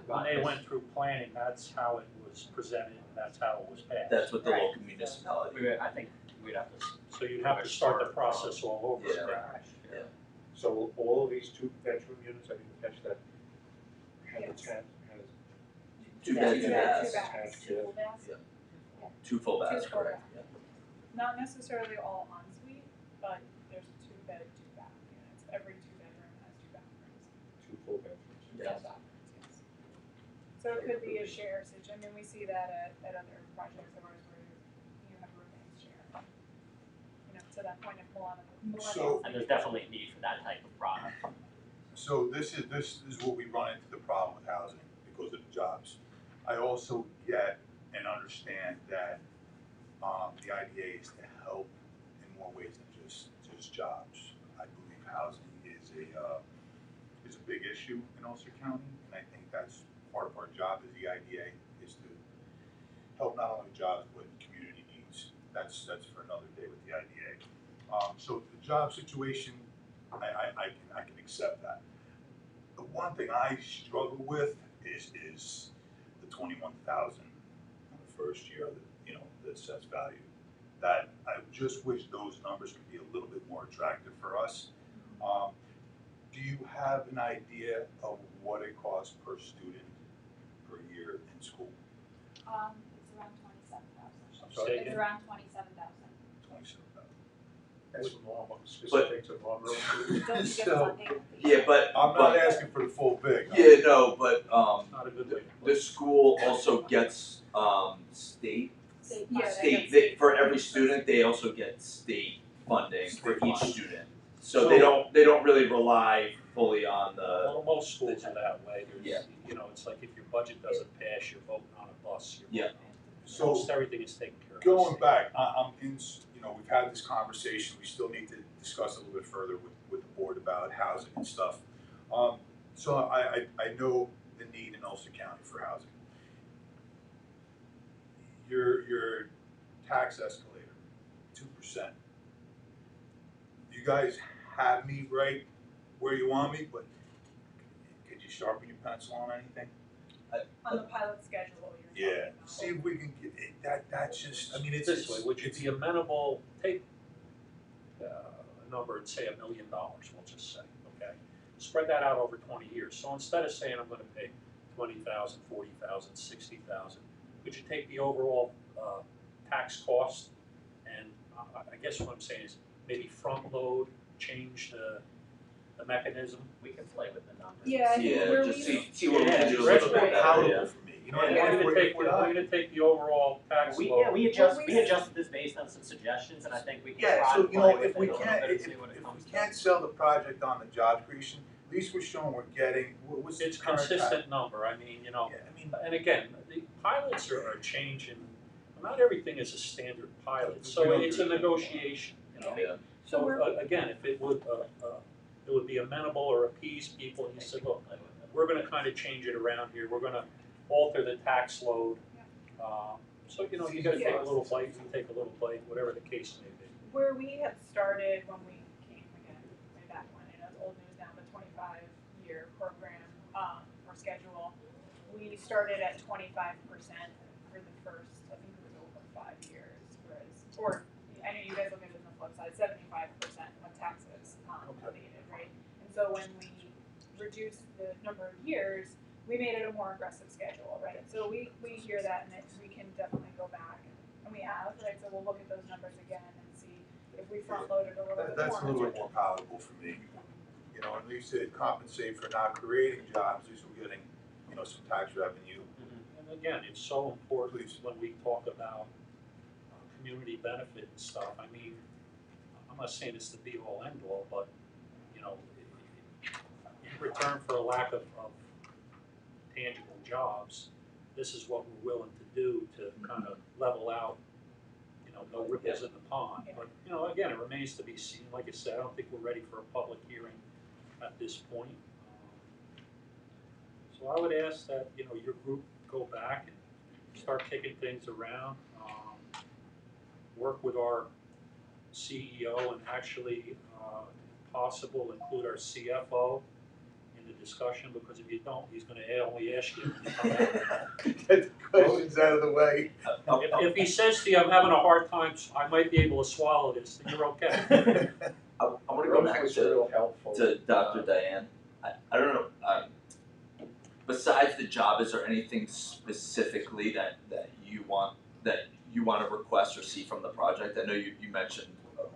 When they went through planning, that's how it was presented, and that's how it was passed. That's what the Right. local municipality. I think we'd have to. So you'd have to start the process all over Yeah. again. Yeah. So all of these two-bedroom units, I didn't catch that, had Yes. Two Yeah, beds, two two baths. baths. two full baths. Two full baths, Two full correct, yeah. Not necessarily all ensuite, but there's a 2-bed, 2-bath units. Every 2-bedroom has 2 bathrooms. two full bedrooms. Yes. Yes. So it could be a share situation. I mean, we see that at other projects of ours where you have roommates share. You know, to that point of So- And there's definitely a need for that type of product. So this is what we run into the problem with housing because of the jobs. I also get and understand that the idea is to help in more ways than just jobs. I believe housing is a big issue in Ulster County, and I think that's part of our job as the IDA is to help not only jobs but community needs. That's for another day with the IDA. So the job situation, I can accept that. The one thing I struggle with is the 21,000 on the first year, the assessed value. That I just wish those numbers could be a little bit more attractive for us. Do you have an idea of what it costs per student per year in school? It's around 27,000. Say It's again? around 27,000. 27,000. That's normal, specific to Marlboro. Don't you get So- funding? Yeah, but. I'm not asking for the full big. Yeah, no, but, Not a good way to put the it. school also gets, state, Yeah, for every student, they also get state funding for State each funding. student. So they don't really rely fully on the, Well, most schools are that way. Yeah. There's, it's like if your budget doesn't pass, you're voting on a bus. Yeah. So Most everything is taken care of. going back, I'm in, we've had this conversation, we still need to discuss a little bit further with the board about housing and stuff. So I know the need in Ulster County for housing. Your tax escalator, 2%. You guys have me right where you want me, but could you sharpen your pencil on anything? On the pilot schedule, you're Yeah, talking about. see if we can get it, that's just, I mean, it's. This way, would you be amenable, take a number and say $1 million, we'll just say, okay? Spread that out over 20 years. So instead of saying I'm gonna pay 20,000, 40,000, 60,000, could you take the overall tax cost and I guess what I'm saying is maybe front load, change the mechanism? We can play with the numbers. Yeah, I think where just we- see what we can do a Yeah, little bit right. better, Palatable yeah. for me, you know what I Yeah, mean? we're gonna take the overall tax We load. we adjusted this based on some suggestions, and I think we can Yeah, try so to play with if it a we little can't, bit and if see what it we comes to. can't sell the project on the job creation, at least we're showing we're getting, what's the It's current tax? consistent number, I mean, Yeah, I mean, and again, the pilots are changing, not everything is a standard pilot, so We don't it's do a that. negotiation, Yeah. So again, if it would be amenable or appease people, and you said, look, we're gonna kind of change it around here, we're gonna alter the tax load. So, you gotta take a little bite, you take a little bite, whatever the case may be. Where we had started when we came again, way back when, it's old news now, the 25-year program, or schedule, we started at 25% for the first, I think it was over 5 years, or I know you guys look at it on the flip side, 75% of taxes, abated, right? And so when we reduced the number of years, we made it a more aggressive schedule, right? So we hear that and we can definitely go back and we have, right? So we'll look at those numbers again and see if we front loaded a little bit more. that's a little bit more palatable for me. At least it compensate for not creating jobs, at least we're getting, some tax revenue. And again, it's so important when we talk about community benefit and stuff, I mean, I'm not saying it's the be all end all, but, in return for a lack of tangible jobs, this is what we're willing to do to kind of level out, no ripples in the pond. But, again, it remains to be seen. Like I said, I don't think we're ready for a public hearing at this point. So I would ask that, your group go back and start kicking things around. Work with our CEO and actually, if possible, include our CFO in the discussion, because if you don't, he's gonna only ask you when you come back. Get the questions out of the way. If he says to you, I'm having a hard time, I might be able to swallow this, then you're okay. I wanna go back was to real helpful. Dr. Diane. I don't know, besides the job, is there anything specifically that you want to request or see from the project? I know you mentioned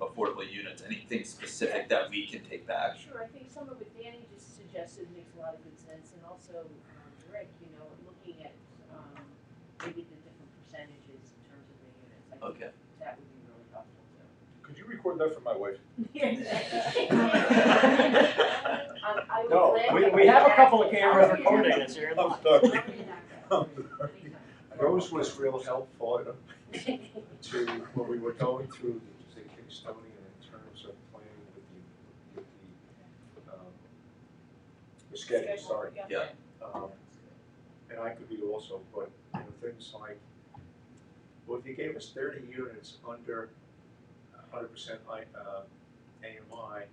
affordable units. Anything specific that we can take back? Sure, I think some of what Danny just suggested makes a lot of good sense, and also, Rick, you know, looking at, maybe the different percentages in terms of the units, I think Okay. that would be really helpful too. Could you record that for my wife? I would No, gladly- we have a couple of cameras recording this here. I'm sorry. I'm sorry. Rose was real helpful to, when we were going through the Kingstonian in terms of planning with the schedule, sorry. Yeah. And I could be also, but, you know, things like, well, if you gave us 30 units under 100% AMI,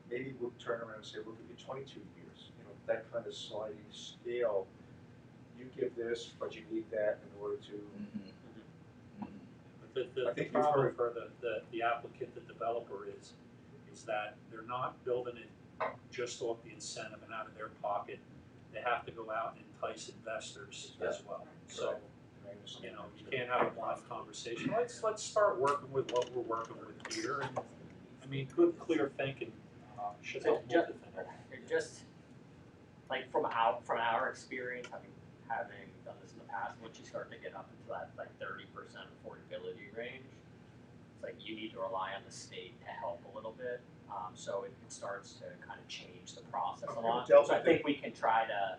maybe we'll turn around and say, we'll give you 22 years. You know, that kind of sliding scale. You give this, but you need that in order to. The I think you've problem heard- for the applicant, the developer is that they're not building it just off the incentive and out of their pocket. They have to go out and entice investors as well. So, you know, you can't have a blind conversation. Let's start working with what we're working with here. And, I mean, good, clear thinking should help move the thing. Just like from our experience, having done this in the past, once you start to get up into that like 30% affordability range, it's like you need to rely on the state to help a little bit. So it starts to kind of change the process a lot. So I think we can try to,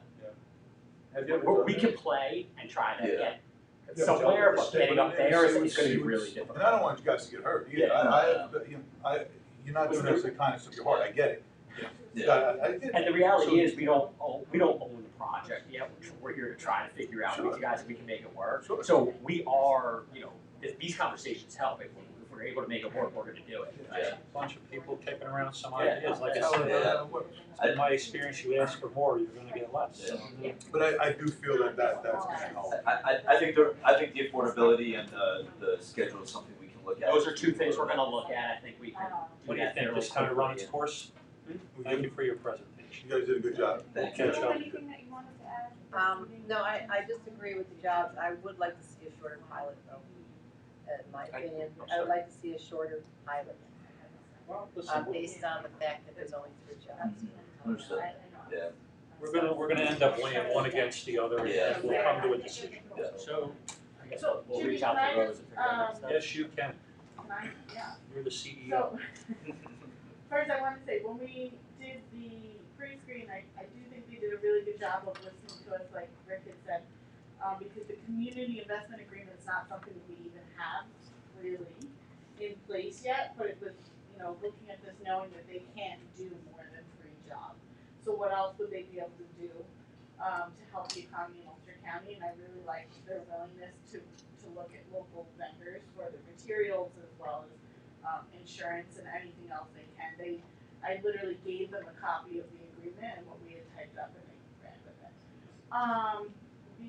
Have you ever we done can that? play and try to get Yeah, somewhere, but but getting up there is gonna be really And difficult. I don't want you guys to get hurt either. You're not doing this with the kindness of your heart, I get it. Yeah. I get it. And the reality is, we don't own the project yet. We're here to try to figure out with you guys if we can make it work. Sure. So we are, you know, if these conversations help, if we're able to make it work, we're gonna do it. Right? A bunch of people kicking around some Yeah. ideas, like I Yeah. said, in my experience, you ask for more, you're gonna get less. So, But I do feel that's gonna help. I think the affordability and the schedule is something we can look at. Those are two things we're gonna look at. I think we can What do do you that think, fairly this kind of run its quickly. course? Thank you for your presentation. You guys did a good job. Thank Catch up. Anything that you wanted to add? No, I just agree with the jobs. I would like to see a shorter pilot though, in my opinion. I would like to see a shorter pilot, Well, listen, based on the fact that there's only 3 jobs. Understood. Yeah. we're gonna end up weighing one against the other, Yeah. and we'll come to a decision. Yeah. So, I guess So, we'll Jimmy, reach out can I to Rose just, and figure out next steps. Yes, you can, Yeah. you're the CEO. So, first I want to say, when we did the pre-screen, I do think we did a really good job of listening to us, like Rick had said, because the community investment agreement is not something we even have really in place yet, but it was, you know, looking at this, knowing that they can't do more than 3 jobs. So what else would they be able to do, to help the economy in Ulster County? And I really liked their willingness to look at local vendors for the materials as well as insurance and anything else they can. I literally gave them a copy of the agreement and what we had typed up, and they ran with it.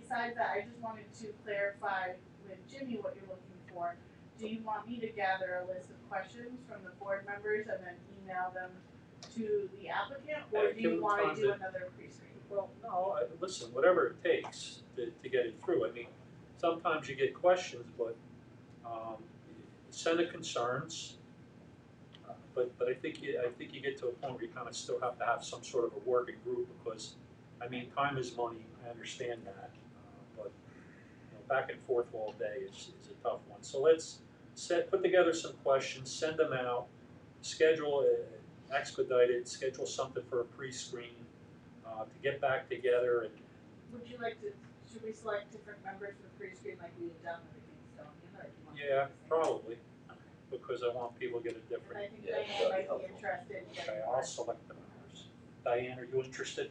Besides that, I just wanted to clarify with Jimmy what you're looking for. Do you want me to gather a list of questions from the board members and then email them to the applicant, or do Give you them want time to do to- another pre-screen? Well, no, listen, whatever it takes to get it through. I mean, sometimes you get questions, but send the concerns. But I think you get to a point where you kind of still have to have some sort of a working group, because, I mean, time is money, I understand that. But, you know, back and forth all day is a tough one. So let's put together some questions, send them out, schedule expedited, schedule something for a pre-screen, to get back together and. Would you like to, should we select different members for pre-screen like we had done with the Kingstonian, or do you want to do Yeah, the same? probably, because I want people to get a And different, I think Yeah, Diane that'd be might be helpful. interested in okay, getting I'll one. select the members. Diane, are you interested?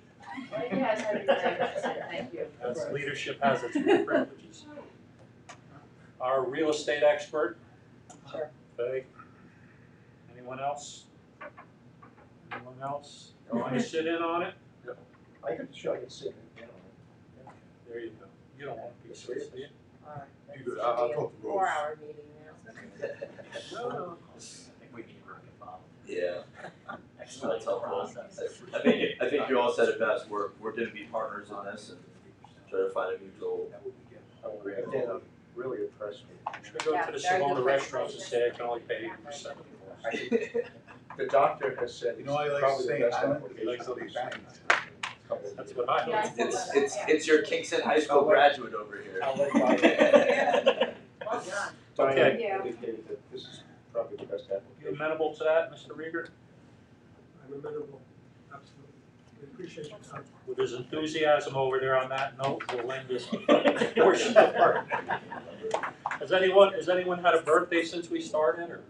Yes, I'd be very interested, thank you. As leadership has its privileges. Our real estate expert? Sure. Okay. Anyone else? Anyone else? Want to sit in on it? I could show you sit in on it. There you go. You don't want to be sitting, do you? Alright, You that's good, I'll gonna be talk a to Rose. 4-hour meeting now. No. I think we need room involved. Yeah. Expedite the process. I think you all said it best, we're gonna be partners in this and try to find a mutual. Again, I'm really impressed with Should we go to the Yeah, very Savona good restaurants and say I can only pay 80%? I think the doctor has said You know, I it's like probably the saying, best I like application to we've say seen. thanks. That's what I Yeah, hope. It's your Kingston High School graduate over here. I'll let Diane Well done. Okay. indicated that this is probably the best You application. amenable to that, Mr. Rieger? I'm amenable, absolutely. We appreciate your time. With his enthusiasm over there on that note, we'll end this portion of our. Has anyone had a birthday since we started, or?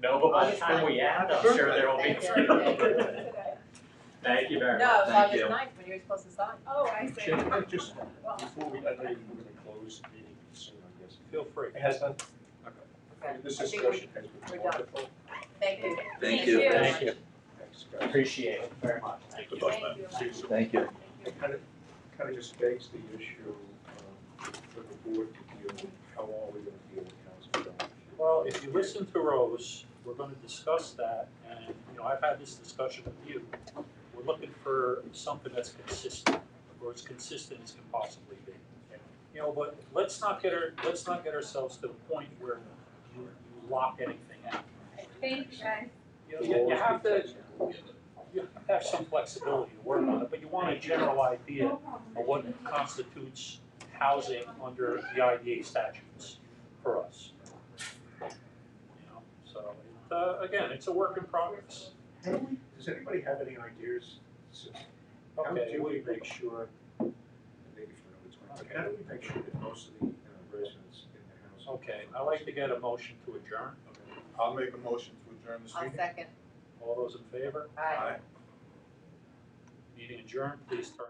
No, but by the time we add, I'm sure there will be. Thank you very much. No, it's Thank August you. 9th when you're supposed to sign. Oh, I see. Should I just, before we, I know we're gonna close the meeting soon, I guess. Feel free. It has done. Okay. This I think discussion has we're been done. wonderful. Thank you. Thank you. Thank you. Thanks, guys. Appreciate it very much. Thank you. Thank you. Thank you. It kind of just begs the issue for the board to deal with, how are we gonna deal with housing development? Well, if you listen to Rose, we're gonna discuss that, and, I've had this discussion with you. We're looking for something that's consistent, or as consistent as can possibly be. But let's not get ourselves to the point where you lock anything out. Thank you, guys. You have to have some flexibility to work on it, but you want a general idea of what constitutes housing under the IDA statutes for us. So, again, it's a work in progress. Does anybody have any ideas? How Okay, do we make sure, maybe for another time, how do we make sure that most of the residents in the house? Okay, I'd like to get a motion to adjourn. I'll make a motion to adjourn this I'll meeting. second. All those in favor? Aye. Meeting adjourned, please turn.